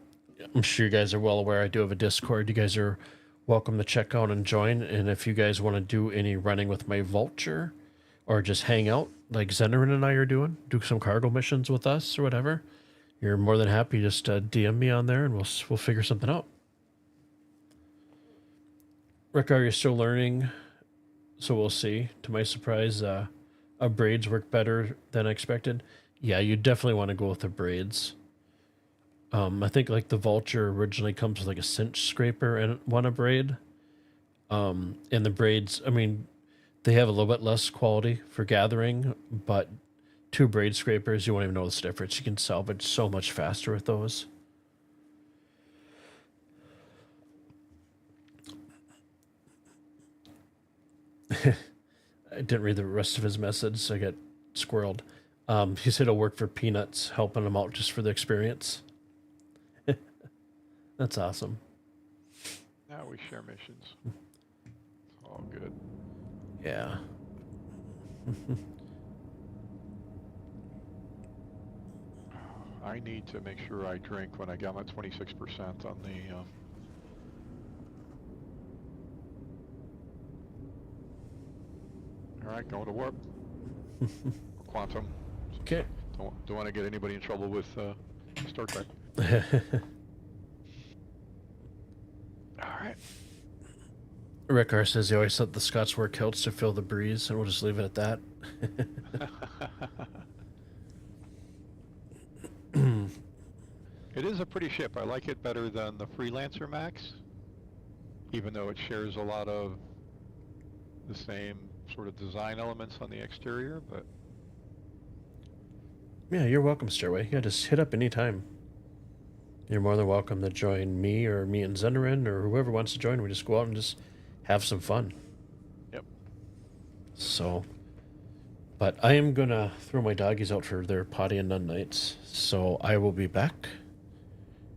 I'm sure you guys are well aware I do have a Discord. You guys are welcome to check out and join. And if you guys want to do any running with my Vulture or just hang out like Zenerin and I are doing, do some cargo missions with us or whatever, you're more than happy. Just DM me on there and we'll figure something out. Rick, are you still learning? So we'll see. To my surprise, braids work better than expected. Yeah, you definitely want to go with the braids. I think like the Vulture originally comes with like a cinch scraper and one a braid. And the braids, I mean, they have a little bit less quality for gathering, but 2 braid scrapers, you won't even notice the difference. You can salvage so much faster with those. I didn't read the rest of his message, so I got squirreled. He said he'll work for peanuts, helping him out just for the experience. That's awesome. Now we share missions. It's all good. Yeah. I need to make sure I drink when I got my 26% on the... All right, going to warp. Quantum. Okay. Don't want to get anybody in trouble with Star Trek. All right. Rickar says he always thought the Scots wore kilts to feel the breeze, and we'll just leave it at that. It is a pretty ship. I like it better than the Freelancer Max, even though it shares a lot of the same sort of design elements on the exterior, but... Yeah, you're welcome, Stairway. Yeah, just hit up anytime. You're more than welcome to join me or me and Zenderin or whoever wants to join. We just go out and just have some fun. Yep. So, but I am going to throw my doggies out for their potty and nun nights, so I will be back.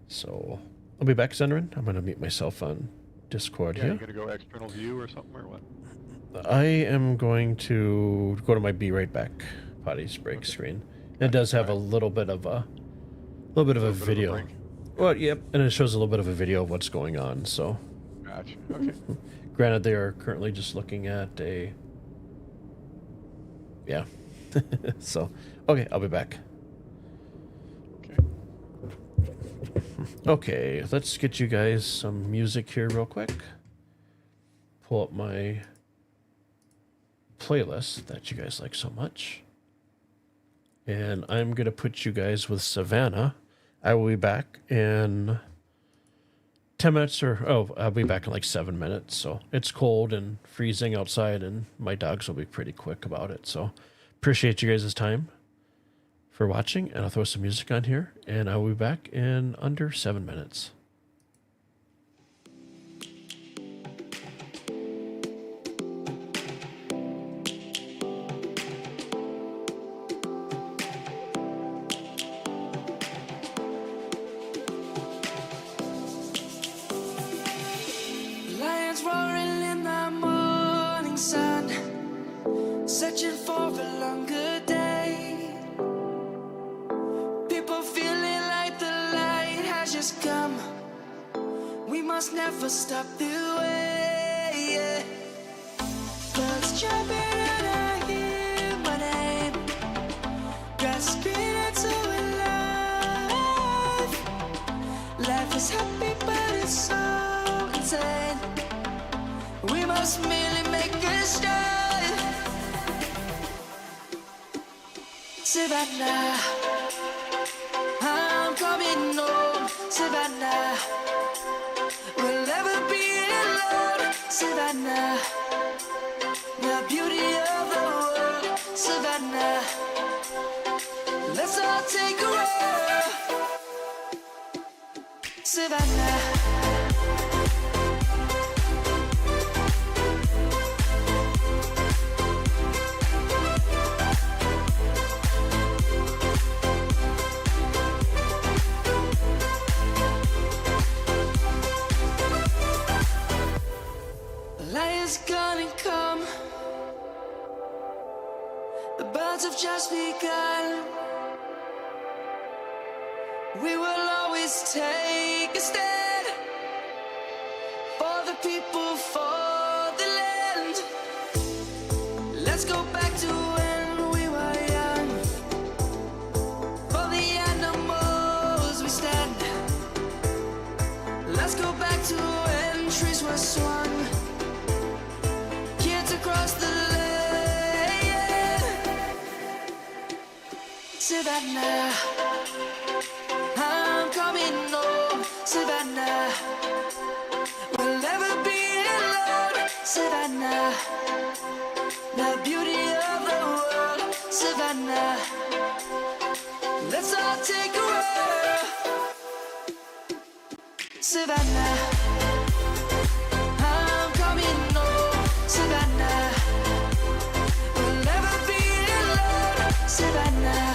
So, I'll be back, Zenderin. I'm going to mute myself on Discord Yeah, here. you gonna go external view or something, or what? I am going to go to my Be Right Back potties break screen. It does have a little bit of a video. Well, yep, and it shows a little bit of a video of what's going on. So, Gotcha. Okay. granted, they are currently just looking at a. Yeah. So, okay, I'll be back. Okay. Okay, let's get you guys some music here real quick. Pull up my playlist that you guys like so much. And I'm going to put you guys with Savannah. I will be back in 10 minutes I'll be back in like 7 minutes. So it's cold and freezing outside and my dogs will be pretty quick about it. So appreciate you guys' time for watching, and I'll throw some music on here and I will be back in under 7 minutes. Lions roaring in the morning sun, searching for a longer day. People feeling like the light has just come. We must never stop the way. Yeah. Birds jumping and I hear my name, grasping into life. Life is happy, but it's so insane. We must merely make a start. Savannah, I'm coming home. Savannah, we'll never be alone. Savannah, the beauty of the world. Savannah, let's all take a roll. Savannah. Lion's gonna come. The birds have just begun. We will always take a stand for the people, for the land. Let's go back to when we were young. For the animals we stand. Let's go back to when trees were swung. Kids across the land. Savannah, I'm coming Savannah, the beauty of the world, Savannah. Let's all take a whirl, Savannah. I'm coming home, Savannah. We'll never be alone, Savannah.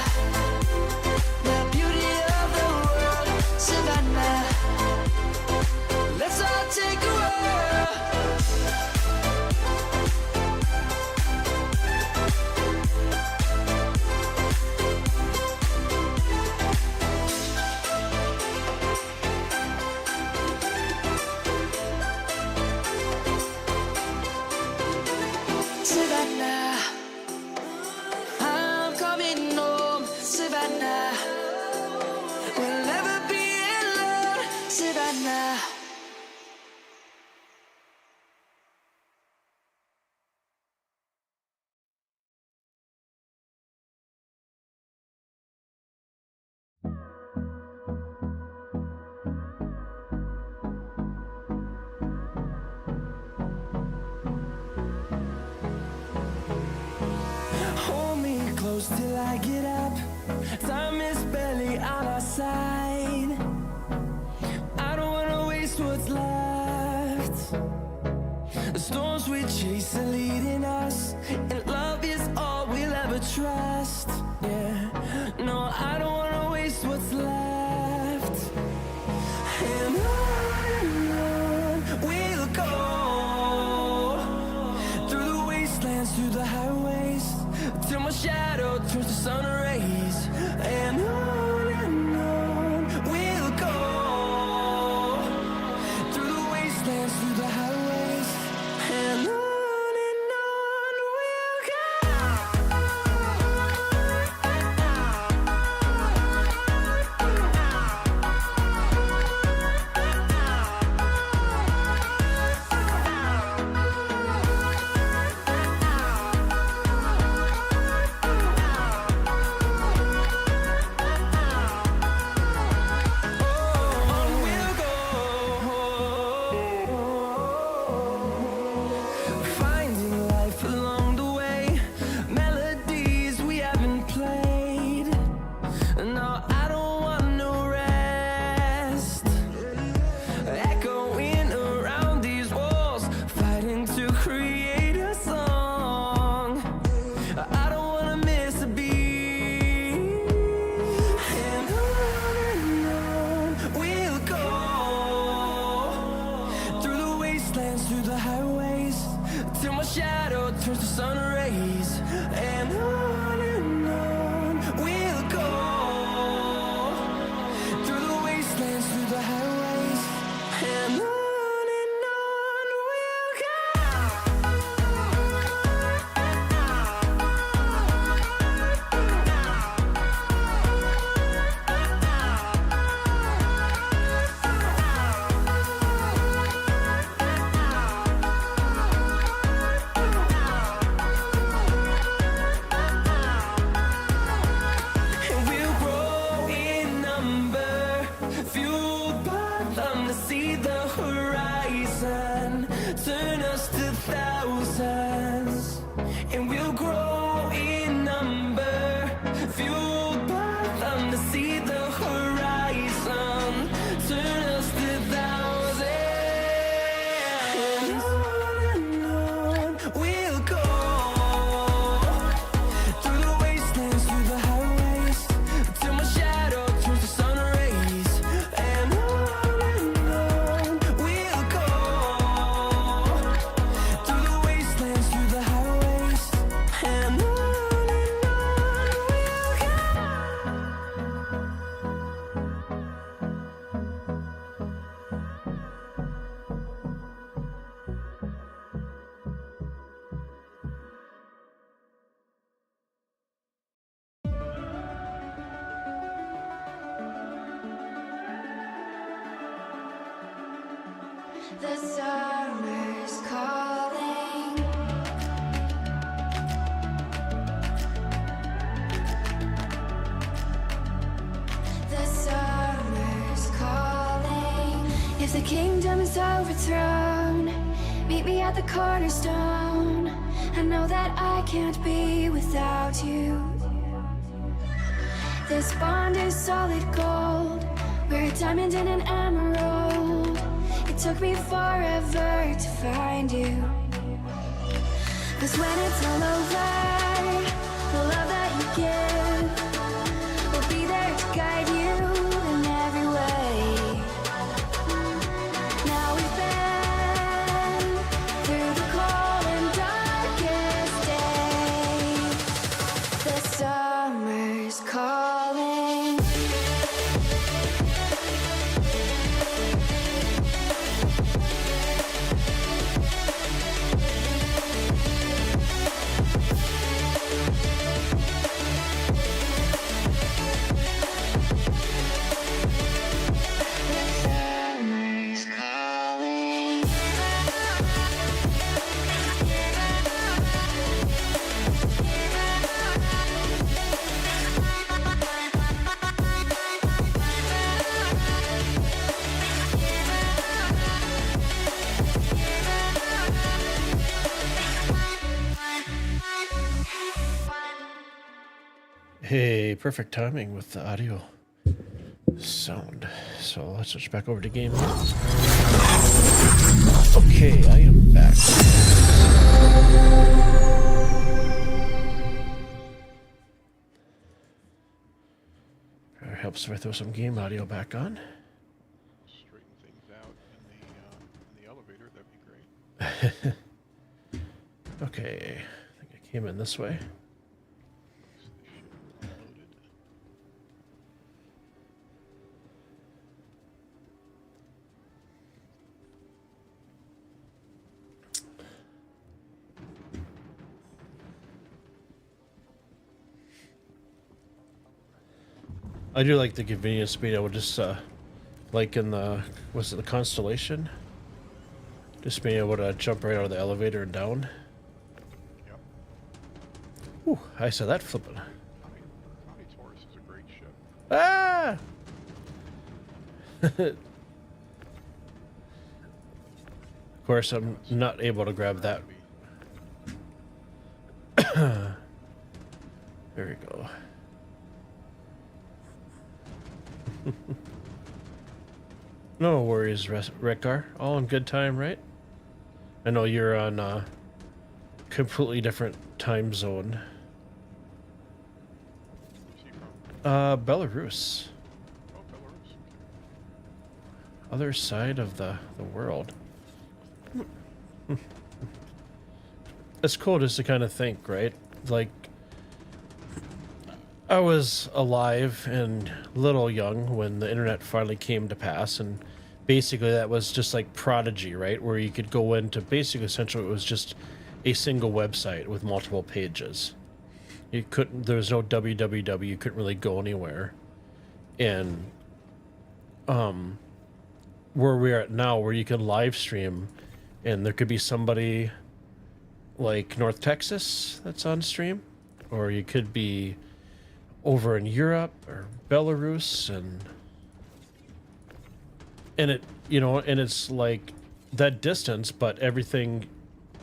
The beauty of the world, Savannah. Let's all take a whirl. Savannah, I'm coming home, Savannah. We'll never be alone, Savannah. Hold me close till I get up. Time is barely on our side. I don't wanna waste what's left. The storms we chase are leading us, and love is all we'll ever trust. Yeah, no, I don't wanna waste what's left. And on we'll go, through the wastelands, through the highways, till my shadow turns to sun rays. And on we'll go, through the wastelands, through the highways, and on we'll go. Finding life along the way, melodies we haven't played. No, I don't want no rest. Echoing around these walls, fighting to create a song. I don't wanna miss a beat. And on we'll go, through the wastelands, through the highways, till my shadow turns to sun rays. And on we'll go, through the wastelands, through the highways, and on we'll go. And we'll grow in number, fueled by them to see the horizon, turn us to thousands. And we'll grow in number, fueled by them to see the horizon, turn us to thousands. And on we'll go, through the wastelands, through the highways, till my shadow turns to sun rays. And on we'll go, through the wastelands, through the highways, and on we'll go. The summer's calling. The summer's calling. If the kingdom is overthrown, meet me at the cornerstone. I know that I can't be without you. This bond is solid gold. We're a diamond and an emerald. It took me forever to find you. 'Cause when it's all over, the love that you give will be there to guide you in every way. Now we've been through the cold and darkest days. The summer's calling. Summer's calling. Hey, perfect timing with the audio sound. So let's switch back over to game. Okay, I am back. Helps if I throw some game audio back on. Straighten things out in the elevator. That'd be great. Okay, I think I came in this way. Loaded. I do like the convenience being able to just, like in the, was it the Constellation? Just being able to jump right out of the elevator and down. Yep. Ooh, I saw that flipping. Connie Taurus is a great ship. Ah! Of course, I'm not able to grab that. There we go. No worries, Rekar. All in good time, right? I know you're on a completely different time zone. Where's he from? Belarus. Oh, Belarus. Other side of the world. It's cool just to kind of think, right? Like, I was alive and little young when the internet finally came to pass, and basically that was just like Prodigy, right? Where you could go into basically essentially it was just a single website with multiple pages. You couldn't, there was no www, you couldn't really go anywhere. And where we're at now, where you can live stream and there could be somebody like North Texas that's on stream, or you could be over in Europe or Belarus, and it, you know, and it's like that distance, but everything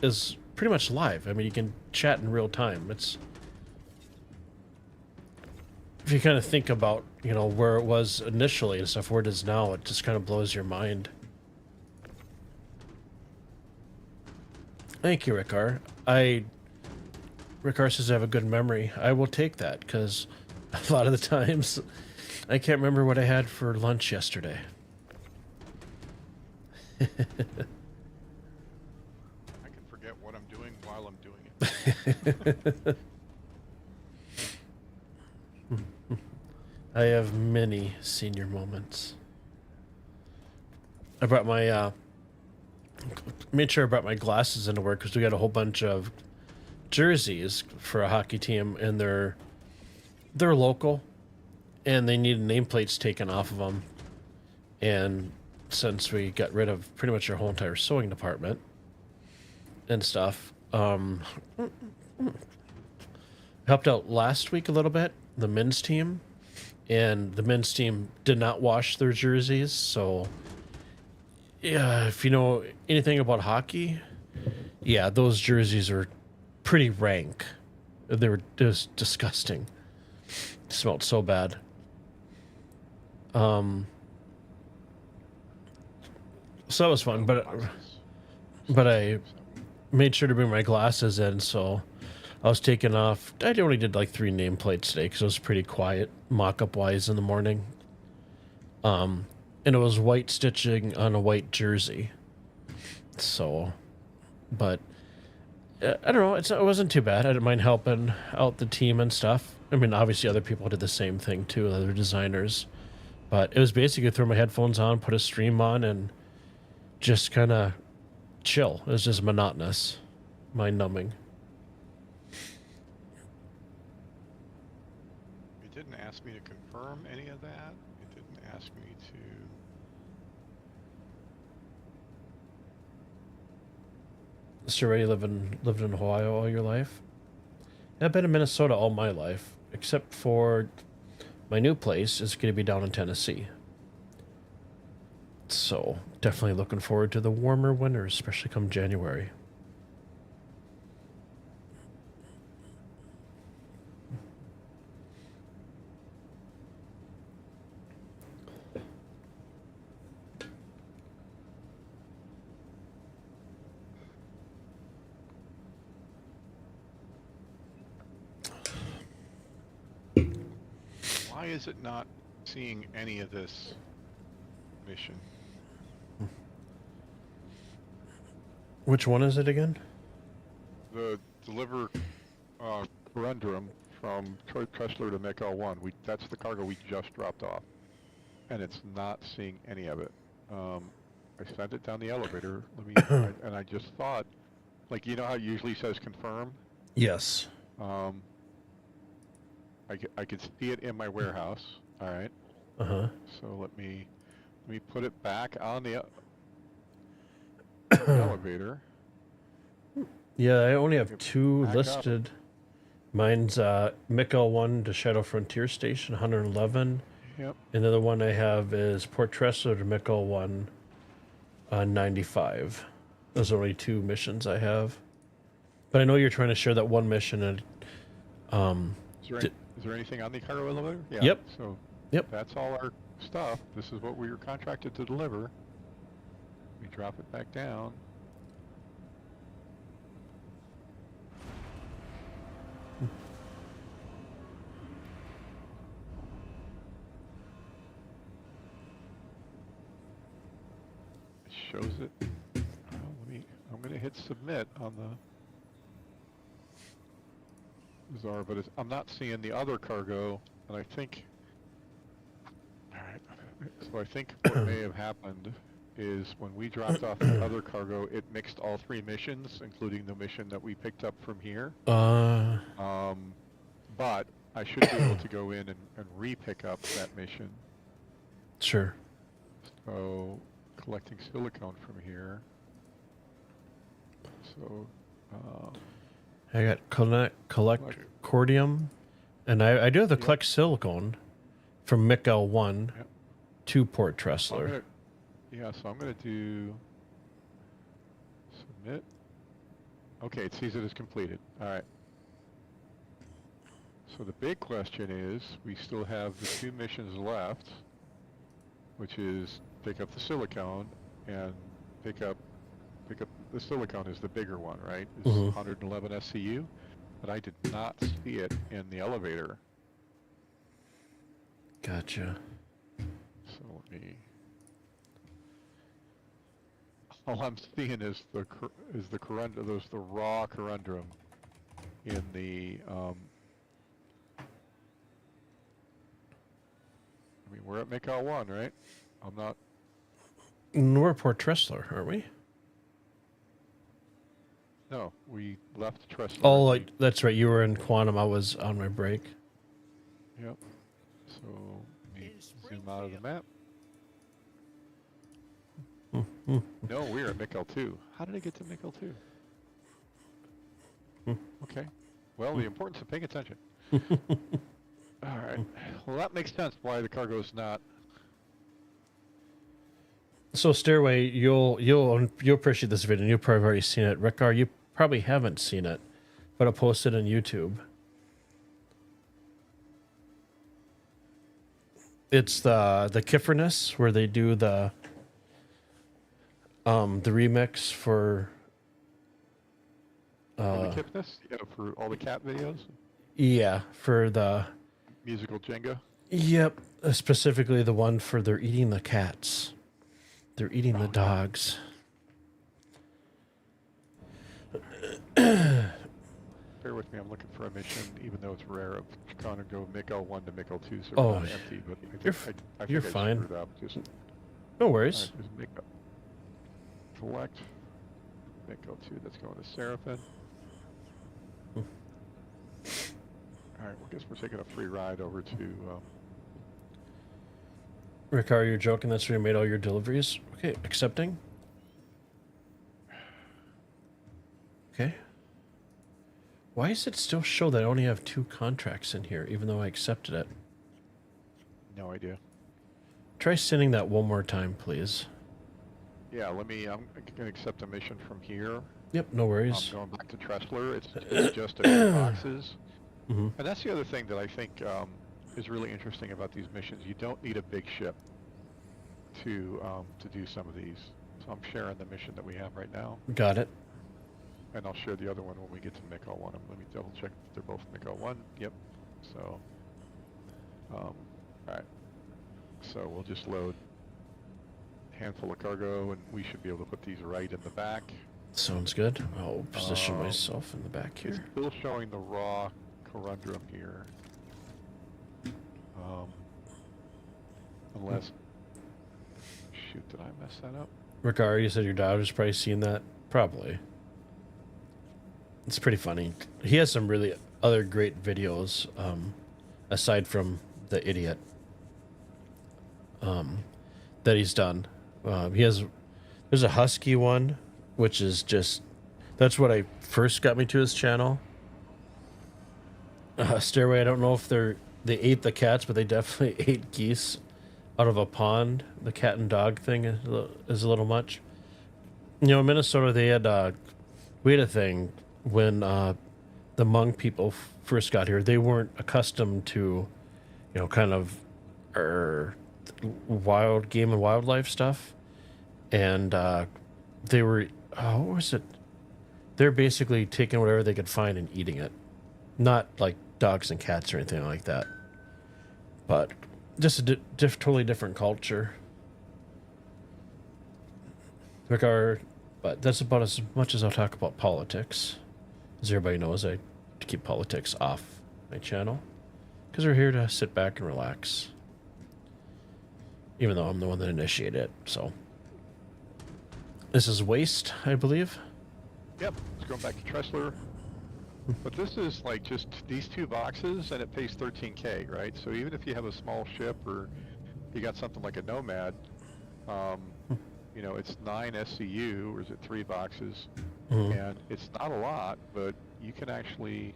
is pretty much live. I mean, you can chat in real time. It's, if you kind of think about, you know, where it was initially and stuff, where it is now, it just kind of blows your mind. Thank you, Ricard. Ricard says I have a good memory. I will take that, because a lot of the times I can't remember what I had for lunch yesterday. I can forget what I'm doing while I'm doing it. I have many senior moments. I brought my, made sure I brought my glasses into work because we got a whole bunch of jerseys for a hockey team, and they're local, and they need nameplates taken off of them. And since we got rid of pretty much our whole entire sewing department and stuff, helped out last week a little bit, the men's team, and the men's team did not wash their jerseys. So yeah, if you know anything about hockey, yeah, those jerseys are pretty rank. They were just disgusting. Smelled so bad. So that was fun, but I made sure to bring my glasses in, so I was taking off. I only did like 3 nameplates today because it was pretty quiet, mock-up wise in the morning. And it was white stitching on a white jersey. So, but I don't know. It wasn't too bad. I didn't mind helping out the team and stuff. I mean, obviously other people did the same thing too, other designers. But it was basically throw my headphones on, put a stream on, and just kind of chill. It was just monotonous, mind-numbing. It didn't ask me to confirm any of that. It didn't ask me to... So you already lived in Hawaii all your life? I've been in Minnesota all my life, except for my new place is going to be down in Tennessee. So definitely looking forward to the warmer winters, especially come January. Why is it not seeing any of this mission? Which one is it again? The deliver Corundrum from Troy Tressler to McL1. That's the cargo we just dropped off, and it's not seeing any of it. I sent it down the elevator. And I just thought, like, you know how it usually says confirm? Yes. I could see it in my warehouse. All right. Uh-huh. So let me put it back on the elevator. Yeah, I only have 2 back listed. up. Mine's Mick 1 to Shadow Frontier Station, 111. Yep. And the other one I have is Port Tressler to Mick 1, 95. Those are only 2 missions I have. But I know you're trying to share that one mission. And Is there anything on the cargo elevator? Yeah. Yep. So Yep. that's all our stuff. This is what we were contracted to deliver. We drop it back down. It shows it. I'm gonna hit submit on the Bizarre, but I'm not seeing the other cargo, and I think... Alright, so I think what may have happened is when we dropped off the other cargo, it mixed all 3 missions, including the mission that we picked up from here. But I should be able to go in and re-pick up that mission. Sure. So, collecting silicone from here. So, I got collect cordium, and I do have the collect silicone from Mick 1 to Port Tressler. So I'm going to do submit. Okay, it sees it as completed. All right. So the big question is, we still have the 2 missions left, which is pick up the silicone and pick up the silicone is the bigger one, right? It's 111 SCU, but I did not see it in the elevator. Gotcha. So let me... All I'm seeing is the corundum, the raw corundrum in the I mean, we're at Macau 1, right? I'm not... We're at Port Tressler, aren't we? No, we left Tressler. Oh, that's right. You were in Quantum. I was on my break. Yep. So let me zoom out of the map. No, we're at Mikkel 2. How did I get to Mikkel 2? Okay. Well, the importance of paying attention. All right. Well, that makes sense why the cargo's not So Stairway, you'll appreciate this video. You've probably already seen it. Rickar, you probably haven't seen it, but I posted on YouTube. It's the Kifferness where they do the remix for the Kipness? Yeah, for all the cat videos? yeah, for the Musical Jenga? yep, specifically the one for they're eating the cats. They're eating the dogs. Bear with me, I'm looking for a mission, even though it's rare. I'm trying to go Mick 1 to Mick 2, so Oh, we're not empty, but I think you're I fine. screwed up. Just, No worries. just Mick collect. Mick 2, that's going to Seraphin. Alright, well, I guess we're taking a free ride over to, Rickar, you're joking. That's where you made all your deliveries. Okay, accepting. Okay. Why does it still show that I only have 2 contracts in here, even though I accepted it? no idea. Try sending that one more time, please. Yeah, I'm gonna accept a mission from here. Yep, no worries. I'm going back to Tressler. It's just a few boxes. Mm-hmm. And that's the other thing that I think is really interesting about these missions. You don't need a big ship to do some of these. So I'm sharing the mission that we have right now, Got it. and I'll share the other one when we get to Mick 1. Let me double check if they're both Mick 1. Yep. So, all right. So we'll just load a handful of cargo, and we should be able to put these right in the back. Sounds good. I'll position myself in the back It's here. still showing the raw conundrum here. Unless, shoot, did I mess that up? Rickar, you said your daughter's probably seen that? Probably. It's pretty funny. He has some really other great videos, aside from the idiot, that he's done. There's a husky one, which is just, that's what I first got me to his channel. Stairway, I don't know if they ate the cats, but they definitely ate geese out of a pond. The cat and dog thing is a little much. You know, in Minnesota, we had a thing when the Hmong people first got here. They weren't accustomed to, you know, kind of wild game and wildlife stuff. And they were, what was it? They're basically taking whatever they could find and eating it. Not like dogs and cats or anything like that. But just a totally different culture. But that's about as much as I'll talk about politics. As everybody knows, I keep politics off my channel. Because we're here to sit back and relax. Even though I'm the one that initiated it, so. This is Waste, I believe. Yep, it's going back to Tressler. But this is like just these 2 boxes, and it pays 13K, right? So even if you have a small ship, or you got something like a Nomad, you know, it's 9 SCU, or is it 3 boxes? And it's not a lot, but you can actually,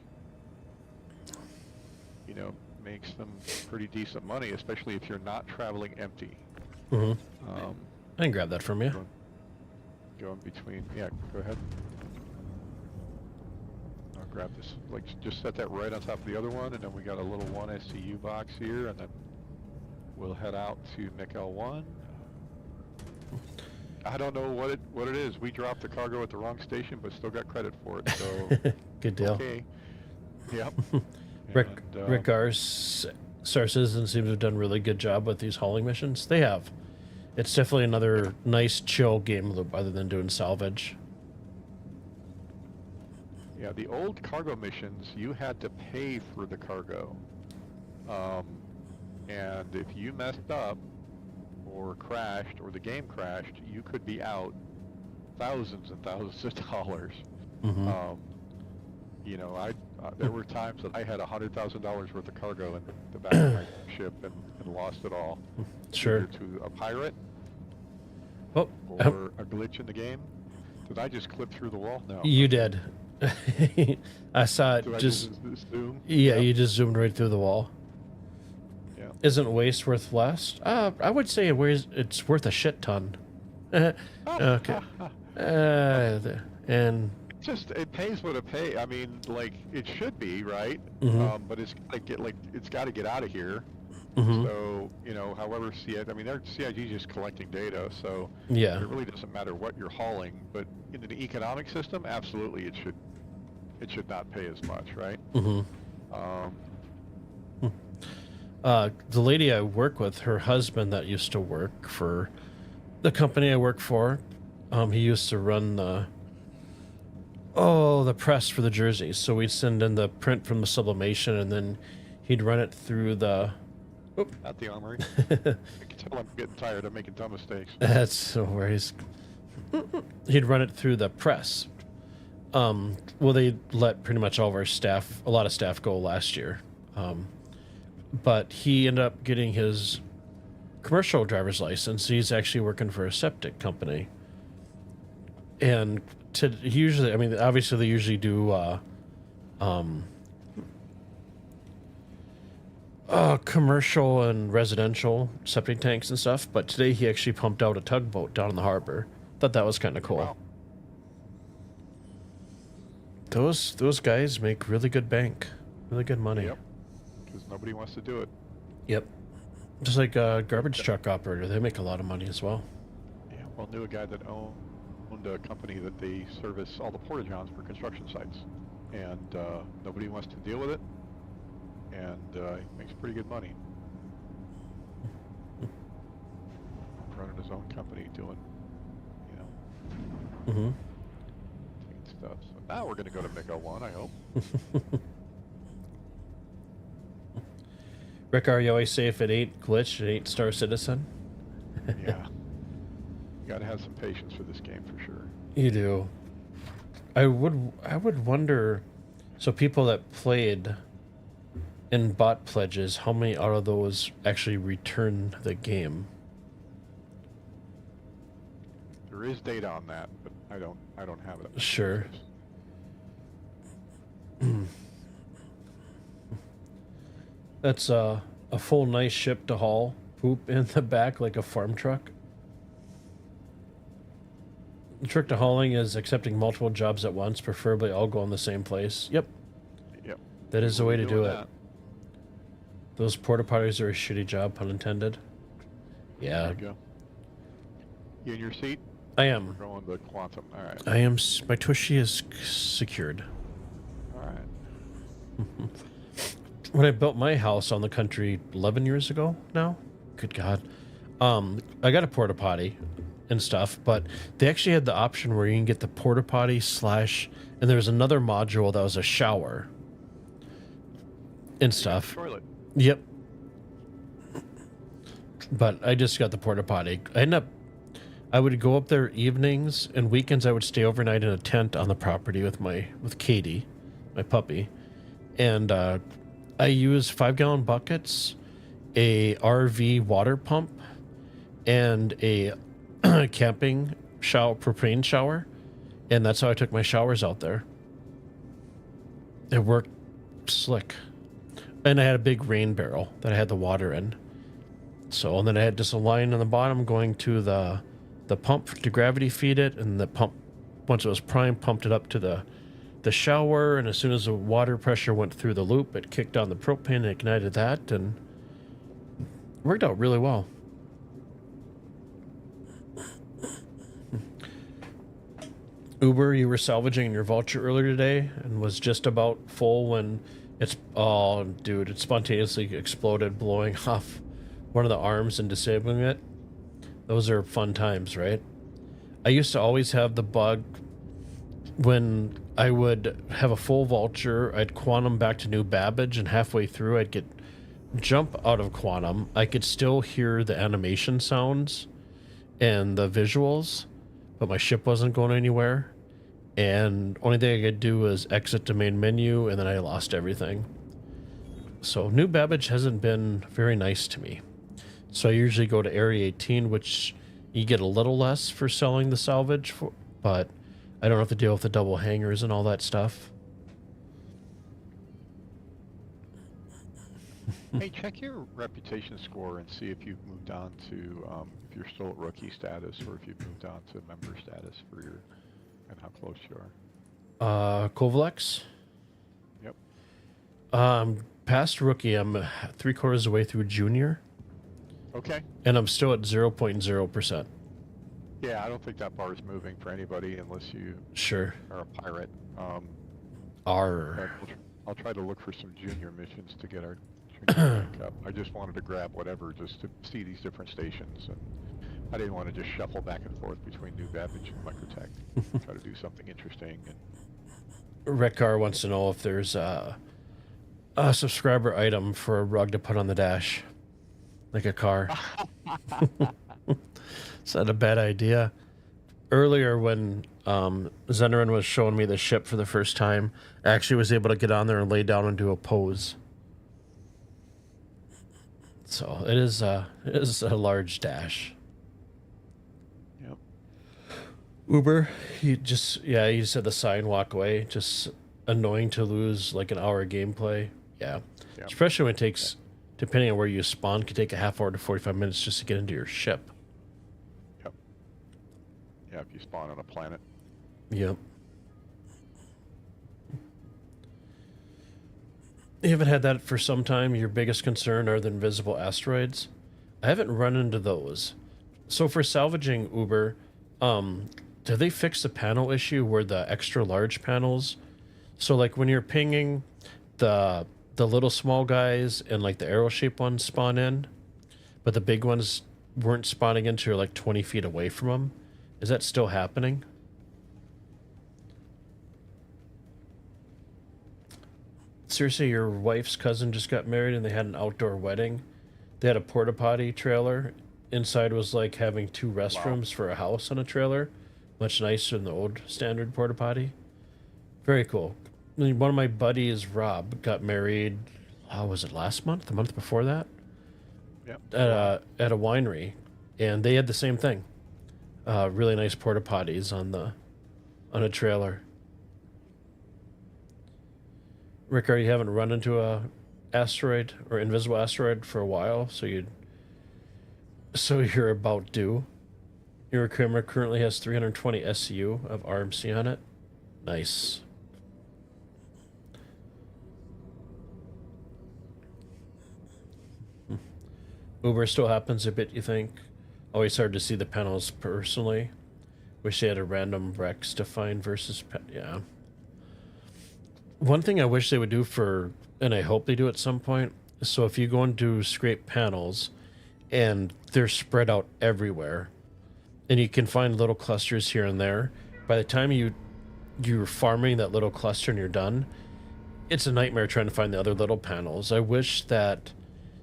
you know, make some pretty decent money, especially if you're not traveling empty. I can grab that from you. Going between, yeah, go ahead. I'll grab this, like, just set that right on top of the other one, and then we got a little 1 SCU box here, and then we'll head out to Mick 1. I don't know what it is. We dropped the cargo at the wrong station, but still got credit for it, so. Good deal. Okay. Yep. Rick R. Star Citizen seems to have done a really good job with these hauling missions. They have. It's definitely another nice, chill game loop other than doing salvage. Yeah, the old cargo missions, you had to pay for the cargo. And if you messed up, or crashed, or the game crashed, you could be out thousands and thousands of dollars. You know, there were times that I had $100,000 worth of cargo in the back of my ship and lost it all. Sure. Either to a pirate, Oh, or a glitch in the game. Did I just clip through the wall? No. you did. I saw it Did I just. zoom? Yeah, you just zoomed right through the wall. Yeah. Isn't waste worth less? I would say it's worth a shit ton. Okay. And Just it pays what it pay. I mean, like it should be, right? But it's got to get out of here. So however, I mean, CIG is just collecting data, so yeah. it really doesn't matter what you're hauling. But in an economic system, absolutely, it should not pay as much, right? The lady I work with, her husband that used to work for the company I work for, he used to run the press for the jerseys. So we'd send in the print from the sublimation, and then he'd run it through the. Not the armory. I can tell I'm getting tired of making dumb mistakes. That's no worries. He'd run it through the press. Well, they let pretty much all of our staff, a lot of staff, go last year. But he ended up getting his commercial driver's license. He's actually working for a septic company. And usually, I mean, obviously they usually do commercial and residential septic tanks and stuff. But today he actually pumped out a tugboat down in the harbor. Thought that was kind of cool. Wow. Those guys make really good bank, really good money. Yep. Because nobody wants to do it. Yep. Just like a garbage truck operator, they make a lot of money as well. Yeah. Well, knew a guy that owned a company that they service all the porta-johns for construction sites, and nobody wants to deal with it, and he makes pretty good money. Running his own company, doing, taking stuff. So now we're going to go to MiG-01, I hope. Rick, are you always say if it ain't glitch, it ain't Star Citizen? Yeah. You got to have some patience for this game for sure. You do. I would wonder, so people that played in bot pledges, how many out of those actually return the game? There is data on that, but I don't have it. Sure. That's a full nice ship to haul, poop in the back like a farm truck. The trick to hauling is accepting multiple jobs at once, preferably all go in the same place. Yep. Yep. That is the way to do it. That. Those porta potties are a shitty job, pun intended. Yeah. There you go. You in your seat? I We're am. going to Quantum. All right. I am. My tushy is secured. All right. When I built my house on the country 11 years ago now, good God, I got a porta potty and stuff, but they actually had the option where you can get the porta potty and there was another module that was a shower and stuff. Toilet. Yep. But I just got the porta potty. I would go up there evenings and weekends. I would stay overnight in a tent on the property with Katie, my puppy, and I use 5-gallon buckets, a RV water pump, and a camping propane shower, and that's how I took my showers out there. It worked slick. And I had a big rain barrel that I had the water in. So, and then I had just a line on the bottom going to the pump to gravity feed it, and the pump, once it was primed, pumped it up to the shower, and as soon as the water pressure went through the loop, it kicked on the propane and ignited that, and it worked out really well. Uber, you were salvaging your Vulture earlier today and was just about full when it spontaneously exploded, blowing off one of the arms and disabling it. Those are fun times, right? I used to always have the bug when I would have a full Vulture, I'd quantum back to New Babbage, and halfway through I'd jump out of quantum. I could still hear the animation sounds and the visuals, but my ship wasn't going anywhere. And only thing I could do was exit the main menu, and then I lost everything. So New Babbage hasn't been very nice to me. So I usually go to Area 18, which you get a little less for selling the salvage, but I don't have to deal with the double hangers and all that stuff. Hey, check your reputation score and see if you've moved on to, if you're still at rookie status or if you've moved on to member status for your, and how close you are. Kovalex? Yep. Past rookie, I'm 3/4 of the way through junior, Okay. and I'm still at 0.0%. Yeah, I don't think that bar is moving for anybody unless you Sure. are a pirate. But R. I'll try to look for some junior missions to get our junior rank up. I just wanted to grab whatever just to see these different stations, and I didn't want to just shuffle back and forth between New Babbage and Microtech. Try to do something interesting. And Rekar wants to know if there's a subscriber item for a rug to put on the dash, like a car. Is that a bad idea? Earlier, when Zenerin was showing me the ship for the first time, I actually was able to get on there and lay down and do a pose. So it is a large dash. yep. Uber, he said the sign walk away. Just annoying to lose like an hour of gameplay. Yeah. Yep. Especially when it takes, depending on where you spawn, could take a half hour to 45 minutes just to get into your ship. Yep. Yeah, if you spawn on a planet. Yep. You haven't had that for some time. Your biggest concern are the invisible asteroids. I haven't run into those. So for salvaging Uber, do they fix the panel issue where the extra large panels? So like when you're pinging, the little small guys and like the arrow shaped ones spawn in, but the big ones weren't spawning into, you're like 20 feet away from them. Is that still happening? Seriously, your wife's cousin just got married and they had an outdoor wedding. They had a porta potty trailer. Inside was like having two restrooms for a house on a trailer. Much nicer than the old standard porta potty. Very cool. I mean, one of my buddies, Rob, got married, how was it, last month? The month before that? Yep. At a winery. And they had the same thing. Really nice porta potties on a trailer. Rickard, you haven't run into a asteroid or invisible asteroid for a while, so you're about due. Your camera currently has 320 SCU of RMC on it. Nice. Uber still happens a bit, you think? Always hard to see the panels personally. Wish they had a random Rex to find versus... yeah. One thing I wish they would do and I hope they do at some point, so if you go into scrape panels and they're spread out everywhere, and you can find little clusters here and there, by the time you're farming that little cluster and you're done, it's a nightmare trying to find the other little panels. I wish that,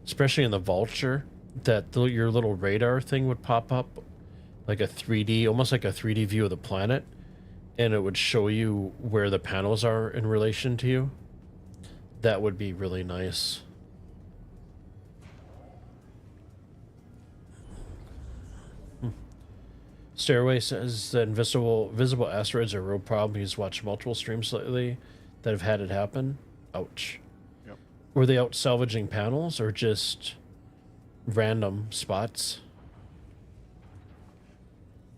especially in the Vulture, that your little radar thing would pop up like a 3D, almost like a 3D view of the planet, and it would show you where the panels are in relation to you. That would be really nice. Stairway says that visible asteroids are a real problem. He's watched multiple streams lately that have had it happen. Ouch. Yep. Were they out salvaging panels or just random spots?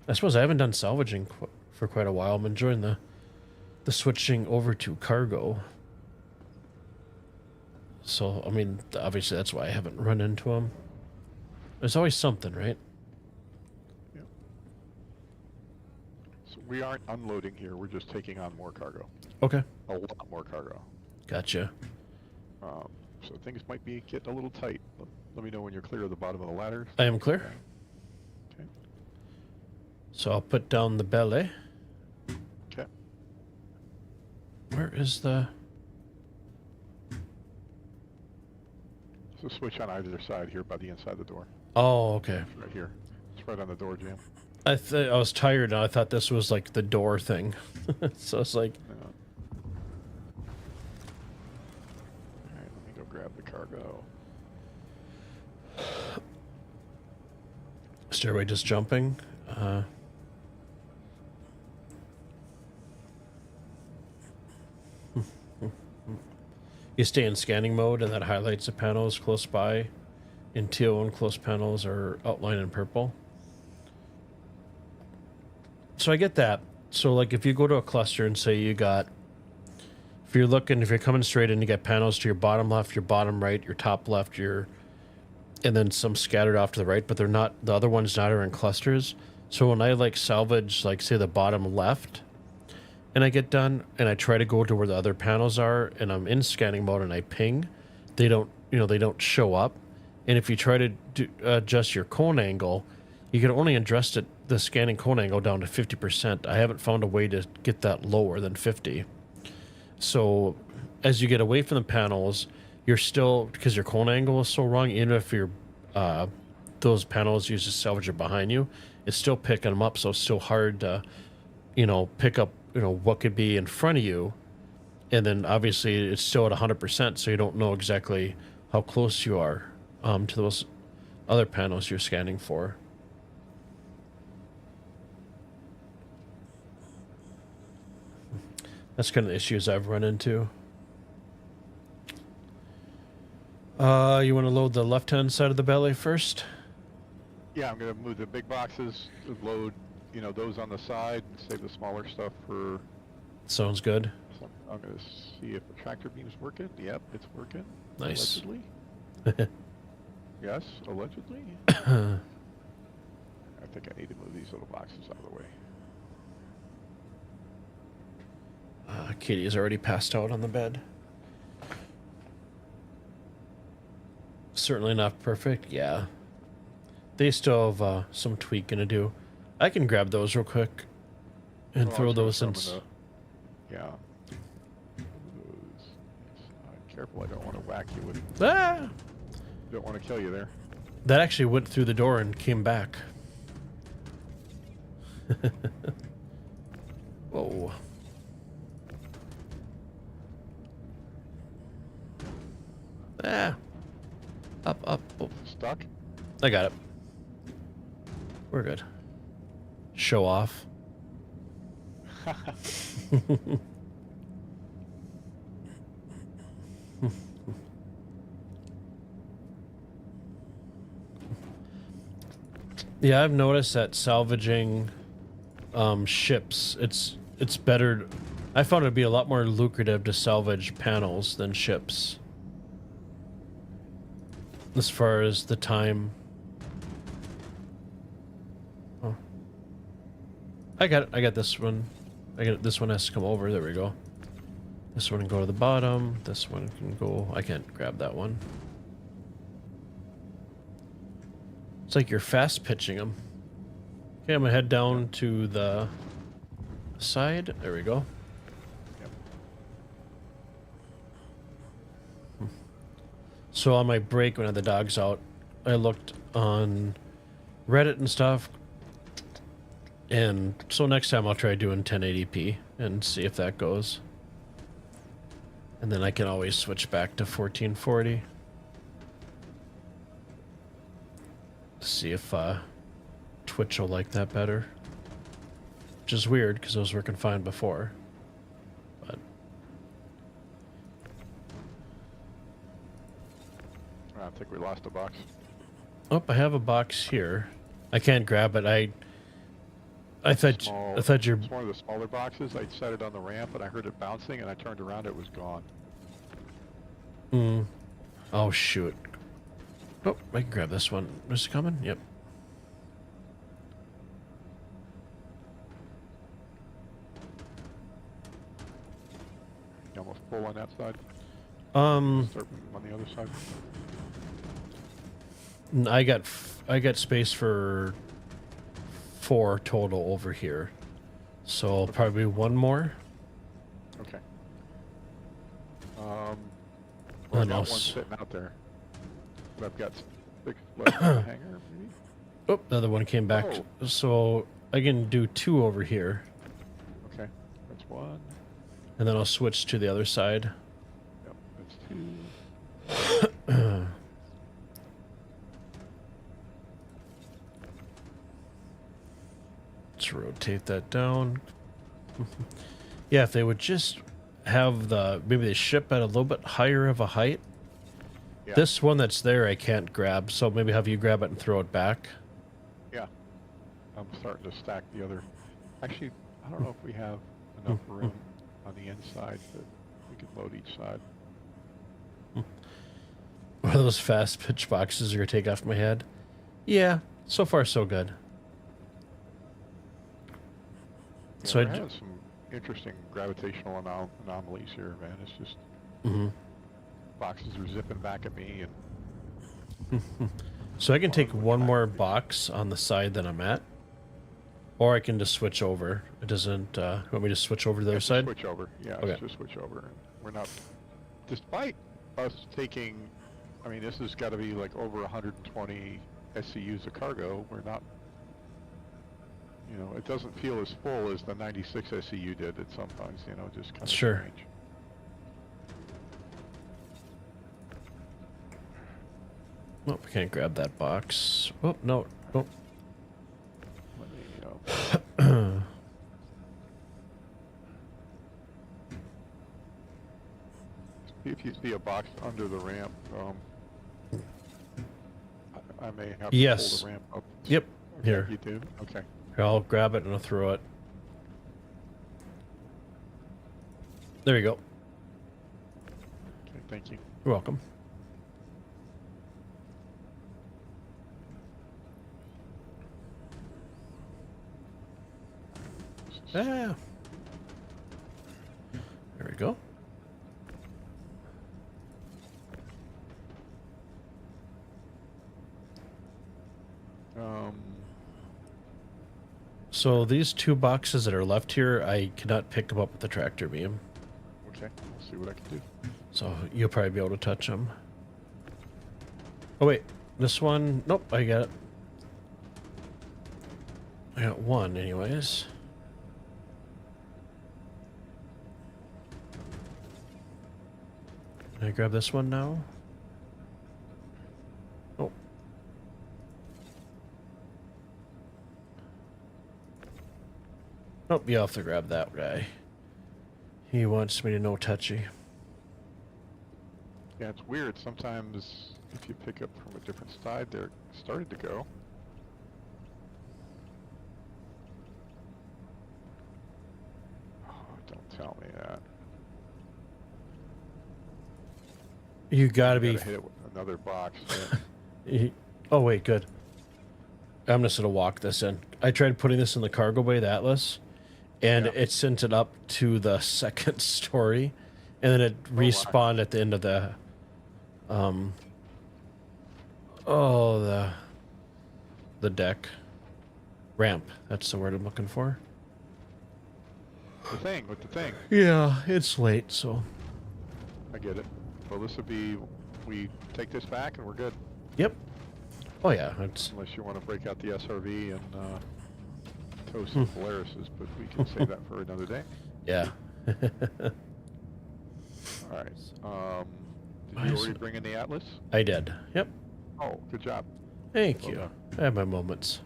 I suppose I haven't done salvaging for quite a while. I'm enjoying the switching over to cargo. So, I mean, obviously that's why I haven't run into them. There's always something, right? Yep. So we aren't unloading here. We're just taking on more cargo. Okay. A lot more cargo. Gotcha. So things might be getting a little tight. Let me know when you're clear of the bottom of the ladder. I am clear. Okay. So I'll put down the belly. Okay. Where is the... So switch on either side here by the inside of the door. Oh, okay. Right here. It's right on the door jamb. I was tired and I thought this was like the door thing. So it's like... Alright, let me go grab the cargo. Stairway just jumping. you stay in scanning mode, and that highlights the panels close by in teal, and close panels are outlined in purple. So I get that. So like if you go to a cluster and say you got, if you're coming straight in, you get panels to your bottom left, your bottom right, your top left, and then some scattered off to the right, but they're not, the other ones not are in clusters. So when I like salvage, like say the bottom left, and I get done and I try to go to where the other panels are and I'm in scanning mode and I ping, they don't show up. And if you try to adjust your cone angle, you can only adjust the scanning cone angle down to 50%. I haven't found a way to get that lower than 50. So as you get away from the panels, you're still, because your cone angle is so wrong, even if those panels use to salvage it behind you, it's still picking them up. So it's still hard to, pick up, what could be in front of you. And then obviously it's still at 100%. So you don't know exactly how close you are to those other panels you're scanning for. That's kind of the issues I've run into. You want to load the left-hand side of the belly first? Yeah, I'm gonna move the big boxes, load, those on the side, and save the smaller stuff for. Sounds good. So I'm gonna see if the tractor beam's working. Yep, it's working. Nice. Allegedly. Yes, allegedly. I think I need to move these little boxes out of the way. Katie is already passed out on the bed. Certainly not perfect. Yeah. They still have some tweaking to do. I can grab those real quick and throw those in. Yeah. Careful, I don't want to whack you with. Ah! Don't want to kill you there. That actually went through the door and came back. Whoa. Ah. Up, up. Oh. Stuck? I got it. We're good. Show off. Yeah, I've noticed that salvaging ships, it's better. I found it to be a lot more lucrative to salvage panels than ships. As far as the time. Oh. I got this one. This one has to come over. There we go. This one can go to the bottom. This one can go. I can't grab that one. It's like you're fast pitching them. Okay, I'm gonna head down to the side. There we go. So on my break when I had the dogs out, I looked on Reddit and stuff. And so next time I'll try doing 1080p and see if that goes. And then I can always switch back to 1440. See if Twitch will like that better. Which is weird because it was working fine before. But I think we lost a box. oh, I have a box here. I can't grab it. I thought you're. It's one of the smaller boxes. I set it on the ramp and I heard it bouncing and I turned around. It was gone. Hmm. Oh shoot. Oh, I can grab this one. Is it coming? Yep. You almost full on that side. Start on the other side. I got space for 4 total over here, so probably one more. Okay. Oh, I've no. got one sitting out there. But I've got 6 left in the hangar, maybe? Oh, the other one came back. Oh. So I can do 2 over here, Okay, that's 1. and then I'll switch to the other side. Yep, that's 2. Let's rotate that down. Yeah, if they would just have maybe they ship at a little bit higher of a height. Yeah. This one that's there I can't grab, so maybe have you grab it and throw it back. Yeah. I'm starting to stack the other. Actually, I don't know if we have enough room on the inside, but we could load each side. One of those fast pitch boxes you're gonna take off my head. Yeah, so far so good. Yeah, So we're having some interesting gravitational anomalies here, man. It's just boxes are zipping back at me, and so I can take one more box on the side that I'm at, or I can just switch over. It doesn't. You want me to switch over to the other side? switch over. Yeah, Okay. let's just switch over. We're not, despite us taking. I mean, this has got to be like over 120 SCUs of cargo. We're not. You know, it doesn't feel as full as the 96 SCU did at some points. You know, just kind of Sure. strange. Oh, we can't grab that box. Oh no, no. Let me, if you see a box under the ramp, I may have to Yes. pull the ramp up. Yep. Okay, Here. you do? Okay. Here, I'll grab it and I'll throw it. There you go. Okay, thank you. You're welcome. Ah. There we go. So these two boxes that are left here, I cannot pick them up with the tractor beam. Okay, we'll see what I can do. So you'll probably be able to touch them. Oh wait, this one, nope, I got it. I got one anyways. Can I grab this one now? Oh. Nope, you have to grab that guy. He wants me to no touchy. Yeah, it's weird. Sometimes if you pick up from a different side, they're started to go. Oh, don't tell me that. You gotta be. Hit it with another box. Oh wait, good. I'm just gonna walk this in. I tried putting this in the cargo bay, the Atlas, and Yeah. it sent it up to the second story, and then it respawned at the end of the, the deck ramp. That's the word I'm looking for. The thing with the thing. Yeah, it's late, so. I get it. Well, this would be. We take this back and we're good. Yep. Oh yeah, it's. Unless you want to break out the SRV and tow some Polaris's, but we can save that for another day. Yeah. All right. Did you already bring in the Atlas? I did. Yep. Oh, good job. Thank Well you. done. I have my moments.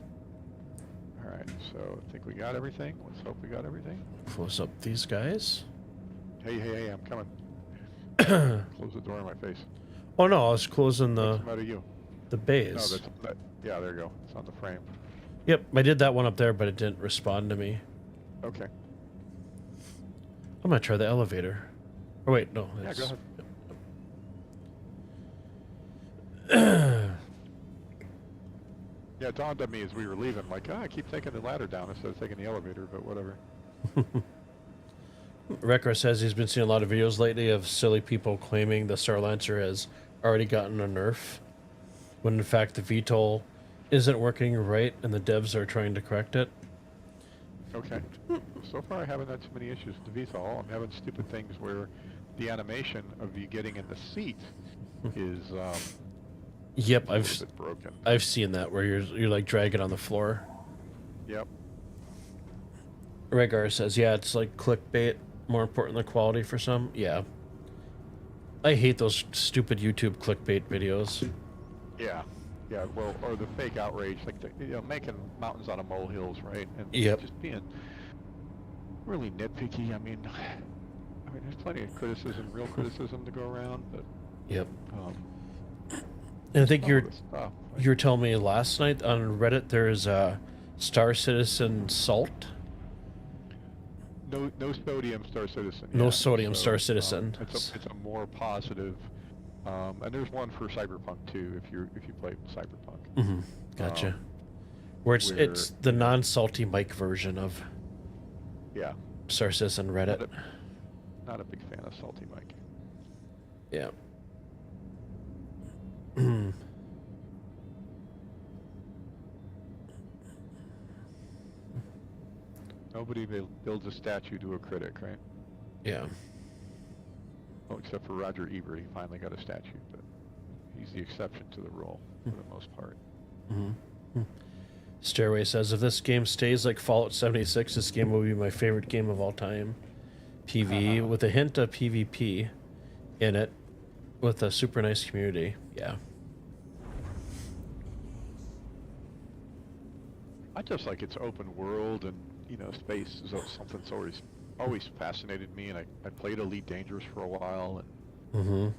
All right. So I think we got everything. Let's hope we got everything. Close up these guys. Hey, I'm coming. Close the door in my face. Oh no, I was closing What's the matter you? the No, bays. yeah, there you go. It's on the frame. Yep, I did that one up there, but it didn't respond to me. Okay. I'm gonna try the elevator. Oh wait, no. Yeah, that's- go ahead. Yeah, it dawned on me as we were leaving, like, I keep taking the ladder down instead of taking the elevator, but whatever. Rekra says he's been seeing a lot of videos lately of silly people claiming the Star Lancer has already gotten a nerf, when in fact the VTOL isn't working right and the devs are trying to correct it. Okay. So far I haven't had too many issues with the VTOL. I'm having stupid things where the animation of you getting in the seat is Yep, a little bit broken. I've seen that where you're like dragging on the floor. Yep. Regar says, yeah, it's like clickbait, more important than quality for some. Yeah. I hate those stupid YouTube clickbait videos. Yeah. Yeah, well, or the fake outrage, like making mountains out of molehills, right? And Yep. just being really nitpicky. I mean, mean, there's plenty of criticism, real criticism to go around, but Yep. um, And I think some of the stuff, you were telling me last night on Reddit there's a Star Citizen Salt. no sodium Star Citizen. No yeah. sodium So, Star Citizen. It's a more positive, and there's one for Cyberpunk too. If you play Cyberpunk. Mm-hmm. Gotcha. Where it's the non-salty Mike version of Yeah. Star Citizen Reddit. Not a big fan of Salty Mike. Yeah. Nobody builds a statue to a critic, right? Yeah. Well, except for Roger Ebert, he finally got a statue, but he's the exception to the rule for the most part. Mm-hmm. Stairway says, if this game stays like Fallout 76, this game will be my favorite game of all time. PvE with a hint of PvP in it with a super nice community. Yeah. I just like its open world, and space is something that's always fascinated me. And I played Elite Dangerous for a while, and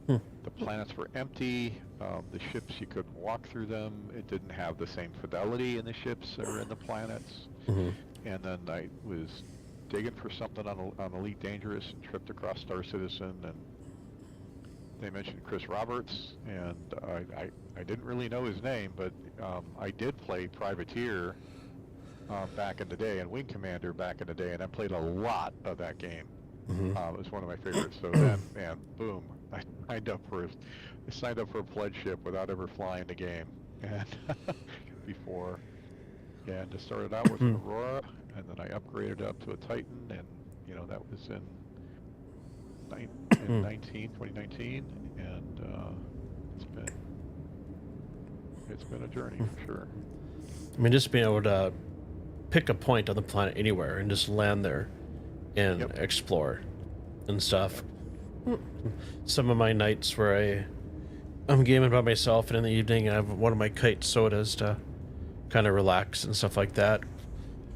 the planets were empty. The ships, you couldn't walk through them. It didn't have the same fidelity in the ships or in the planets. And then I was digging for something on Elite Dangerous and tripped across Star Citizen, and they mentioned Chris Roberts, and I didn't really know his name, but I did play Privateer back in the day, and Wing Commander back in the day, and I played a lot of that game. It was one of my favorites. So then, man, boom, I signed up for a pledge ship without ever flying the game, and before, and just started out with an Aurora, and then I upgraded up to a Titan, and that was in 2019, and it's been a journey for sure. I mean, just being able to pick a point on the planet anywhere and just land there and explore and stuff. Some of my nights where I'm gaming by myself, and in the evening I have one of my kite sodas to kind of relax and stuff like that.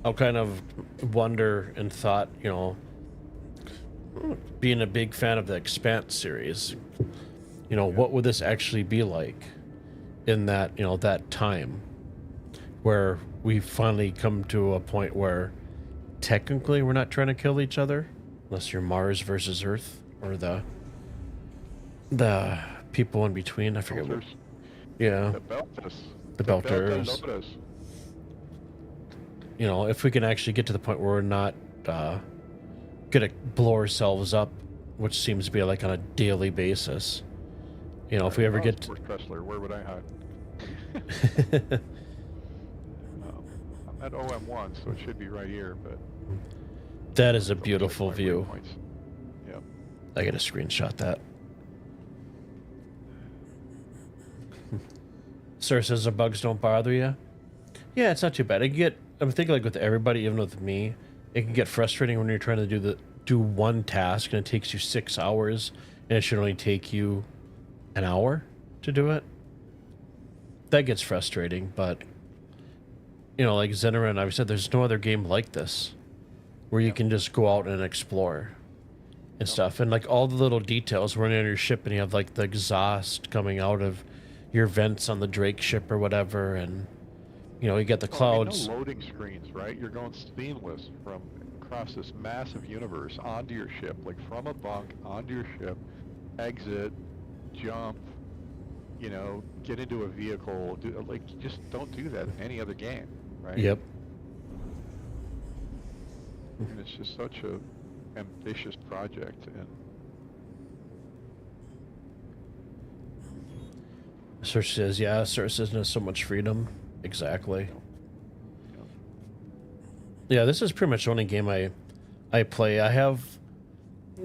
I'll kind of wonder and thought, being a big fan of the Expanse series, what would this actually be like in that, that time where we finally come to a point where technically we're not trying to kill each other, unless you're Mars versus Earth or the people in between. I forget what. Yeah. The Belters. If we can actually get to the point where we're not gonna blow ourselves up, which seems to be like on a daily basis. If we ever get to... where would I hide? I'm at OM1, so it should be right here, but... That is a beautiful view. Yep. I gotta screenshot that. Sir says the bugs don't bother you. Yeah, it's not too bad. I'm thinking like with everybody, even with me, it can get frustrating when you're trying to do one task and it takes you 6 hours, and it should only take you an hour to do it. That gets frustrating, but like Zenera and I said, there's no other game like this where you can just go out and explore and stuff, and like all the little details running on your ship, and you have like the exhaust coming out of your vents on the Drake ship or whatever, and you get the clouds. No loading screens, right? You're going seamless from across this massive universe onto your ship, like from a bunk onto your ship, exit, jump, get into a vehicle. Just don't do that in any other game, right? Yep. And it's just such a ambitious project, and Search says, yeah, Search says there's so much freedom. Exactly. Yeah, this is pretty much the only game I play. I have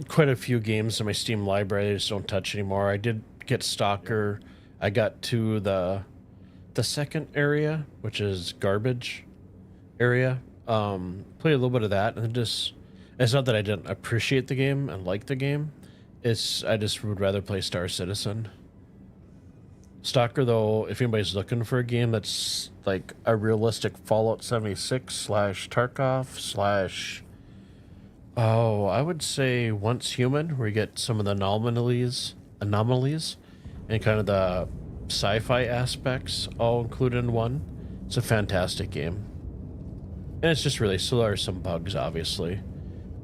quite a few games in my Steam library I just don't touch anymore. I did get Stalker. I got to the second area, which is garbage area. Played a little bit of that, and it's not that I didn't appreciate the game and like the game. I just would rather play Star Citizen. Stalker, though, if anybody's looking for a game that's like a realistic Fallout 76 / Tarkov / Oh, I would say Once Human, where you get some of the anomalies, and kind of the sci-fi aspects all included in one. It's a fantastic game. And it's just really, so there are some bugs, obviously.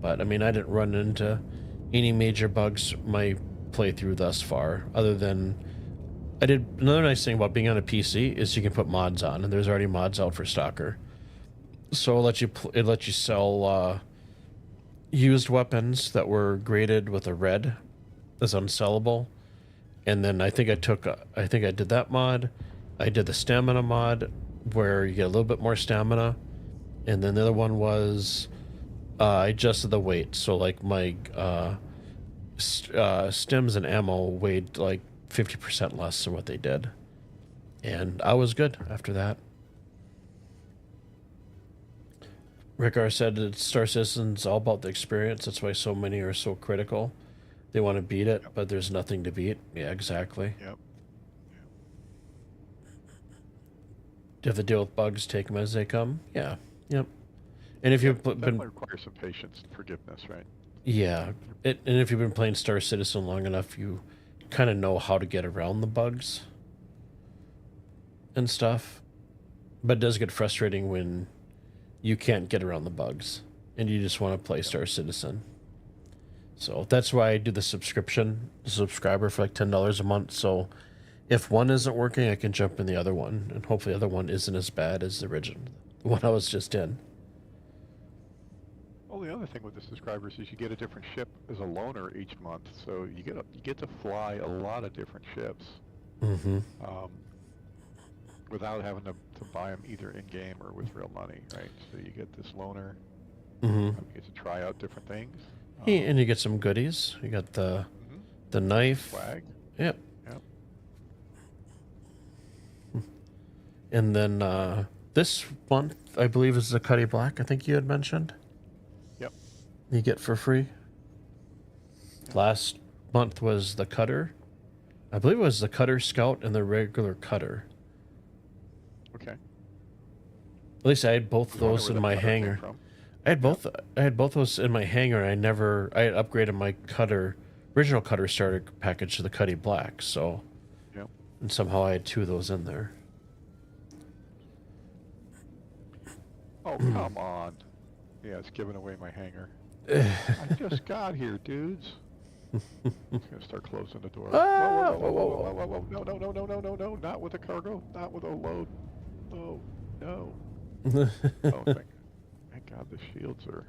But, I mean, I didn't run into any major bugs my playthrough thus far, other than I did. Another nice thing about being on a PC is you can put mods on, and there's already mods out for Stalker. So it lets you sell used weapons that were graded with a red as unsellable. And then I think I did that mod. I did the stamina mod where you get a little bit more stamina. And then the other one was I adjusted the weight. So like my stims and ammo weighed like 50% less than what they did. And I was good after that. Rickar said that Star Citizen's all about the experience. That's why so many are so critical. They want to beat it, but there's nothing to beat. Yeah, exactly. Yep. Do you have to deal with bugs, take them as they come? Yeah. Yep. And if you've been... Definitely requires some patience and forgiveness, right? Yeah. And if you've been playing Star Citizen long enough, you kind of know how to get around the bugs and stuff. But it does get frustrating when you can't get around the bugs and you just want to play Star Citizen. So that's why I do the subscriber for like $10 a month. So if one isn't working, I can jump in the other one, and hopefully the other one isn't as bad as the original, the one I was just in. Well, the other thing with the subscribers is you get a different ship as a loaner each month, so you get to fly a lot of different ships. Mm-hmm. Without having to buy them either in-game or with real money, right? So you get this loaner, Mm-hmm. you get to try out different things. And you get some goodies. You got the knife. Flag. Yep. Yep. And then this month, I believe, is the Cuddy Black, I think you had mentioned. Yep. You get for free. Yep. Last month was the Cutter. I believe it was the Cutter Scout and the regular Cutter. Okay. At least I had both of those in my hangar. I had both those in my hangar. I had upgraded my original Cutter starter package to the Cuddy Black. So, Yep. And somehow I had two of those in there. Oh, come on. Yeah, it's giving away my hangar. I just got here, dudes. It's gonna start closing the door. Ah, Whoa. No, not with a cargo, not with a load. Oh, no. Oh, thank God the shields are...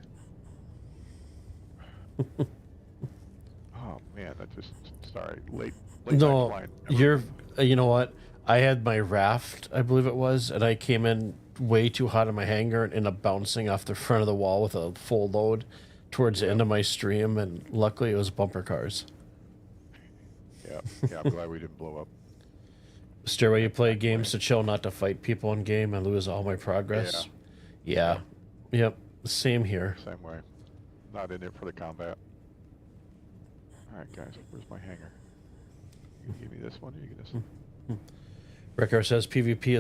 Oh, man, that just... Sorry, late No, night you're... You know what? I had my raft, I believe it was, and I came in way too hot in my hangar and ended up bouncing off the front of the wall with a full load towards the end of my stream, and luckily it was bumper cars. Yeah, I'm glad we didn't blow up. Stairway, you play games to chill, not to fight people in game. I lose all my progress. Yeah. Yep. Same here. Same way. Not in it for the combat. Alright, guys, where's my hangar? You give me this one or you get this one? Rickar says PvP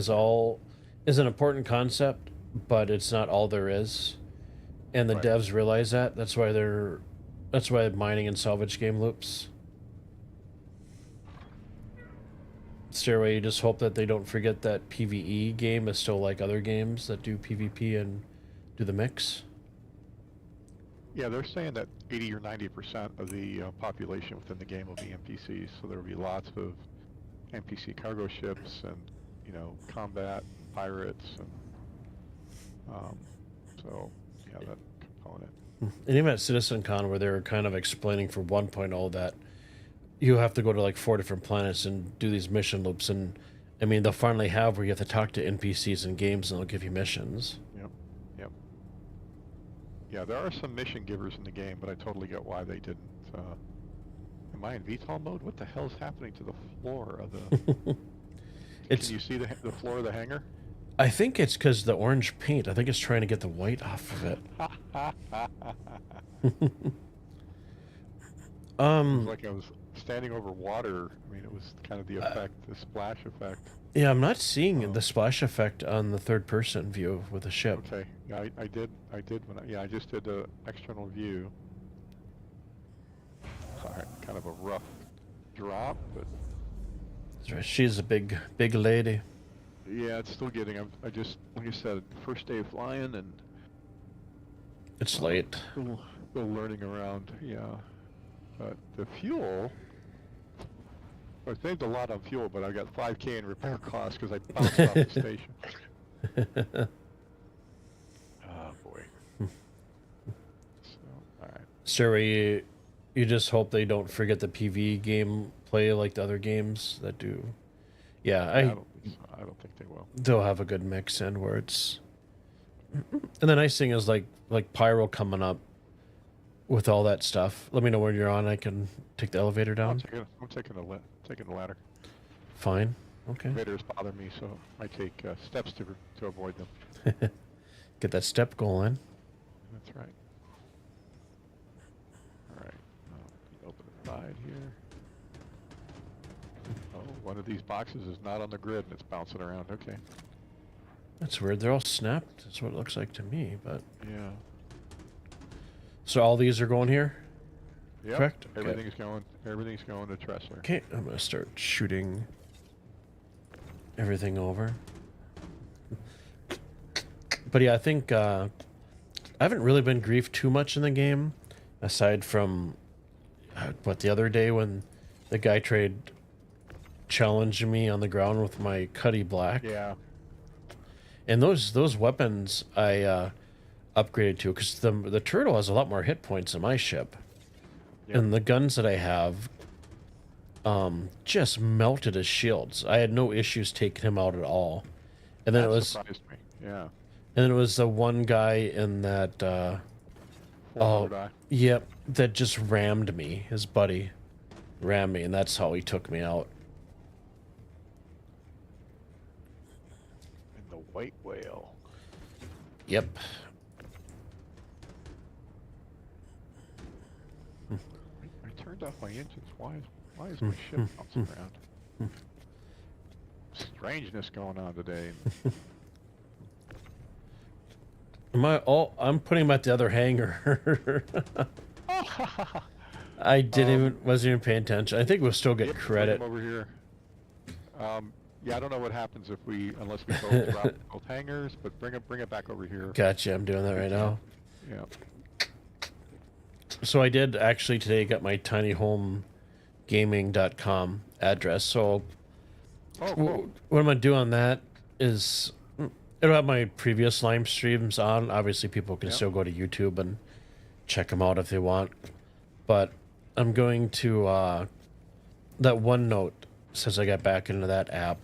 is an important concept, but it's not all there is. And the Right. devs realize that. That's why mining and salvage game loops. Stairway, you just hope that they don't forget that PvE game is still like other games that do PvP and do the mix. Yeah, they're saying that 80 or 90% of the population within the game will be NPCs, so there will be lots of NPC cargo ships and, combat, pirates, and so, yeah, that component. And even at CitizenCon, where they were kind of explaining for 1.0 that you have to go to like 4 different planets and do these mission loops, and I mean they'll finally have where you have to talk to NPCs in games and they'll give you missions. Yep. Yeah, there are some mission givers in the game, but I totally get why they didn't. Am I in VTOL mode? What the hell's happening to the floor of the... Can you see the floor of the hangar? I think it's because the orange paint. I think it's trying to get the white off of it. It was like standing over water. I mean, it was kind of the effect, the splash effect. Yeah, I'm not seeing the splash effect on the third person view with the ship. Okay, yeah, I did I just did the external view. Sorry, kind of a rough drop, but That's right. She's a big lady. yeah, it's still getting. I just, like I said, first day of flying and It's late. still learning around. Yeah, but the fuel. I saved a lot on fuel, but I got 5K in repair costs because I bounced off the station. Oh boy. So, all right. So you just hope they don't forget the PV game play like the other games that do. Yeah, I don't think they will. they'll have a good mix in where it's. And the nice thing is like Pyro coming up with all that stuff. Let me know when you're on. I can take the elevator down. I'm taking the ladder. Fine. Okay. Elevators bother me, so I take steps to avoid them. Get that step going. That's right. All right. Open the side here. Oh, one of these boxes is not on the grid and it's bouncing around. Okay. That's weird. They're all snapped. That's what it looks like to me. But Yeah. so all these are going here. Yep. Correct? Okay. Everything's going to Tresser. Okay, I'm gonna start shooting everything over. But yeah, I think I haven't really been griefed too much in the game, aside from what the other day when the guy tried challenging me on the ground with my Cuddy Black. Yeah. And those weapons I upgraded to because the turtle has a lot more hit points than my ship. Yep. And the guns that I have just melted his shields. I had no issues taking him out at all. And then That surprised me. Yeah. and then it was the one guy in that yep, that just rammed me. His buddy rammed me, and that's how he took me out. And the white whale. Yep. I turned off my engines. Why is my ship bouncing around? Strangeness going on today. I'm putting him at the other hangar. I wasn't even paying attention. I think we'll still get Yep, credit. over here. Yeah, I don't know what happens unless we both drop both hangars, but bring it back over here. Gotcha, I'm doing that right now. Yeah. So I did actually today get my tinyhomegaming.com address. So Oh, cool. what I'm gonna do on that is it'll have my previous live streams on. Obviously, people can Yep. still go to YouTube and check them out if they want. But I'm going to that OneNote since I got back into that app.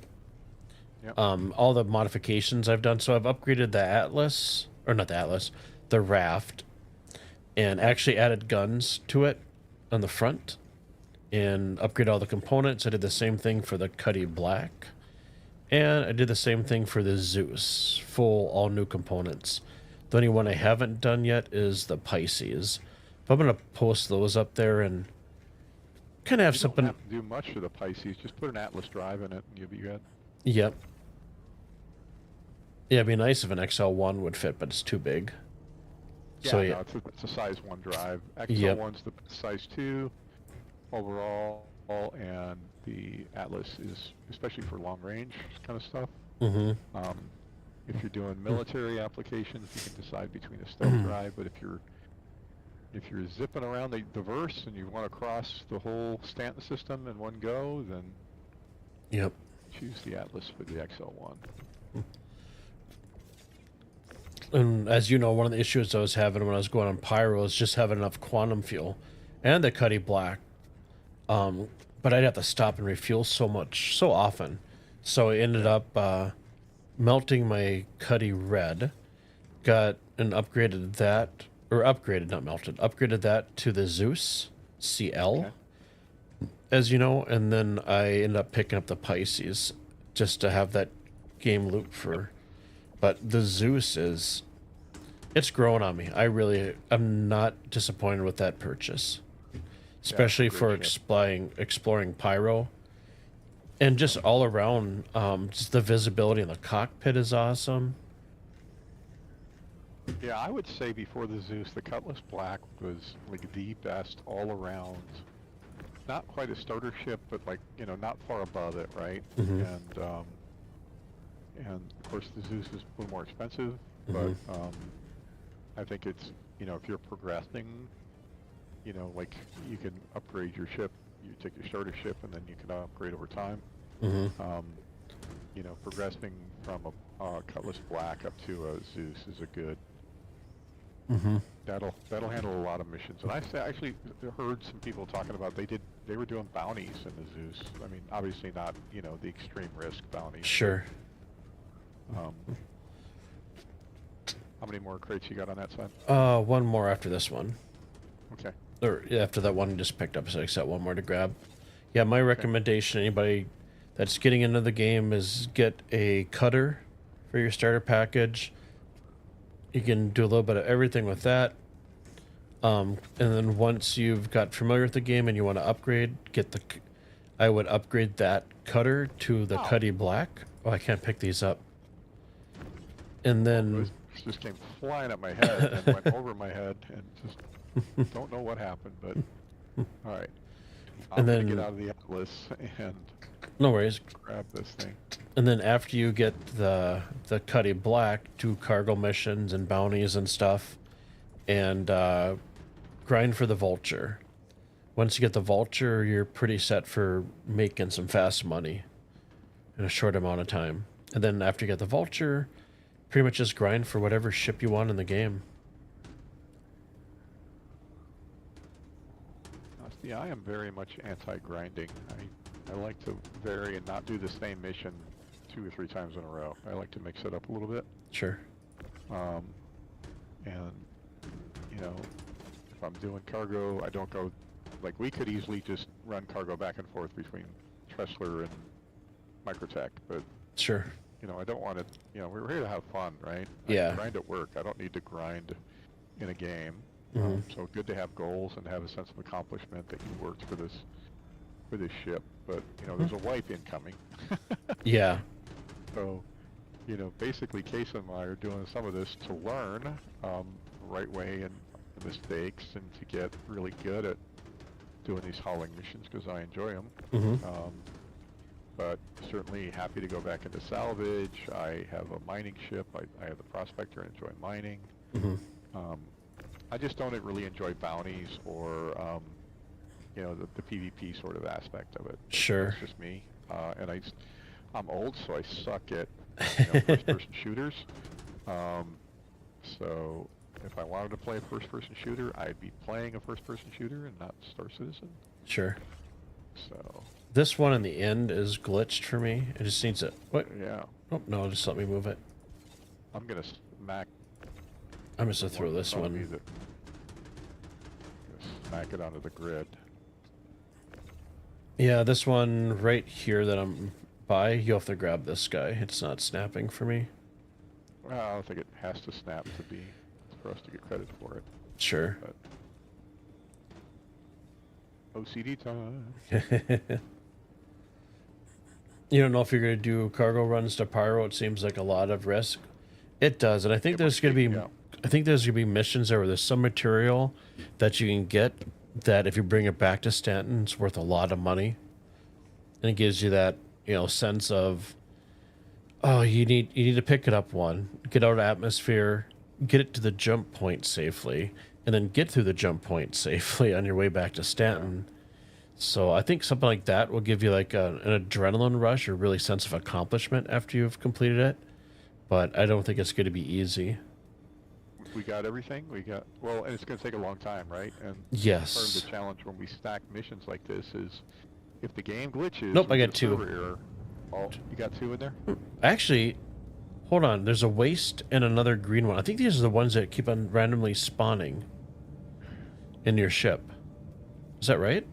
Yep. All the modifications I've done. So I've upgraded the Atlas, or not the Atlas, the Raft, and actually added guns to it on the front, and upgrade all the components. I did the same thing for the Cuddy Black. And I did the same thing for the Zeus, full all new components. The only one I haven't done yet is the Pisces. But I'm going to post those up there and kind of have You something. don't have to do much for the Pisces. Just put an Atlas drive in it, and you'll be good. Yep. Yeah, it'd be nice if an XL1 would fit, but it's too big. Yeah, So no, yeah, it's a size 1 drive. Yep. XL1's the size 2 overall, and the Atlas is especially for long range kind of stuff. mm-hmm. If you're doing military applications, you can decide between a stealth drive. But if you're zipping around the verse and you want to cross the whole Stanton system in one go, then Yep. choose the Atlas for the XL1. And as you know, one of the issues I was having when I was going on Pyro is just having enough quantum fuel and the Cuddy Black. But I'd have to stop and refuel so often. So I ended up melting my Cuddy Red, got and upgraded that, or upgraded, not melted, upgraded that to the Zeus CL, Okay. as you know, and then I ended up picking up the Pisces just to have that game loop for. But the Zeus it's growing on me. I'm not disappointed with that purchase. especially great for ship. exploring Pyro. And just all around, just the visibility in the cockpit is awesome. Yeah, I would say before the Zeus, the Cutlass Black was like the best all around. Not quite a starter ship, but like, you know, not far above it, right? Mm-hmm. And of course the Zeus is a little more expensive, Mm-hmm. but I think it's, you know, if you're progressing, you know, like you can upgrade your ship. You take your starter ship, and then you can upgrade over time. Mm-hmm. You know, progressing from a Cutlass Black up to a Zeus is a good. Mm-hmm. That'll handle a lot of missions. And I actually heard some people talking about they were doing bounties in the Zeus. I mean, obviously not, you know, the extreme risk bounties. Sure. How many more crates you got on that side? One more after this one. Okay. Or after that one you just picked up, so I got one more to grab. Yeah, my recommendation, anybody that's getting into the game, is get a cutter for your starter package. You can do a little bit of everything with that. And then once you've got familiar with the game and you want to upgrade, I would upgrade that cutter to the Cuddy Black. Oh, I can't pick these up. And then This just came flying at my head and went over my head, and just don't know what happened, but all right. I'm gonna get out of the Atlas and no worries. grab this thing. And then after you get the Cuddy Black, do cargo missions and bounties and stuff, and grind for the Vulture. Once you get the Vulture, you're pretty set for making some fast money in a short amount of time. And then after you get the Vulture, pretty much just grind for whatever ship you want in the game. See, I am very much anti-grinding. I like to vary and not do the same mission 2 or 3 times in a row. I like to mix it up a little bit. Sure. And, you know, if I'm doing cargo, I don't go, like, we could easily just run cargo back and forth between Tressler and Microtech, but, Sure. you know, I don't want to, you know, we're here to have fun, right? Yeah. I grind at work. I don't need to grind in a game. Mhm. So good to have goals and have a sense of accomplishment that you worked for this ship. But, you know, there's a wipe incoming. Yeah. So, you know, basically Case and I are doing some of this to learn the right way and the mistakes, and to get really good at doing these hauling missions, because I enjoy them. Mm-hmm. But certainly happy to go back into salvage. I have a mining ship. I have the Prospector and enjoy mining. Mm-hmm. I just don't really enjoy bounties or, you know, the PvP sort of aspect of it. Sure. It's just me. And I'm old, so I suck at, you know, first-person shooters. So if I wanted to play a first-person shooter, I'd be playing a first-person shooter and not Star Citizen. Sure. So. This one in the end is glitched for me. It just needs it. What? Yeah. Oh, no, just let me move it. I'm gonna smack. I'm just gonna throw this one. Gonna smack it onto the grid. Yeah, this one right here that I'm by, you have to grab this guy. It's not snapping for me. Well, I don't think it has to snap for us to get credit for it. Sure. But OCD time. You don't know if you're going to do cargo runs to Pyro. It seems like a lot of risk. It does, and I think there's going to be, I think there's going to be missions there where there's some material that you can get that if you bring it back to Stanton, it's worth a lot of money, and it gives you that, you know, sense of, oh, you need to pick it up get out of atmosphere, get it to the jump point safely, and then get through the jump point safely on your way back to Stanton. So I think something like that will give you like an adrenaline rush or really sense of accomplishment after you've completed it. But I don't think it's going to be easy. We got everything. Well, and it's going to take a long time, right? And yes. Part of the challenge when we stack missions like this is if the game glitches. Nope, I got 2. Error, oh, you got 2 in there? Actually, hold on. There's a waste and another green one. I think these are the ones that keep on randomly spawning in your ship. Is that right?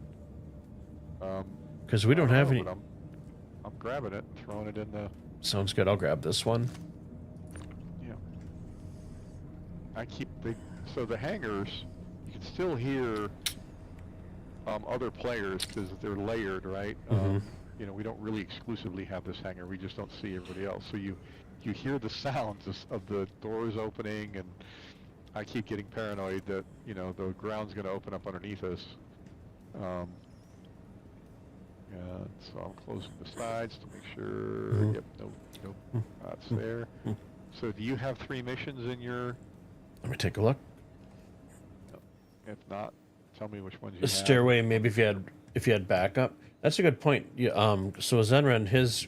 Because we don't have any. I'm grabbing it, throwing it in the. Sounds good. I'll grab this one. Yeah. So the hangars, you can still hear other players because they're layered, right? You know, we don't really exclusively have this hangar. We just don't see everybody else. So you hear the sounds of the doors opening, and I keep getting paranoid that, you know, the ground's going to open up underneath us. And so I'm closing the sides to make sure. Yep, nope, that's there. So do you have 3 missions in your? Let me take a look. If not, tell me which ones you The have. stairway, maybe if you had backup. That's a good point. Yeah, so Zenran, his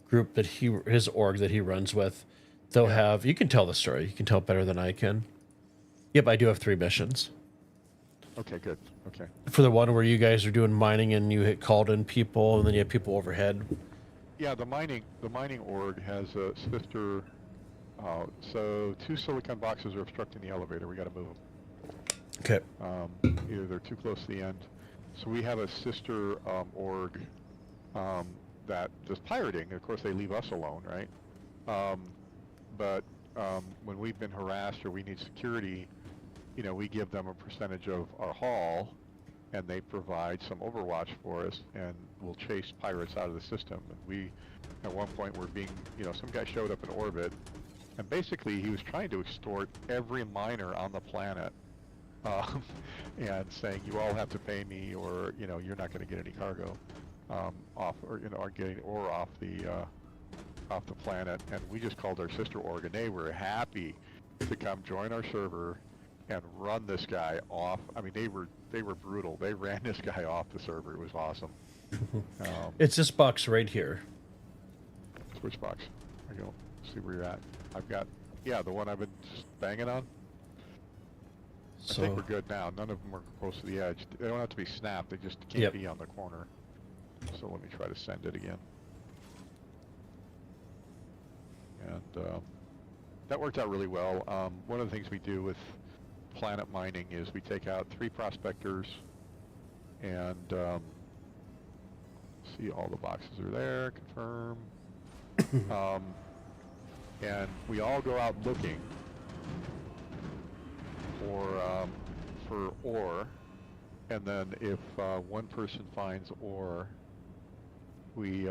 group that his org that he runs with, they'll have. You can tell the story. You can tell it better than I can. Yep, I do have 3 missions. Okay, good. Okay. For the one where you guys are doing mining and you called in people and then you have people overhead. Yeah, the mining org has a sister. So 2 silicon boxes are obstructing the elevator. We got to move them. Okay. Either they're too close to the end. So we have a sister org that does pirating. Of course, they leave us alone, right? But when we've been harassed or we need security, you know, we give them a percentage of our haul, and they provide some overwatch for us, and we'll chase pirates out of the system. And we, at one point, were being, you know, some guy showed up in orbit, and basically he was trying to extort every miner on the planet, and saying, you all have to pay me, or, you know, you're not going to get any cargo off, or, you know, or getting ore off the planet. And we just called our sister org, and they were happy to come join our server and run this guy off. I mean, they were brutal. They ran this guy off the server. It was awesome. It's this box right here. Switch box. I go see where you're at. I've got, yeah, the one I've been just banging on. So, I think we're good now. None of them are close to the edge. They don't have to be snapped. They just can't be on the corner. So let me try to send it again. And that worked out really well. One of the things we do with planet mining is we take out 3 prospectors and see all the boxes are there, confirm. And we all go out looking for ore, and then if one person finds ore, we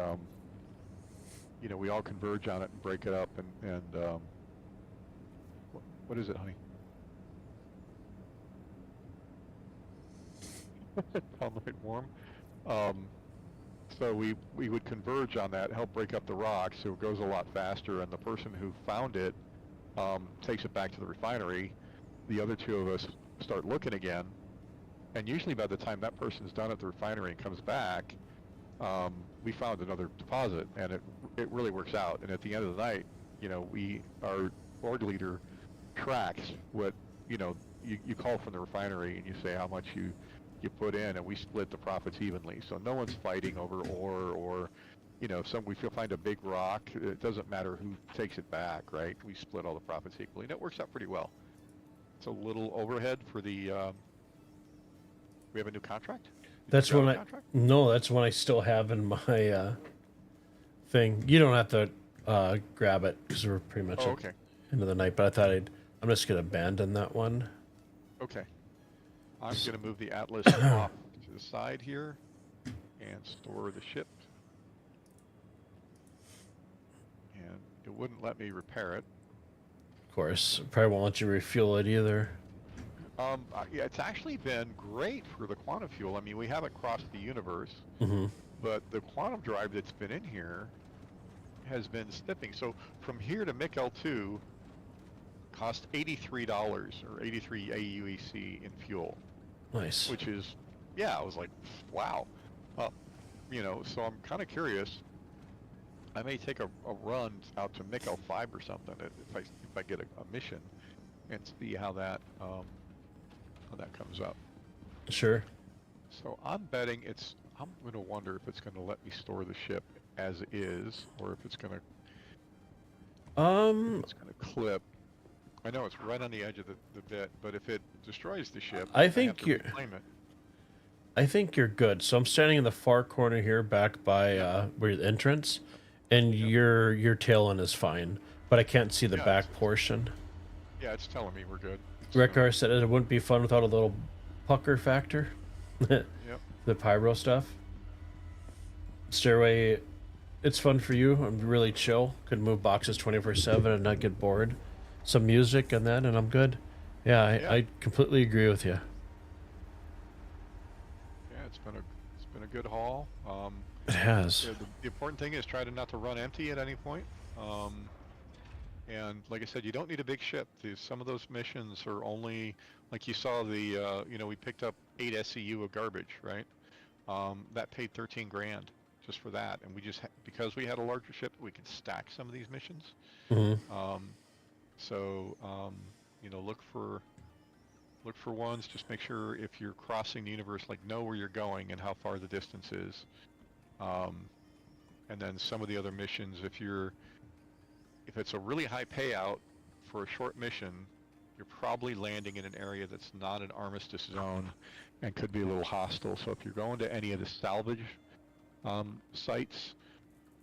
you know, we all converge on it and break it up, and what is it, honey? All night warm. So we would converge on that, help break up the rock, so it goes a lot faster, and the person who found it takes it back to the refinery. The other 2 of us start looking again, and usually by the time that person's done at the refinery and comes back, we found another deposit, and it really works out. And at the end of the night, you know, our org leader tracks what, you know, you call from the refinery and you say how much you put in, and we split the profits evenly. So no one's fighting over ore, or, you know, if we find a big rock, it doesn't matter who takes it back, right? We split all the profits equally, and it works out pretty well. It's a little overhead for the. We have a new contract. that's when that's one I still have in my thing. You don't have to grab it because we're pretty much okay. into the night. But I thought I'm just gonna abandon that one. Okay. I'm going to move the Atlas off to the side here and store the ship. And it wouldn't let me repair it. Of course, probably won't let you refuel it either. Yeah, it's actually been great for the quantum fuel. I mean, we haven't crossed the universe, but the quantum drive that's been in here has been snipping. So from here to MiC-L2 cost $83 or 83 AUEC in fuel. Nice. Which is, yeah, I was like, wow. You know, so I'm kind of curious. I may take a run out to MiC-L5 or something if I get a mission, and see how that comes up. Sure. So I'm betting I'm going to wonder if it's going to let me store the ship as is, or if it's going to. It's going to clip. I know it's right on the edge of the bit, but if it destroys the ship, I think have to reclaim it. I think you're good. So I'm standing in the far corner here, back by where the entrance, and your tail end is fine, but I can't see the back portion. Yeah, it's telling me we're good. Rekar said it wouldn't be fun without a little pucker factor. Yep. The pyro stuff. Stairway, it's fun for you. I'm really chill. Could move boxes 24/7 and not get bored. Some music and then, and I'm good. Yeah, Yeah. I completely agree with you. Yeah, it's been a good haul. It has. Yeah, the important thing is try to not to run empty at any point. Um, and like I said, you don't need a big ship. Some of those missions are only, like you saw we picked up 8 SCU of garbage, right? That paid 13 grand just for that, and because we had a larger ship, we could stack some of these missions. Hmm. Um, so look for ones. Just make sure if you're crossing the universe, like know where you're going and how far the distance is. Um, and then some of the other missions, if it's a really high payout for a short mission, you're probably landing in an area that's not an armistice zone and could be a little hostile. So if you're going to any of the salvage sites,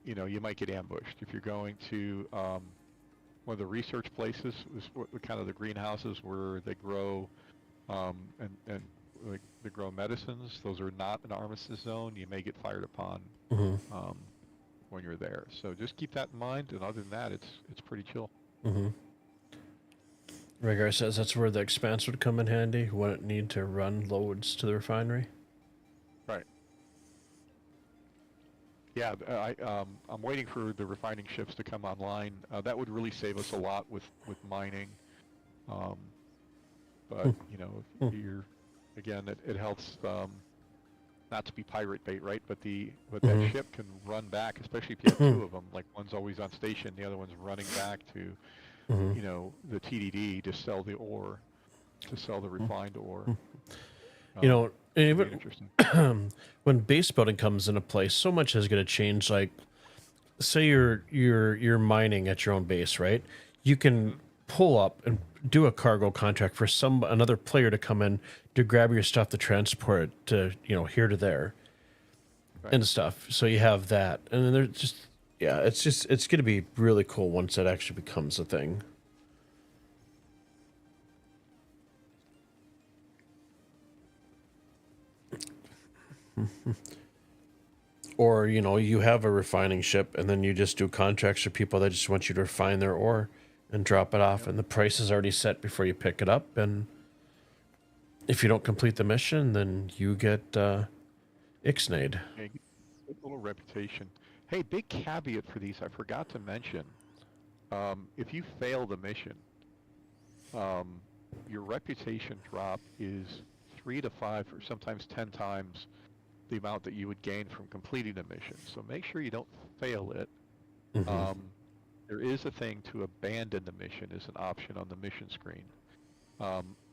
you might get ambushed. If you're going to one of the research places, is kind of the greenhouses where they grow and like they grow medicines. Those are not an armistice zone. You may get fired upon Hmm. when you're there. So just keep that in mind. And other than that, it's pretty chill. Hmm. Rhaegar says that's where the expanse would come in handy. Wouldn't need to run loads to the refinery. Right. Yeah, I'm waiting for the refining ships to come online. That would really save us a lot with mining. But if you're again, it helps not to be pirate bait, right? But that ship can run back, especially if you have two of them. Like one's always on station, the other one's running back to the TDD to sell the ore, to sell the refined ore. Even Interesting. when base building comes into play, so much is going to change. Like, say you're mining at your own base, right? You can pull up and do a cargo contract for another player to come in to grab your stuff to transport it to here to there, Right. and stuff. So you have that, and then there's it's going to be really cool once that actually becomes a thing. Or, you have a refining ship and then you just do contracts for people that just want you to refine their ore and drop it off, and the price is already set before you pick it up. And if you don't complete the mission, then you get ixnayed. Yeah, good little reputation. Hey, big caveat for these, I forgot to mention. If you fail the mission, your reputation drop is 3 to 5 or sometimes 10 times the amount that you would gain from completing the mission. So make sure you don't fail it. Mm-hmm. There is a thing to abandon the mission as an option on the mission screen.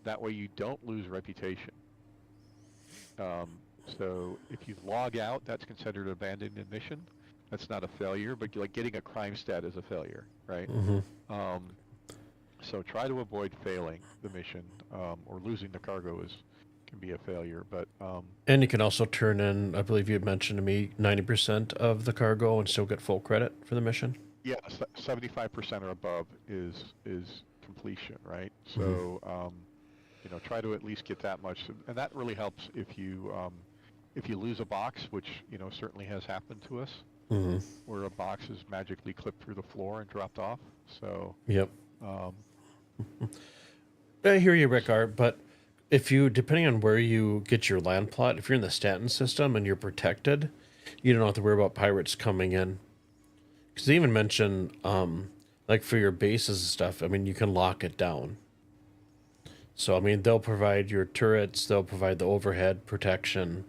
That way you don't lose reputation. So if you log out, that's considered abandoning the mission. That's not a failure, but like getting a crime stat is a failure, right? Mm-hmm. So try to avoid failing the mission, or losing the cargo can be a failure. But And you can also turn in, I believe you had mentioned to me, 90% of the cargo and still get full credit for the mission. yeah, 75% or above is completion, right? So try to at least get that much, and that really helps if you lose a box, which certainly has happened to us, Mm-hmm. where a box is magically clipped through the floor and dropped off. So Yep. um, I hear you, Rickard, but depending on where you get your land plot, if you're in the Stanton system and you're protected, you don't have to worry about pirates coming in. Because they even mention, like for your bases and stuff, I mean, you can lock it down. So, I mean, they'll provide your turrets, they'll provide the overhead protection.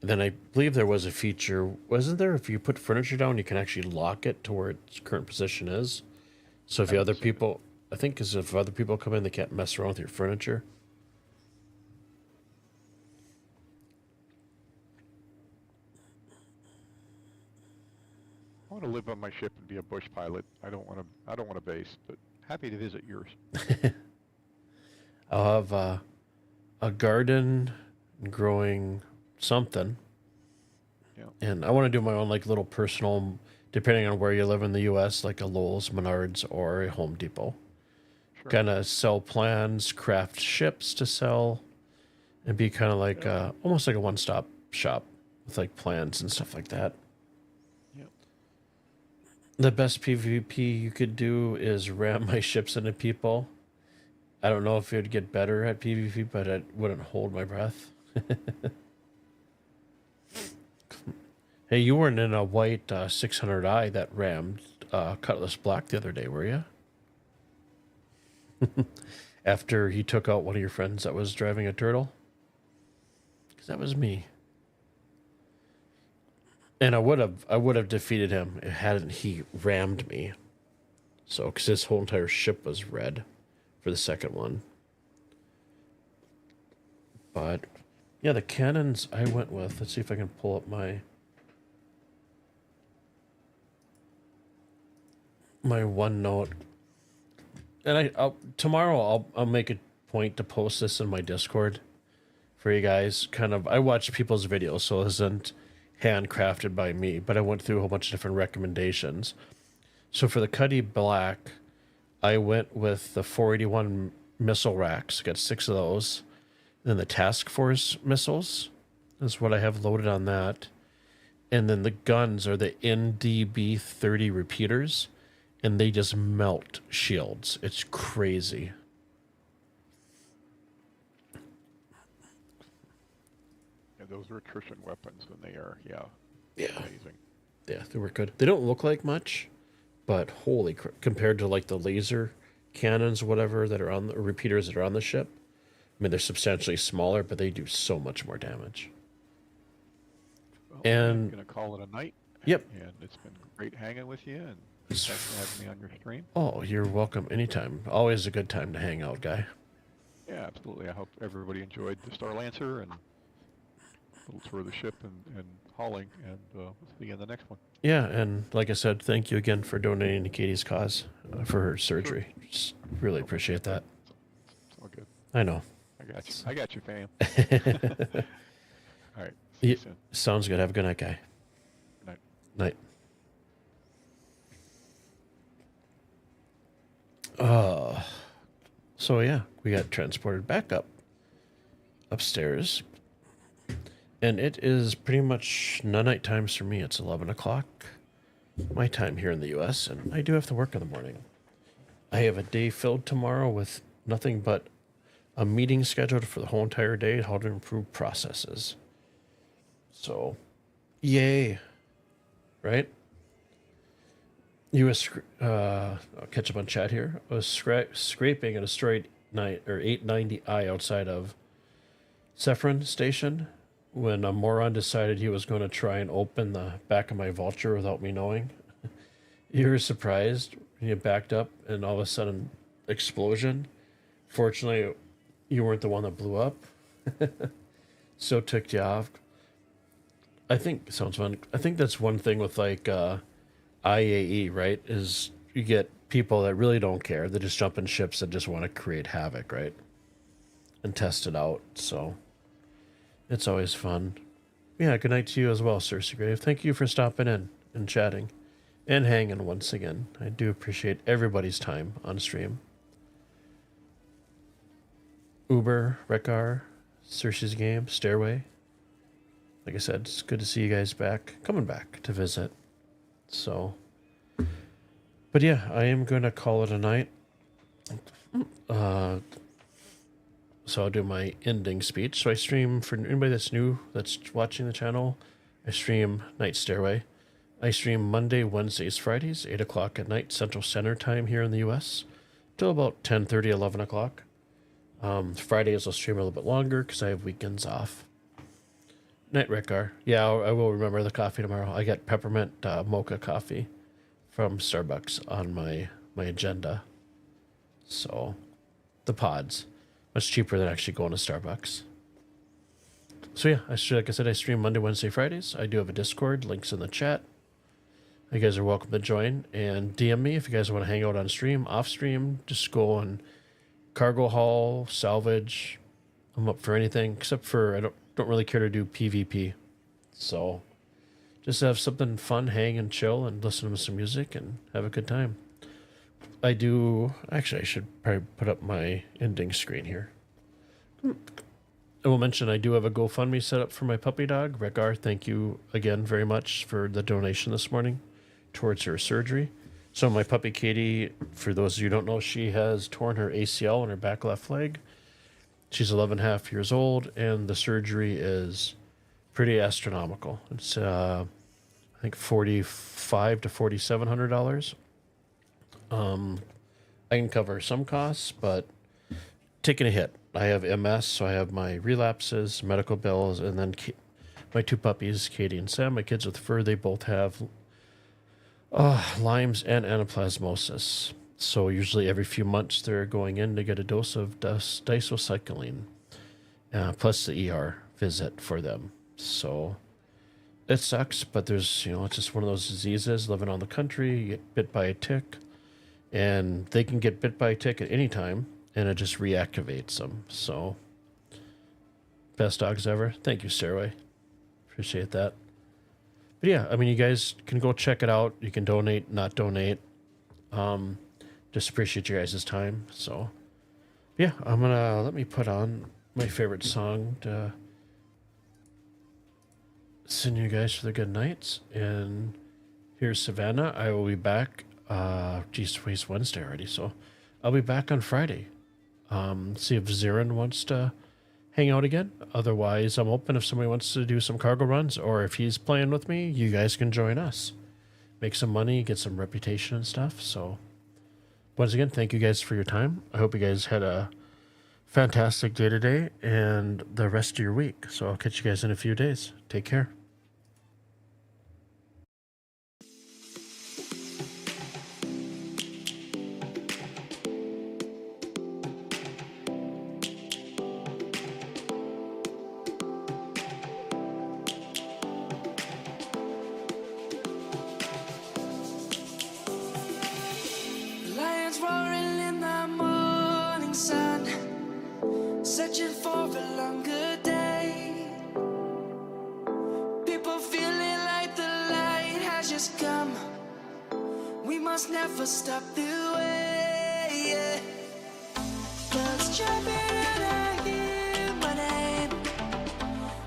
And then I believe there was a feature, wasn't there? If you put furniture down, you can actually lock it to where its current position is. So if other people, I think, because if other people come in, they can't mess around with your furniture. I want to live on my ship and be a bush pilot. I don't want a base, but happy to visit yours. I'll have a garden growing something. Yeah. And I want to do my own like little personal, depending on where you live in the U.S., like a Lowe's, Menards, or a Home Depot. Sure. Kind of sell plans, craft ships to sell, and be kind of like almost like a one-stop shop with like plans and stuff like that. Yep. The best PvP you could do is ram my ships into people. I don't know if it would get better at PvP, but it wouldn't hold my breath. Hey, you weren't in a white 600i that rammed Cutlass Black the other day, were you? After he took out one of your friends that was driving a turtle? Because that was me. And I would have defeated him hadn't he rammed me. So, because his whole entire ship was red for the second one. But, yeah, the cannons I went with. Let's see if I can pull up my OneNote. And tomorrow I'll make a point to post this in my Discord for you guys. Kind of, I watch people's videos, so it isn't handcrafted by me, but I went through a whole bunch of different recommendations. So for the Cuddy Black, I went with the 481 missile racks. Got 6 of those. And then the Task Force missiles is what I have loaded on that. And then the guns are the NDB 30 repeaters, and they just melt shields. It's crazy. Yeah, those are attrition weapons, and they are, Yeah. amazing. Yeah, they were good. They don't look like much, but holy crap, compared to like the laser cannons or whatever that are on the repeaters that are on the ship. I mean, they're substantially smaller, but they do so much more damage. Well, And- I'm going to call it a night. Yep. And it's been great hanging with you, and thanks for having me on your stream. Oh, you're welcome anytime. Always a good time to hang out, guy. Yeah, absolutely. I hope everybody enjoyed the Star Lancer and a little tour of the ship and hauling, and we'll see you in the next one. Yeah, and like I said, thank you again for donating to Katie's cause for her surgery. Just really appreciate that. It's all good. I know. I got you, fam. All right. See you soon. Sounds good. Have a good night, guy. Good night. Night. So yeah, we got transported back upstairs, and it is pretty much night times for me. It's 11 o'clock my time here in the U.S., and I do have to work in the morning. I have a day filled tomorrow with nothing but a meeting scheduled for the whole entire day, how to improve processes. So, yay, right? I'll catch up on chat here. I was scraping a destroyed 890i outside of Saffron Station when a moron decided he was going to try and open the back of my Vulture without me knowing. You were surprised when you backed up and all of a sudden explosion. Fortunately, you weren't the one that blew up. So ticked you off. I think sounds fun. I think that's one thing with like IAE, right? Is you get people that really don't care. They just jump in ships that just want to create havoc, right? And test it out. So it's always fun. Yeah, good night to you as well, Cersei Grave. Thank you for stopping in and chatting and hanging once again. I do appreciate everybody's time on stream. Uber, Rekar, Cersei's Game, Stairway. Like I said, it's good to see you guys coming back to visit. So, but yeah, I am going to call it a night. So I'll do my ending speech. So I stream, for anybody that's new, that's watching the channel, I stream Night Stairway. I stream Monday, Wednesdays, Fridays, 8 o'clock at night, Central Standard Time here in the U.S., till about 10:30, 11 o'clock. Fridays I'll stream a little bit longer because I have weekends off. Night, Rekar. Yeah, I will remember the coffee tomorrow. I got peppermint mocha coffee from Starbucks on my agenda. So, the pods. Much cheaper than actually going to Starbucks. So yeah, like I said, I stream Monday, Wednesday, Fridays. I do have a Discord. Links in the chat. You guys are welcome to join. And DM me if you guys want to hang out on stream. Off stream, just go on cargo haul, salvage. I'm up for anything except for I don't really care to do PvP. So just have something fun, hang and chill and listen to some music and have a good time. I should probably put up my ending screen here. I will mention I do have a GoFundMe set up for my puppy dog. Rekar, thank you again very much for the donation this morning towards her surgery. So my puppy Katie, for those of you who don't know, she has torn her ACL on her back left leg. She's 11 and a half years old, and the surgery is pretty astronomical. It's I think $4,500 to $4,700. I can cover some costs, but taking a hit. I have MS, so I have my relapses, medical bills, and then my two puppies, Katie and Sam, my kids with fur, they both have Lyme's and anaplasmosis. So usually every few months they're going in to get a dose of disocycline, plus the ER visit for them. So it sucks, but there's, it's just one of those diseases living on the country. You get bit by a tick, and they can get bit by a tick at any time, and it just reactivates them. So best dogs ever. Thank you, Stairway. Appreciate that. But yeah, I mean, you guys can go check it out. You can donate, not donate. Just appreciate you guys' time. So yeah, let me put on my favorite song to send you guys for the good nights. And here's Savannah. I will be back. Geez, it's Wednesday already, so I'll be back on Friday. See if Zarin wants to hang out again. Otherwise, I'm open if somebody wants to do some cargo runs, or if he's playing with me, you guys can join us. Make some money, get some reputation and stuff. So once again, thank you guys for your time. I hope you guys had a fantastic day today and the rest of your week. So I'll catch you guys in a few days. Take care. Lions roaring in the morning sun, searching for a longer day. People feeling like the light has just come. We must never stop the way. Yeah. Birds jumping and I hear my name,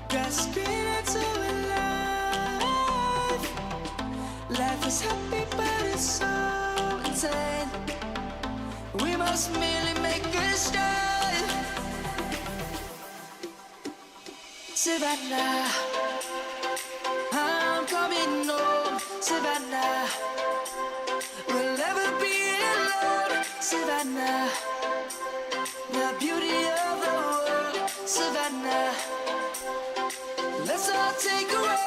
grasping into a life. Life is happy but it's so insane. We must merely make a start. Savannah, I'm coming home. Savannah, we'll never be alone. Savannah, the beauty of the world. Savannah, let's all take a walk.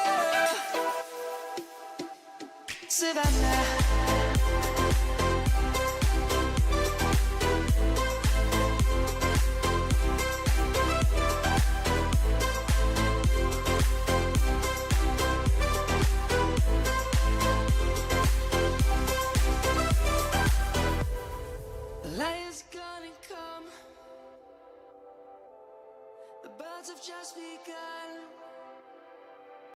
Savannah. Have just begun.